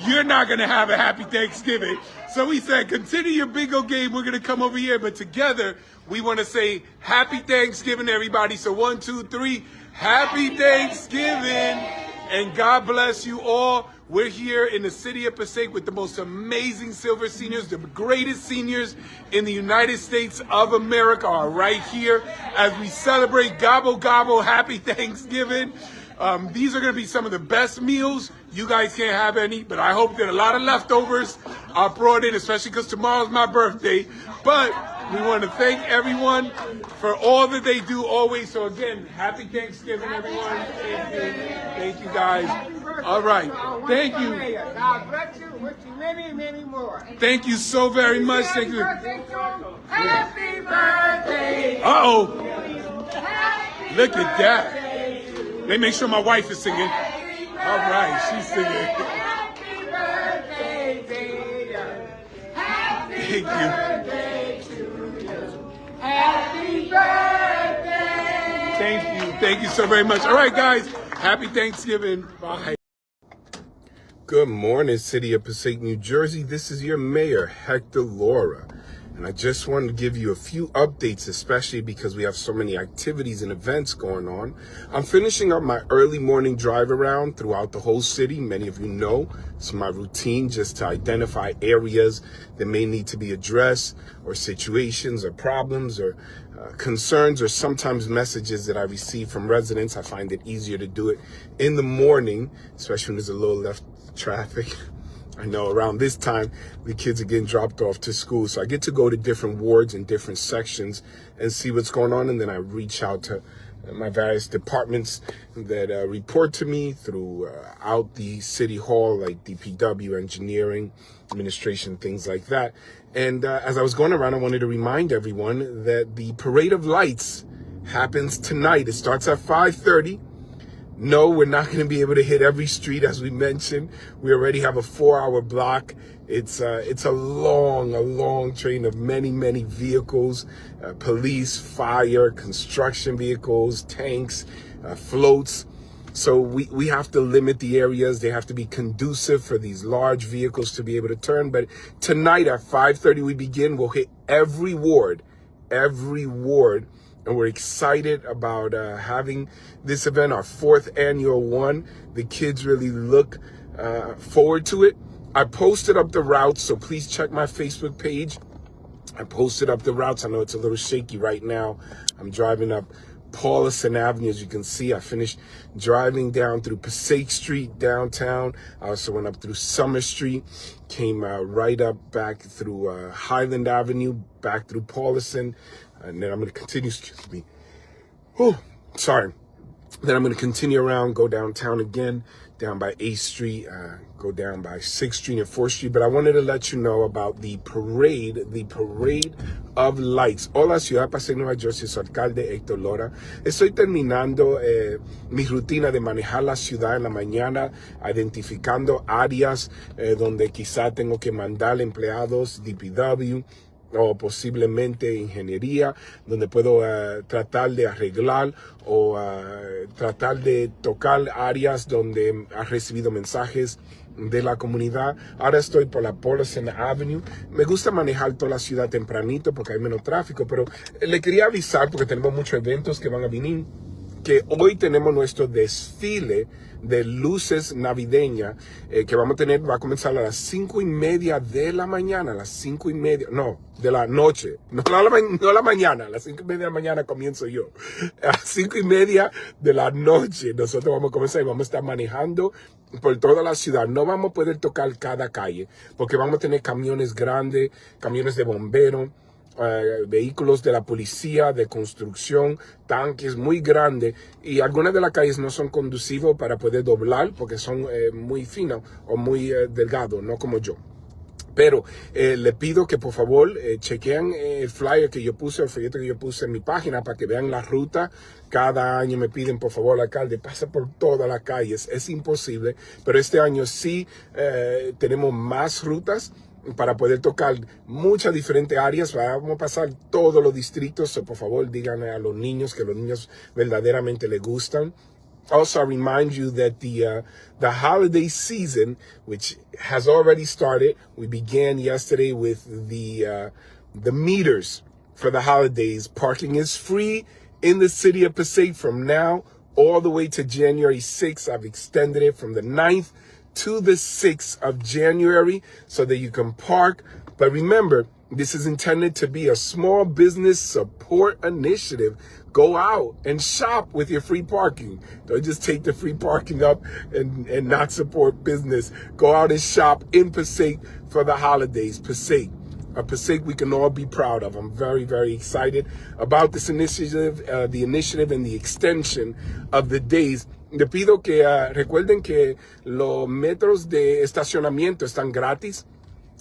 you're not going to have a happy Thanksgiving. So we said, continue your bingo game. We're going to come over here. But together, we want to say happy Thanksgiving, everybody. So 1, 2, 3, happy Thanksgiving. And God bless you all. We're here in the city of Passaic with the most amazing Silver Seniors. The greatest seniors in the United States of America are right here as we celebrate Gobble Gobble Happy Thanksgiving. These are going to be some of the best meals. You guys can't have any, but I hope that a lot of leftovers are brought in, especially because tomorrow's my birthday. But we want to thank everyone for all that they do always. So again, happy Thanksgiving, everyone. Thank you. Thank you, guys. All right. Thank you. God bless you. Wish you many, many more. Thank you so very much. Thank you. Happy birthday. Uh-oh. Look at that. Let me make sure my wife is singing. All right, she's singing. Happy birthday to you. Happy birthday to you. Happy birthday. Thank you. Thank you so very much. All right, guys. Happy Thanksgiving. Bye. Good morning, City of Passaic, New Jersey. This is your mayor, Hector Laura. And I just wanted to give you a few updates, especially because we have so many activities and events going on. I'm finishing up my early morning drive around throughout the whole city. Many of you know it's my routine just to identify areas that may need to be addressed, or situations or problems or concerns, or sometimes messages that I receive from residents. I find it easier to do it in the morning, especially when there's a little left traffic. I know around this time, the kids are getting dropped off to school. So I get to go to different wards and different sections and see what's going on. And then I reach out to my various departments that report to me throughout the city hall, like DPW, engineering, administration, things like that. And as I was going around, I wanted to remind everyone that the Parade of Lights happens tonight. It starts at 5:30. No, we're not going to be able to hit every street, as we mentioned. We already have a 4-hour block. It's a long train of many vehicles, police, fire, construction vehicles, tanks, floats. So we have to limit the areas. They have to be conducive for these large vehicles to be able to turn. But tonight at 5:30 we begin. We'll hit every ward. And we're excited about having this event, our 4th annual one. The kids really look forward to it. I posted up the routes, so please check my Facebook page. I posted up the routes. I know it's a little shaky right now. I'm driving up Paulison Avenue. As you can see, I finished driving down through Passaic Street downtown. I also went up through Summer Street, came right up back through Highland Avenue, back through Paulison. And then I'm going to continue, excuse me. Oh, sorry. Then I'm going to continue around, go downtown again, down by 8th Street, go down by 6th Street and 4th Street. But I wanted to let you know about the parade of lights. Hola, Ciudad de Passaic, Nueva Jersey, soy alcalde Héctor Lora. Estoy terminando mi rutina de manejar la ciudad en la mañana, identificando áreas donde quizá tengo que mandar empleados DPW, o posiblemente ingeniería, donde puedo tratar de arreglar o tratar de tocar áreas donde ha recibido mensajes de la comunidad. Ahora estoy por la Polson Avenue. Me gusta manejar toda la ciudad tempranito porque hay menos tráfico, pero le quería avisar porque tenemos muchos eventos que van a venir, que hoy tenemos nuestro desfile de luces navideñas que vamos a tener. Va a comenzar a las 5:30 de la mañana, a las 5:30, no, de la noche, no la mañana, a las 5:30 de la mañana comienzo yo, a las 5:30 de la noche nosotros vamos a comenzar y vamos a estar manejando por toda la ciudad. No vamos a poder tocar cada calle porque vamos a tener camiones grandes, camiones de bomberos, vehículos de la policía, de construcción, tanques muy grandes, y algunas de las calles no son conducivas para poder doblar porque son muy finas o muy delgados, no como yo. Pero le pido que por favor chequeen el flyer que yo puse, el folleto que yo puse en mi página para que vean la ruta. Cada año me piden, por favor, alcalde, pasa por todas las calles. Es imposible, pero este año sí tenemos más rutas para poder tocar muchas diferentes áreas. Vamos a pasar todos los distritos, so por favor díganle a los niños que los niños verdaderamente les gustan. Also, I remind you that the holiday season, which has already started, we began yesterday with the meters for the holidays. Parking is free in the city of Passaic from now all the way to January 6th. I've extended it from the 9th to the 6th of January so that you can park. But remember, this is intended to be a small business support initiative. Go out and shop with your free parking. Don't just take the free parking up and not support business. Go out and shop in Passaic for the holidays. Passaic, a Passaic we can all be proud of. I'm very, very excited about this initiative, the initiative and the extension of the days. Le pido que recuerden que los metros de estacionamiento están gratis.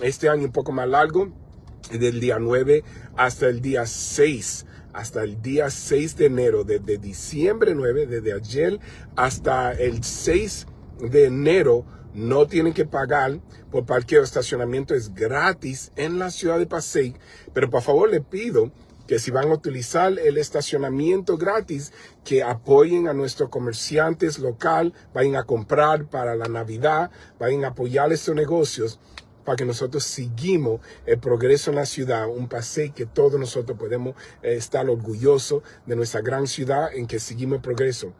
Este año un poco más largo, del día 9 hasta el día 6. Hasta el día 6 de enero, desde diciembre 9, desde ayer hasta el 6 de enero, no tienen que pagar por parqueo. Estacionamiento es gratis en la ciudad de Passaic, pero por favor le pido que si van a utilizar el estacionamiento gratis, que apoyen a nuestros comerciantes local, vayan a comprar para la Navidad, vayan a apoyar estos negocios para que nosotros seguimos el progreso en la ciudad, un Passaic que todos nosotros podemos estar orgullosos de nuestra gran ciudad en que seguimos el progreso.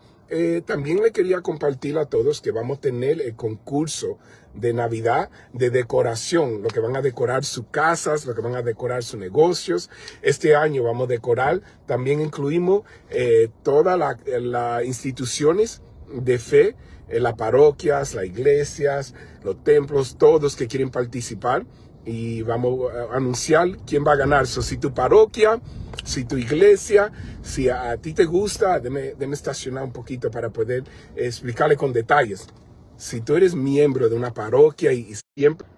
También le quería compartir a todos que vamos a tener el concurso de Navidad de decoración, lo que van a decorar sus casas, lo que van a decorar sus negocios. Este año vamos a decorar, también incluimos todas las instituciones de fe, las parroquias, las iglesias, los templos, todos que quieren participar, y vamos a anunciar quién va a ganar. So, si tu parroquia, si tu iglesia, si a ti te gusta, déme estacionar un poquito para poder explicarle con detalles. Si tú eres miembro de una parroquia y siempre,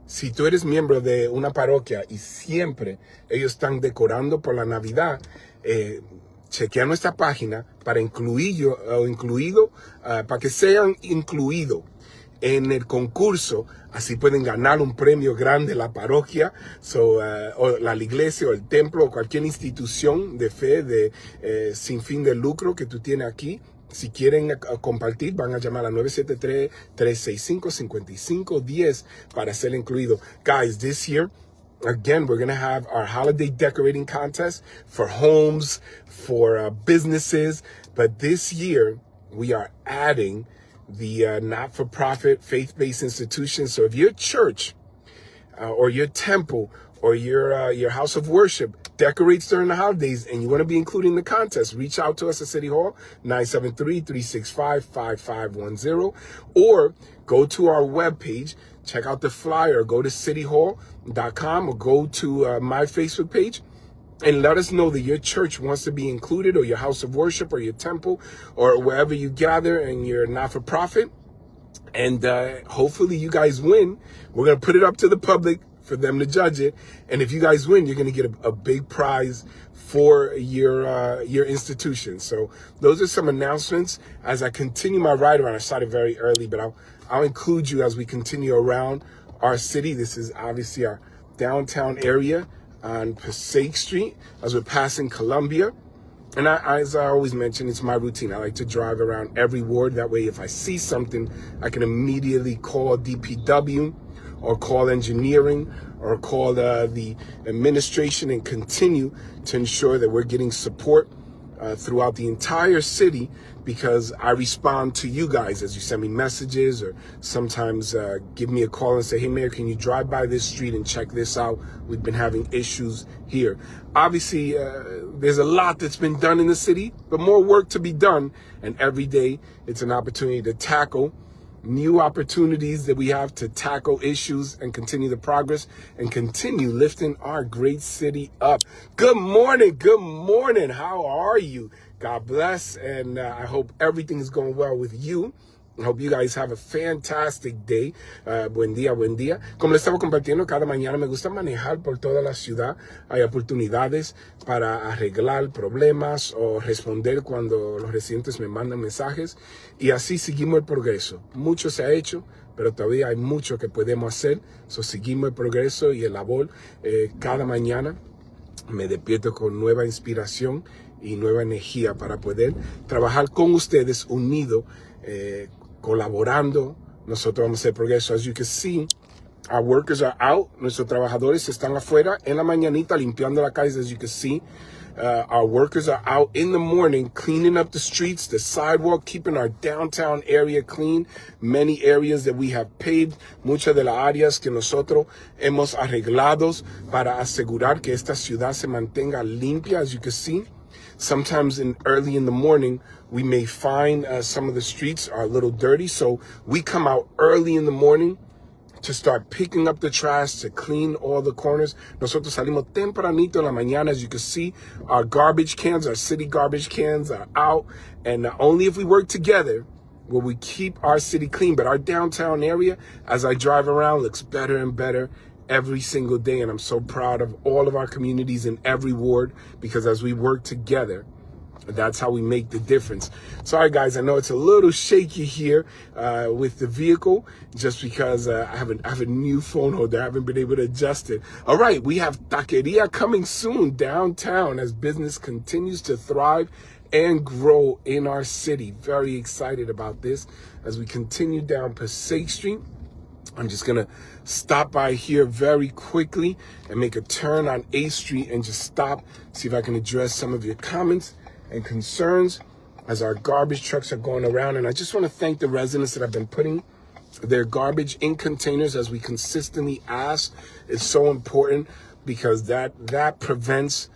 si tú eres miembro de una parroquia y siempre ellos están decorando por la Navidad, chequea nuestra página para incluido, para que sean incluidos en el concurso. Así pueden ganar un premio grande la parroquia, o la iglesia o el templo o cualquier institución de fe sin fin de lucro que tú tienes aquí. Si quieren compartir, van a llamar a 973-365-5510 para ser incluido. Guys, this year, again, we're going to have our holiday decorating contest for homes, for businesses. But this year, we are adding the not-for-profit faith-based institutions. So if your church or your temple or your house of worship decorates during the holidays and you want to be included in the contest, reach out to us at City Hall, 973-365-5510, or go to our webpage, check out the flyer, go to cityhall.com or go to my Facebook page and let us know that your church wants to be included, or your house of worship, or your temple, or wherever you gather and you're not-for-profit. And hopefully you guys win. We're going to put it up to the public for them to judge it. And if you guys win, you're going to get a big prize for your institution. So those are some announcements as I continue my ride around. I started very early, but I'll include you as we continue around our city. This is obviously our downtown area on Passaic Street as we're passing Columbia. And as I always mention, it's my routine. I like to drive around every ward. That way, if I see something, I can immediately call DPW or call engineering or call the administration and continue to ensure that we're getting support throughout the entire city, because I respond to you guys as you send me messages, or sometimes give me a call and say, hey, Mayor, can you drive by this street and check this out? We've been having issues here. Obviously, there's a lot that's been done in the city, but more work to be done. And every day it's an opportunity to tackle new opportunities that we have to tackle issues and continue the progress and continue lifting our great city up. Good morning. Good morning. How are you? God bless. And I hope everything is going well with you. I hope you guys have a fantastic day. Buen día, buen día. Como les estaba compartiendo, cada mañana me gusta manejar por toda la ciudad. Hay oportunidades para arreglar problemas o responder cuando los residentes me mandan mensajes. Y así seguimos el progreso. Mucho se ha hecho, pero todavía hay mucho que podemos hacer. So, seguimos el progreso y el labor. Cada mañana me despierto con nueva inspiración y nueva energía para poder trabajar con ustedes unidos, colaborando. Nosotros vamos a hacer progreso. As you can see, our workers are out. Nuestros trabajadores están afuera en la mañanita limpiando la calle. As you can see, our workers are out in the morning cleaning up the streets, the sidewalk, keeping our downtown area clean. Many areas that we have paved, muchas de las áreas que nosotros hemos arreglado para asegurar que esta ciudad se mantenga limpia. As you can see, sometimes early in the morning, we may find some of the streets are a little dirty. So we come out early in the morning to start picking up the trash, to clean all the corners. Nosotros salimos tempranito en la mañana. As you can see, our garbage cans, our city garbage cans are out. And only if we work together will we keep our city clean. But our downtown area, as I drive around, looks better and better every single day. And I'm so proud of all of our communities in every ward, because as we work together, that's how we make the difference. Sorry, guys, I know it's a little shaky here with the vehicle, just because I have a new phone holder. I haven't been able to adjust it. All right, we have taqueria coming soon downtown as business continues to thrive and grow in our city. Very excited about this as we continue down Passaic Street. I'm just going to stop by here very quickly and make a turn on 8th Street and just stop, see if I can address some of your comments and concerns as our garbage trucks are going around. And I just want to thank the residents that have been putting their garbage in containers as we consistently ask. It's so important, because that prevents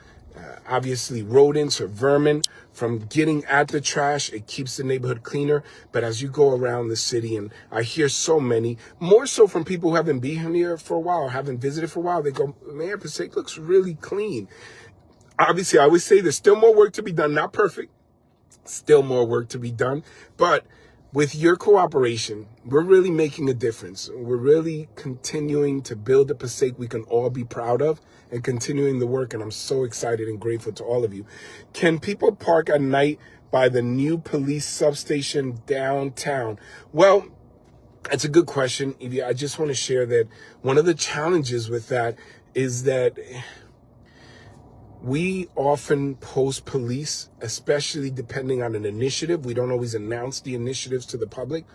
obviously rodents or vermin from getting at the trash. It keeps the neighborhood cleaner. But as you go around the city, and I hear so many, more so from people who haven't been here for a while, haven't visited for a while, they go, man, Passaic looks really clean. Obviously, I always say there's still more work to be done. Not perfect, still more work to be done. But with your cooperation, we're really making a difference. We're really continuing to build a Passaic we can all be proud of, and continuing the work. And I'm so excited and grateful to all of you. Can people park at night by the new police substation downtown? Well, it's a good question, Evie. I just want to share that one of the challenges with that is that we often post police, especially depending on an initiative. We don't always announce the initiatives to the public.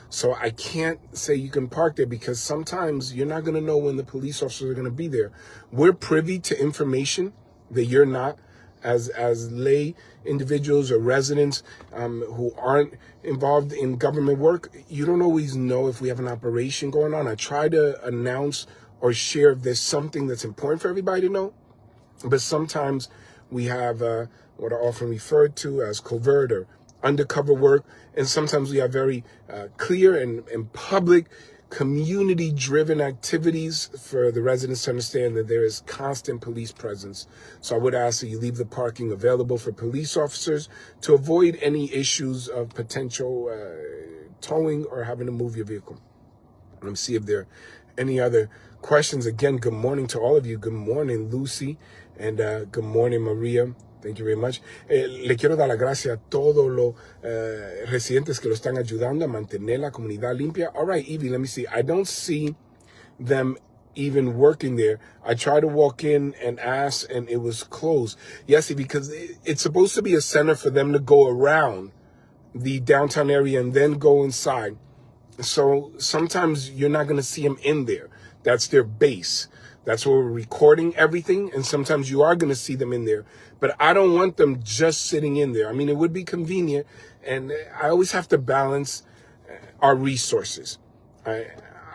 So I can't say you can park there, because sometimes you're not going to know when the police officers are going to be there. We're privy to information that you're not, as lay individuals or residents who aren't involved in government work. You don't always know if we have an operation going on. I try to announce or share if there's something that's important for everybody to know. But sometimes we have what are often referred to as covert or undercover work. And sometimes we have very clear and public community-driven activities for the residents to understand that there is constant police presence. So I would ask that you leave the parking available for police officers to avoid any issues of potential towing or having to move your vehicle. Let me see if there are any other questions. Again, good morning to all of you. Good morning, Lucy, and good morning, Maria. Thank you very much. Le quiero dar las gracias a todos los residentes que lo están ayudando a mantener la comunidad limpia. All right, Evie, let me see. I don't see them even working there. I tried to walk in and ask, and it was closed. Yes, because it's supposed to be a center for them to go around the downtown area and then go inside. So sometimes you're not going to see them in there. That's their base. That's where we're recording everything. And sometimes you are going to see them in there. But I don't want them just sitting in there. I mean, it would be convenient. And I always have to balance our resources. I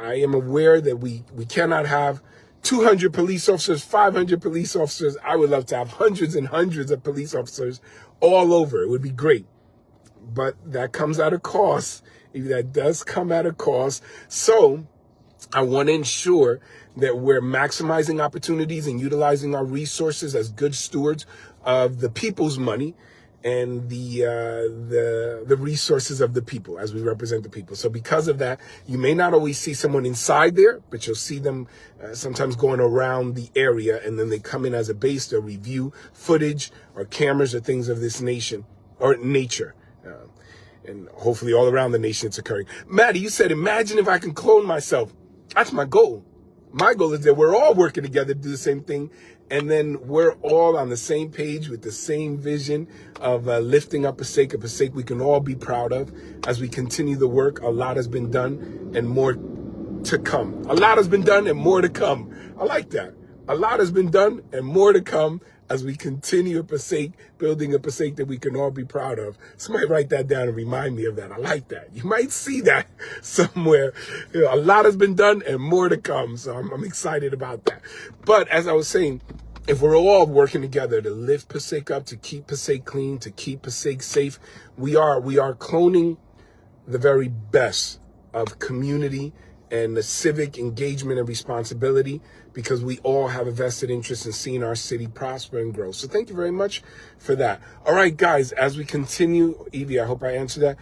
am aware that we cannot have 200 police officers, 500 police officers. I would love to have hundreds and hundreds of police officers all over. It would be great. But that comes at a cost. That does come at a cost. So I want to ensure that we're maximizing opportunities and utilizing our resources as good stewards of the people's money and the resources of the people as we represent the people. So because of that, you may not always see someone inside there, but you'll see them sometimes going around the area, and then they come in as a base to review footage or cameras or things of this nation or nature. And hopefully all around the nation it's occurring. Maddie, you said, imagine if I can clone myself. That's my goal. My goal is that we're all working together to do the same thing. And then we're all on the same page with the same vision of lifting up Passaic we can all be proud of as we continue the work. A lot has been done and more to come. A lot has been done and more to come. I like that. A lot has been done and more to come as we continue a Passaic, building a Passaic that we can all be proud of. Somebody write that down and remind me of that. I like that. You might see that somewhere. You know, a lot has been done and more to come. So I'm excited about that. But as I was saying, if we're all working together to lift Passaic up, to keep Passaic clean, to keep Passaic safe, we are cloning the very best of community and the civic engagement and responsibility, because we all have a vested interest in seeing our city prosper and grow. So thank you very much for that. All right, guys, as we continue, Evie, I hope I answered that.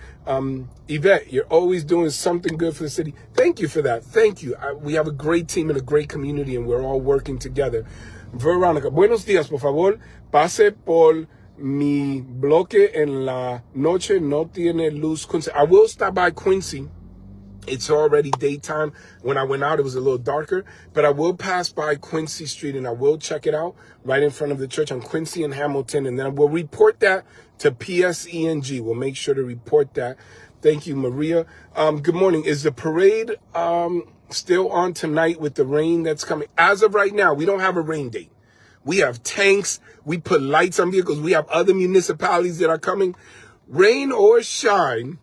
Yvette, you're always doing something good for the city. Thank you for that. Thank you. We have a great team and a great community, and we're all working together. Veronica, buenos días, por favor. Pase por mi bloque en la noche, no tiene luz. I will stop by Quincy. It's already daytime. When I went out, it was a little darker, but I will pass by Quincy Street and I will check it out right in front of the church on Quincy and Hamilton. And then we'll report that to PSENG. We'll make sure to report that. Thank you, Maria. Good morning. Is the parade still on tonight with the rain that's coming? As of right now, we don't have a rain date. We have tanks. We put lights on vehicles. We have other municipalities that are coming. Rain or shine,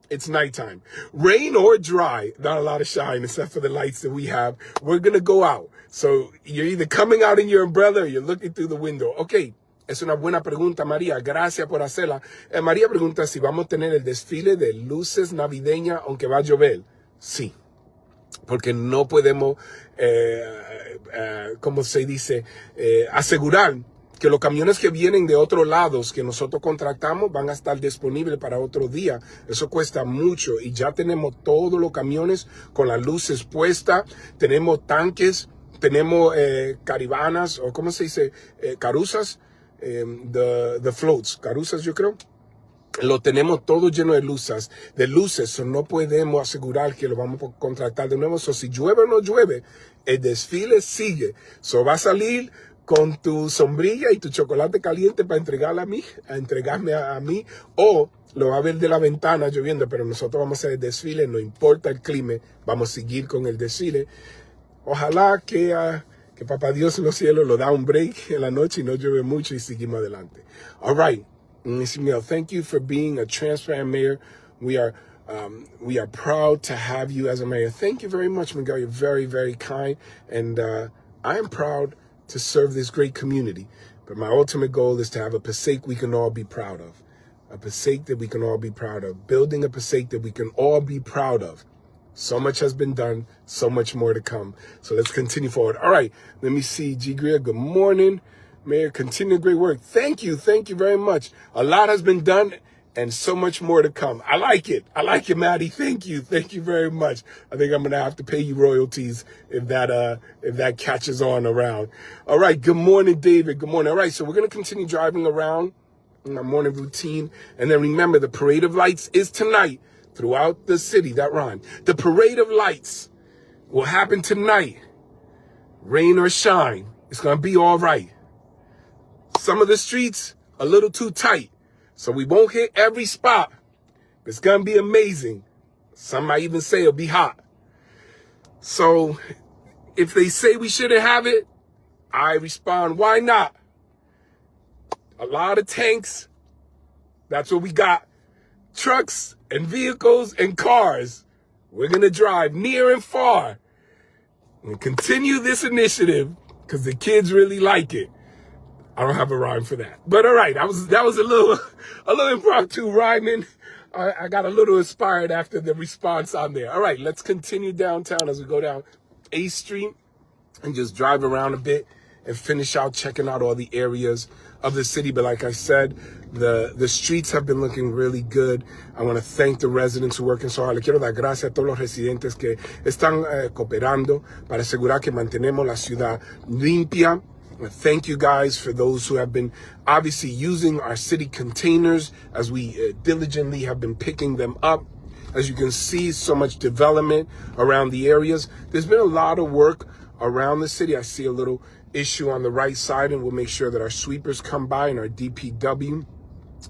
it's nighttime. Rain or dry, not a lot of shine except for the lights that we have. We're going to go out. So you're either coming out in your umbrella or you're looking through the window. Okay, es una buena pregunta, María. Gracias por hacerla. María pregunta si vamos a tener el desfile de luces navideñas aunque va a llover. Sí, porque no podemos, ¿cómo se dice? Asegurar que los camiones que vienen de otros lados que nosotros contratamos van a estar disponibles para otro día. Eso cuesta mucho y ya tenemos todos los camiones con las luces puestas, tenemos tanques, tenemos caribanas, o ¿cómo se dice? Caruzas, the floats, caruzas yo creo. Lo tenemos todo lleno de luces, so no podemos asegurar que lo vamos a contratar de nuevo. So si llueve o no llueve, el desfile sigue. So va a salir con tu sombrilla y tu chocolate caliente para entregarme a mí, o lo va a ver de la ventana lloviendo, pero nosotros vamos a hacer el desfile, no importa el clima, vamos a seguir con el desfile. Ojalá que Papá Dios en los cielos lo da un break en la noche y no llueve mucho y seguimos adelante. All right, Ms. Miguel, thank you for being a transparent mayor. We are proud to have you as a mayor. Thank you very much, Miguel. You're very, very kind, and I am proud to serve this great community. But my ultimate goal is to have a Passaic we can all be proud of. A Passaic that we can all be proud of. Building a Passaic that we can all be proud of. So much has been done, so much more to come. So let's continue forward. All right, let me see. G. Greer, good morning. Mayor, continue great work. Thank you very much. A lot has been done and so much more to come. I like it, Maddie. Thank you very much. I think I'm gonna have to pay you royalties if that catches on around. All right, good morning, David. Good morning. All right, so we're gonna continue driving around in our morning routine, and then remember the parade of lights is tonight throughout the city. That rhymed. The parade of lights will happen tonight. Rain or shine, it's gonna be all right. Some of the streets a little too tight, so we won't hit every spot. It's gonna be amazing. Some might even say it'll be hot. So if they say we shouldn't have it, I respond, why not? A lot of tanks, that's what we got. Trucks and vehicles and cars. We're gonna drive near and far and continue this initiative because the kids really like it. I don't have a rhyme for that, but all right, that was a little impromptu rhyming. I got a little inspired after the response on there. All right, let's continue downtown as we go down A Street and just drive around a bit and finish out checking out all the areas of the city. But like I said, the streets have been looking really good. I want to thank the residents who are working so hard. Le quiero dar gracias a todos los residentes que están cooperando para asegurar que mantenemos la ciudad limpia. Thank you guys for those who have been obviously using our city containers as we diligently have been picking them up. As you can see, so much development around the areas. There's been a lot of work around the city. I see a little issue on the right side, and we'll make sure that our sweepers come by and our DPW.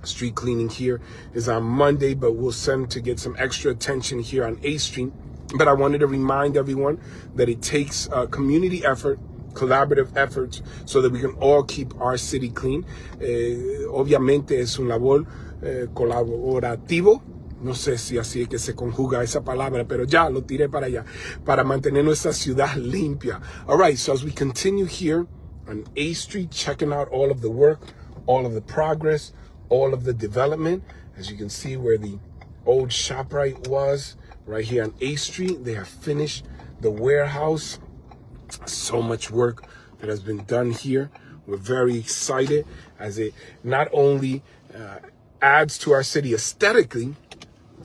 Street cleaning here is on Monday, but we'll send to get some extra attention here on A Street. But I wanted to remind everyone that it takes community effort, collaborative efforts, so that we can all keep our city clean. Obviamente es un labor colaborativo. No sé si así es que se conjuga esa palabra, pero ya lo tiré para allá, para mantener nuestra ciudad limpia. All right, so as we continue here on A Street, checking out all of the work, all of the progress, all of the development. As you can see where the old ShopRite was, right here on A Street, they have finished the warehouse. So much work that has been done here. We're very excited as it not only adds to our city aesthetically,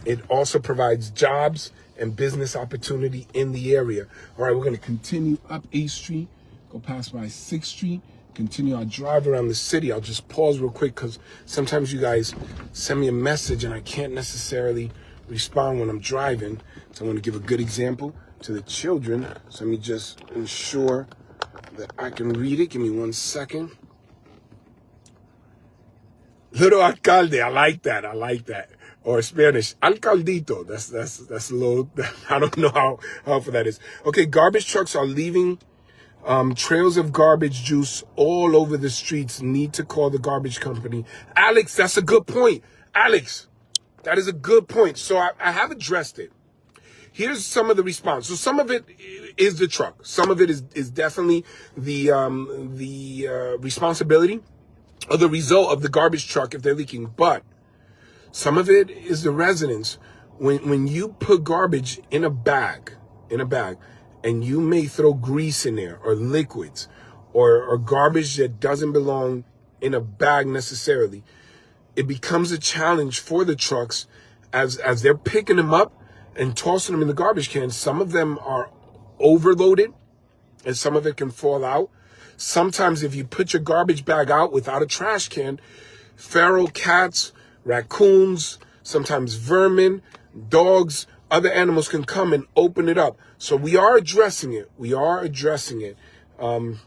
it also provides jobs and business opportunity in the area. All right, we're going to continue up 8th Street, go past by 6th Street, continue our drive around the city. I'll just pause real quick because sometimes you guys send me a message and I can't necessarily respond when I'm driving. So I want to give a good example to the children. So let me just ensure that I can read it. Give me 1 second. Little alcalde, I like that. Or Spanish, alcaldito. That's a little, I don't know how helpful that is. Okay, garbage trucks are leaving trails of garbage juice all over the streets. Need to call the garbage company. Alex, that's a good point. Alex, that is a good point. So I have addressed it. Here's some of the response. So some of it is the truck. Some of it is definitely the responsibility or the result of the garbage truck if they're leaking. But some of it is the residents. When you put garbage in a bag, and you may throw grease in there or liquids or garbage that doesn't belong in a bag necessarily, it becomes a challenge for the trucks as they're picking them up and tossing them in the garbage can. Some of them are overloaded and some of it can fall out. Sometimes if you put your garbage bag out without a trash can, feral cats, raccoons, sometimes vermin, dogs, other animals can come and open it up. So we are addressing it. I'm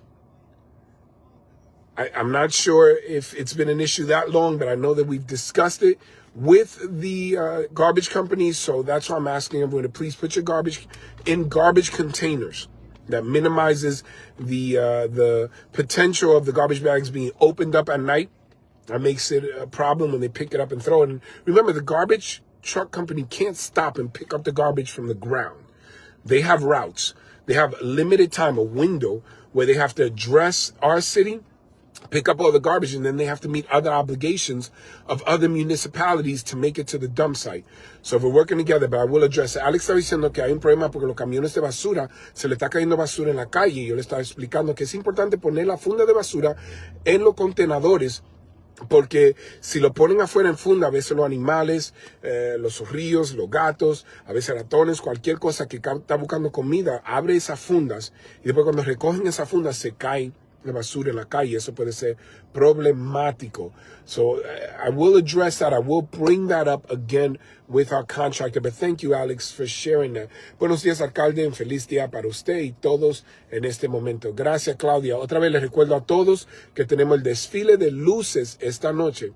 not sure if it's been an issue that long, but I know that we've discussed it with the garbage companies. So that's why I'm asking everyone to please put your garbage in garbage containers. That minimizes the potential of the garbage bags being opened up at night. That makes it a problem when they pick it up and throw it. And remember, the garbage truck company can't stop and pick up the garbage from the ground. They have routes. They have a limited time, a window where they have to address our city pick up all the garbage, and then they have to meet other obligations of other municipalities to make it to the dump site. So we're working together, but I will address it. Alex está diciendo que hay un problema porque los camiones de basura se le está cayendo basura en la calle. Yo le estaba explicando que es importante poner la funda de basura en los contenedores, porque si lo ponen afuera en funda, a veces los animales, los zorrillos, los gatos, a veces ratones, cualquier cosa que está buscando comida, abre esas fundas y después cuando recogen esas fundas se caen de basura en la calle. Eso puede ser problemático. So I will address that. I will bring that up again with our contractor. But thank you, Alex, for sharing that. Buenos días, alcalde. Un feliz día para usted y todos en este momento. Gracias, Claudia. Otra vez les recuerdo a todos que tenemos el desfile de luces esta noche.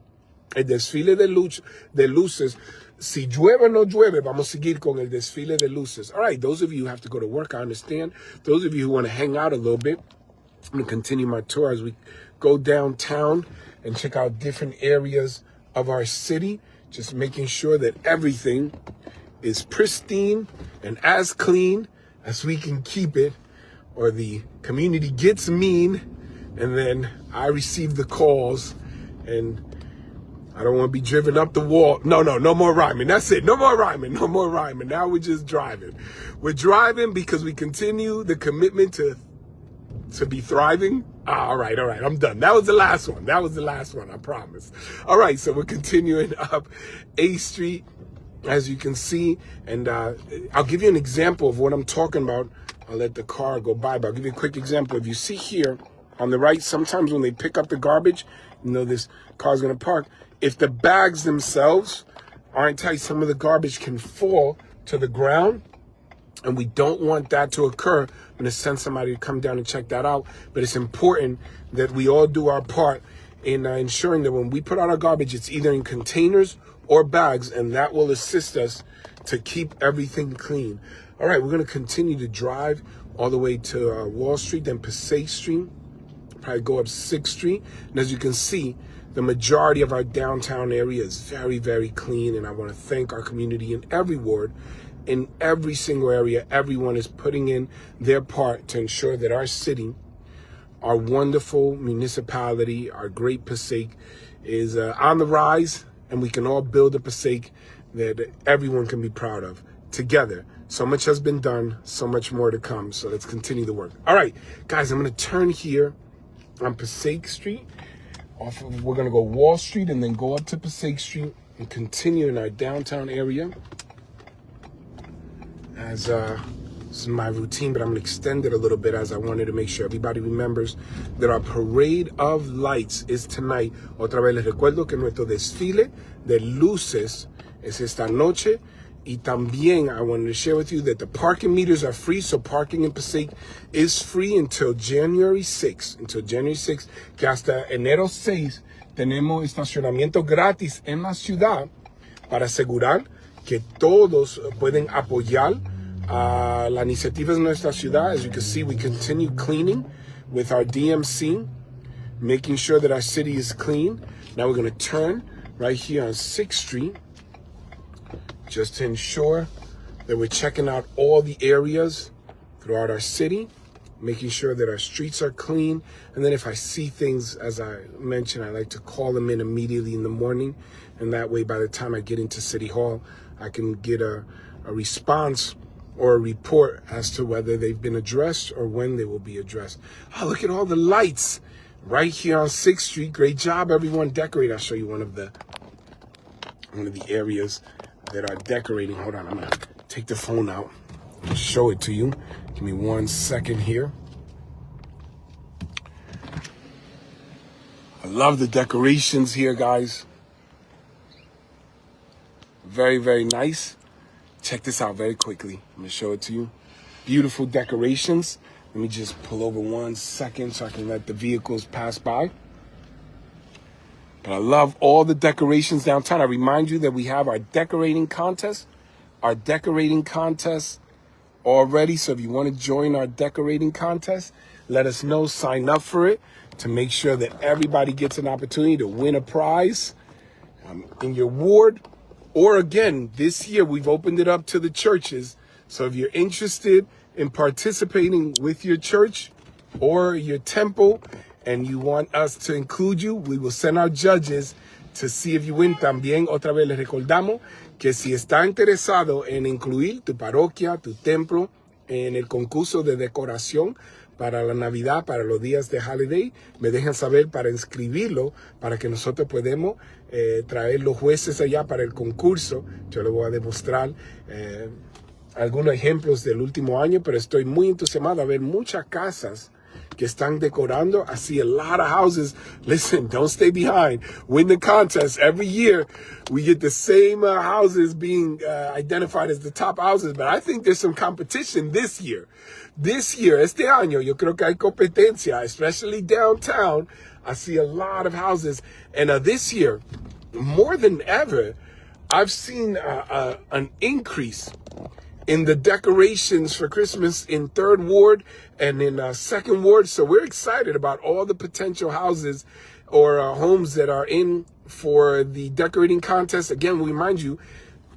El desfile de luces. Si llueve o no llueve, vamos a seguir con el desfile de luces. All right, those of you who have to go to work, I understand. Those of you who want to hang out a little bit, I'm going to continue my tour as we go downtown and check out different areas of our city, just making sure that everything is pristine and as clean as we can keep it, or the community gets mean and then I receive the calls and I don't want to be driven up the wall. No more rhyming. That's it. No more rhyming. Now we're just driving. We're driving because we continue the commitment to be thriving. All right, I'm done. That was the last one, I promise. All right, so we're continuing up A Street, as you can see, and I'll give you an example of what I'm talking about. I'll let the car go by, but I'll give you a quick example. If you see here on the right, sometimes when they pick up the garbage, this car's gonna park. If the bags themselves aren't tight, some of the garbage can fall to the ground. And we don't want that to occur. I'm going to send somebody to come down and check that out. But it's important that we all do our part in ensuring that when we put out our garbage, it's either in containers or bags, and that will assist us to keep everything clean. All right, we're going to continue to drive all the way to Wall Street, then Passaic Street, probably go up 6th Street. And as you can see, the majority of our downtown area is very, very clean, and I want to thank our community in every ward. In every single area, everyone is putting in their part to ensure that our city, our wonderful municipality, our great Passaic is on the rise, and we can all build a Passaic that everyone can be proud of together. So much has been done, so much more to come. So let's continue the work. All right, guys, I'm going to turn here on Passaic Street. We're going to go Wall Street and then go up to Passaic Street and continue in our downtown area. As this is my routine, but I'm going to extend it a little bit as I wanted to make sure everybody remembers that our parade of lights is tonight. Otra vez les recuerdo que nuestro desfile de luces es esta noche. Y también I wanted to share with you that the parking meters are free, so parking in Passaic is free until January 6th. Until January 6th, que hasta enero 6 tenemos estacionamiento gratis en la ciudad para asegurar que todos pueden apoyar la iniciativa de nuestra ciudad. As you can see, we continue cleaning with our DMC, making sure that our city is clean. Now we're going to turn right here on 6th Street just to ensure that we're checking out all the areas throughout our city, making sure that our streets are clean. And then if I see things, as I mentioned, I like to call them in immediately in the morning. And that way, by the time I get into City Hall, I can get a response or a report as to whether they've been addressed or when they will be addressed. Oh, look at all the lights right here on 6th Street. Great job, everyone. Decorate. I'll show you one of the areas that are decorating. Hold on, I'm gonna take the phone out and show it to you. Give me 1 second here. I love the decorations here, guys. Very, very nice. Check this out very quickly. I'm gonna show it to you. Beautiful decorations. Let me just pull over 1 second so I can let the vehicles pass by. But I love all the decorations downtown. I remind you that we have our decorating contest. Already. So if you want to join our decorating contest, let us know. Sign up for it to make sure that everybody gets an opportunity to win a prize in your ward. Or again, this year we've opened it up to the churches. So if you're interested in participating with your church or your temple and you want us to include you, we will send our judges to see if you win. También otra vez les recordamos que si está interesado en incluir tu parroquia, tu templo en el concurso de decoración para la Navidad, para los días de holiday, me dejan saber para inscribirlo, para que nosotros podamos traer los jueces allá para el concurso. Yo les voy a demostrar algunos ejemplos del último año, pero estoy muy entusiasmado a ver muchas casas que están decorando. I see a lot of houses. Listen, don't stay behind. Win the contest. Every year, we get the same houses being identified as the top houses, but I think there's some competition this year. Este año, yo creo que hay competencia, especially downtown. I see a lot of houses. And this year, more than ever, I've seen an increase in the decorations for Christmas in 3rd Ward and in 2nd Ward. So we're excited about all the potential houses or homes that are in for the decorating contest. Again, we remind you,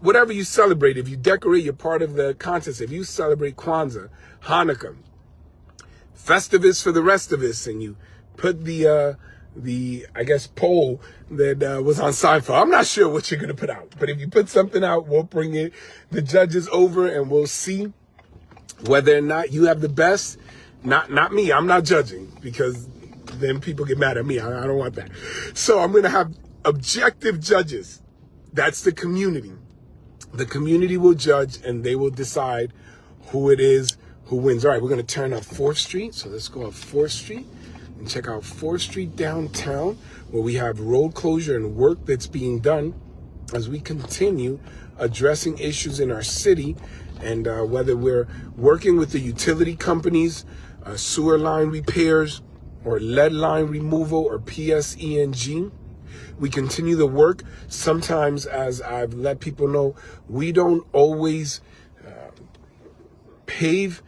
whatever you celebrate, if you decorate, you're part of the contest. If you celebrate Kwanzaa, Hanukkah, Festivus for the rest of us, and you put the I guess poll that was on Seinfeld. I'm not sure what you're gonna put out, but if you put something out, we'll bring the judges over and we'll see whether or not you have the best. Not me. I'm not judging because then people get mad at me. I don't want that. So I'm gonna have objective judges. That's the community. The community will judge and they will decide who it is who wins. All right, we're gonna turn on 4th Street. So let's go on 4th Street. And check out 4th Street downtown, where we have road closure and work that's being done as we continue addressing issues in our city. And whether we're working with the utility companies, sewer line repairs, or lead line removal, or PSENG, we continue the work. Sometimes, as I've let people know, we don't always pave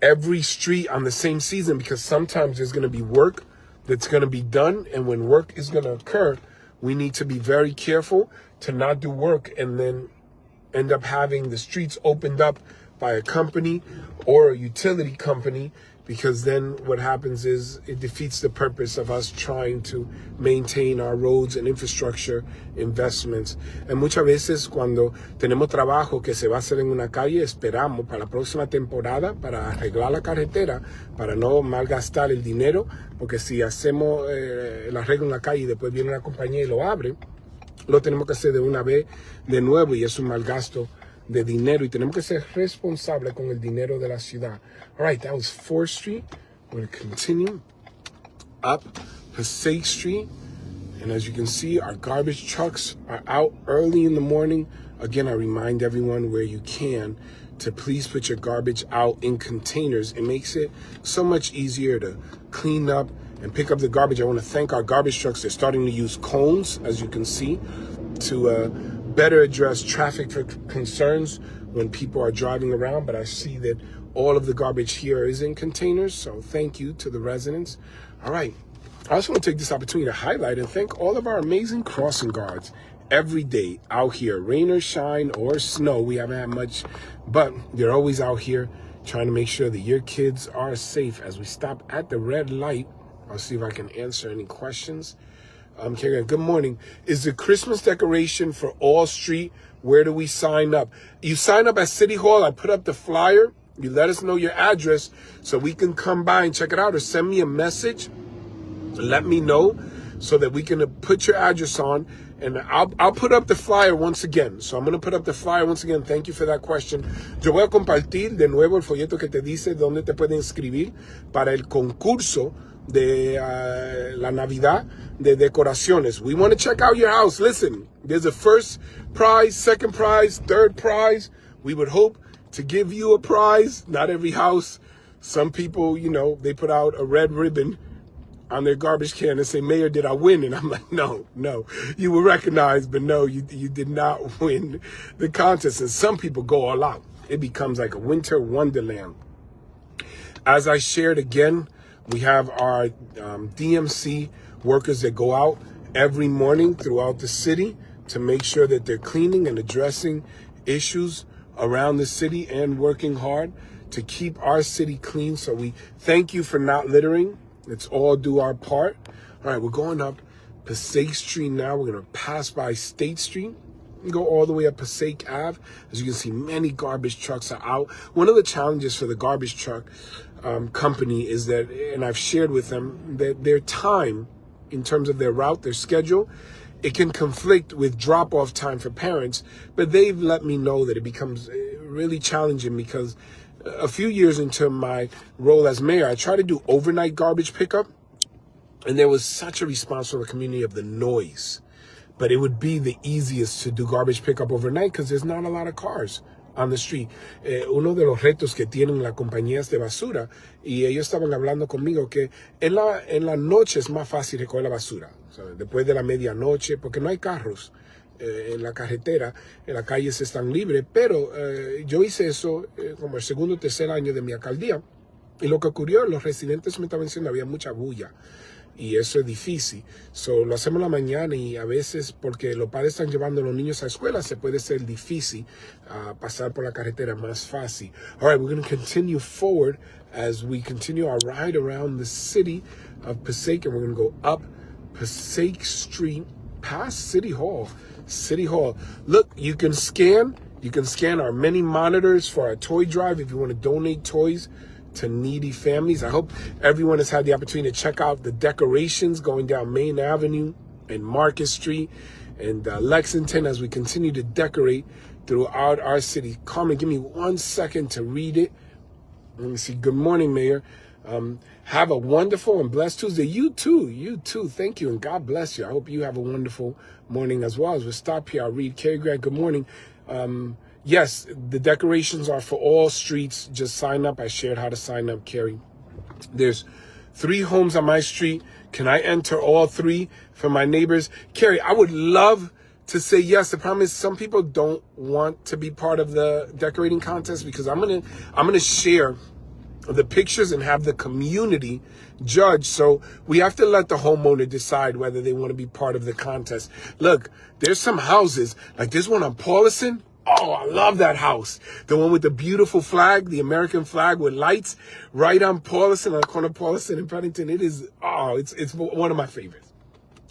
every street on the same season, because sometimes there's going to be work that's going to be done, and when work is going to occur, we need to be very careful to not do work and then end up having the streets opened up by a company or a utility company, because then what happens is it defeats the purpose of us trying to maintain our roads and infrastructure investments. And muchas veces cuando tenemos trabajo que se va a hacer en una calle, esperamos para la próxima temporada para arreglar la carretera, para no malgastar el dinero, porque si hacemos el arreglo en la calle y después viene una compañía y lo abre, lo tenemos que hacer de una vez de nuevo, y es un mal gasto de dinero, y tenemos que ser responsables con el dinero de la ciudad. All right, that was 4th Street. We're going to continue up Passaic Street. And as you can see, our garbage trucks are out early in the morning. Again, I remind everyone where you can to please put your garbage out in containers. It makes it so much easier to clean up and pick up the garbage. I want to thank our garbage trucks. They're starting to use cones, as you can see, to better address traffic concerns when people are driving around. But I see that all of the garbage here is in containers, so thank you to the residents. All right, I also want to take this opportunity to highlight and thank all of our amazing crossing guards every day out here, rain or shine or snow. We haven't had much, but they're always out here trying to make sure that your kids are safe. As we stop at the red light, I'll see if I can answer any questions. Good morning. Is the Christmas decoration for all street? Where do we sign up? You sign up at City Hall. I put up the flyer. You let us know your address so we can come by and check it out, or send me a message. Let me know so that we can put your address on, and I'll put up the flyer once again. So I'm going to put up the flyer once again. Thank you for that question. Yo voy a compartir de nuevo el folleto que te dice dónde te pueden inscribir para el concurso de la Navidad de decoraciones. We want to check out your house. Listen, there's a first prize, second prize, third prize. We would hope to give you a prize. Not every house. Some people, you know, they put out a red ribbon on their garbage can and say, Mayor, did I win? And I'm like, no, you were recognized, but no, you did not win the contest. And some people go all out. It becomes like a winter wonderland. As I shared again, we have our DMC workers that go out every morning throughout the city to make sure that they're cleaning and addressing issues around the city and working hard to keep our city clean. So we thank you for not littering. Let's all do our part. All right, we're going up Passaic Street now. We're going to pass by State Street and go all the way up Passaic Ave. As you can see, many garbage trucks are out. One of the challenges for the garbage truck company is that, and I've shared with them, that their time in terms of their route, their schedule, it can conflict with drop-off time for parents, but they've let me know that it becomes really challenging because a few years into my role as mayor, I tried to do overnight garbage pickup, and there was such a response from the community of the noise. But it would be the easiest to do garbage pickup overnight because there's not a lot of cars on the street. Uno de los retos que tienen las compañías de basura, y ellos estaban hablando conmigo que en la noche es más fácil recoger la basura, ¿sabes? Después de la medianoche, porque no hay carros en la carretera, en las calles están libres, pero yo hice eso como el segundo o tercer año de mi alcaldía, y lo que ocurrió, los residentes me estaban diciendo, había mucha bulla. Y eso es difícil. So, lo hacemos en la mañana y a veces porque los padres están llevando a los niños a escuela se puede ser difícil pasar por la carretera más fácil. All right, we're going to continue forward as we continue our ride around the city of Passaic, and we're going to go up Passaic Street past City Hall. City Hall. Look, you can scan our many monitors for our toy drive if you want to donate toys to needy families. I hope everyone has had the opportunity to check out the decorations going down Main Avenue and Market Street and Lexington as we continue to decorate throughout our city. Carmen, give me 1 second to read it. Let me see. Good morning, Mayor. Have a wonderful and blessed Tuesday. You too. Thank you, and God bless you. I hope you have a wonderful morning as well. As we stop here, I'll read. Carrie Grant, good morning. Yes, the decorations are for all streets. Just sign up. I shared how to sign up, Carrie. There's 3 homes on my street. Can I enter all 3 for my neighbors? Carrie, I would love to say yes. The problem is some people don't want to be part of the decorating contest because I'm gonna share the pictures and have the community judge. So we have to let the homeowner decide whether they want to be part of the contest. Look, there's some houses, like this one on Paulison. Oh, I love that house. The one with the beautiful flag, the American flag with lights right on Paulison, on the corner of Paulison and Pennington. It's one of my favorites.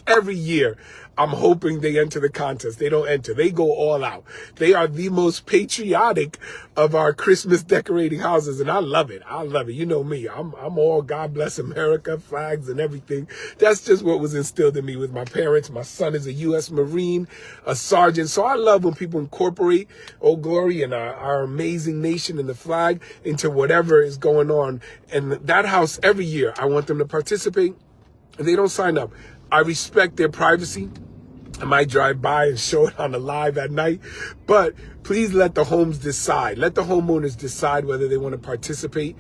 Every year, I'm hoping they enter the contest. They don't enter. They go all out. They are the most patriotic of our Christmas decorating houses, and I love it. You know me. I'm all God bless America, flags and everything. That's just what was instilled in me with my parents. My son is a U.S. Marine, a sergeant. So I love when people incorporate Old Glory and our amazing nation and the flag into whatever is going on. And that house, every year, I want them to participate. If they don't sign up, I respect their privacy. I might drive by and show it on the live at night, but please let the homes decide. Let the homeowners decide whether they want to participate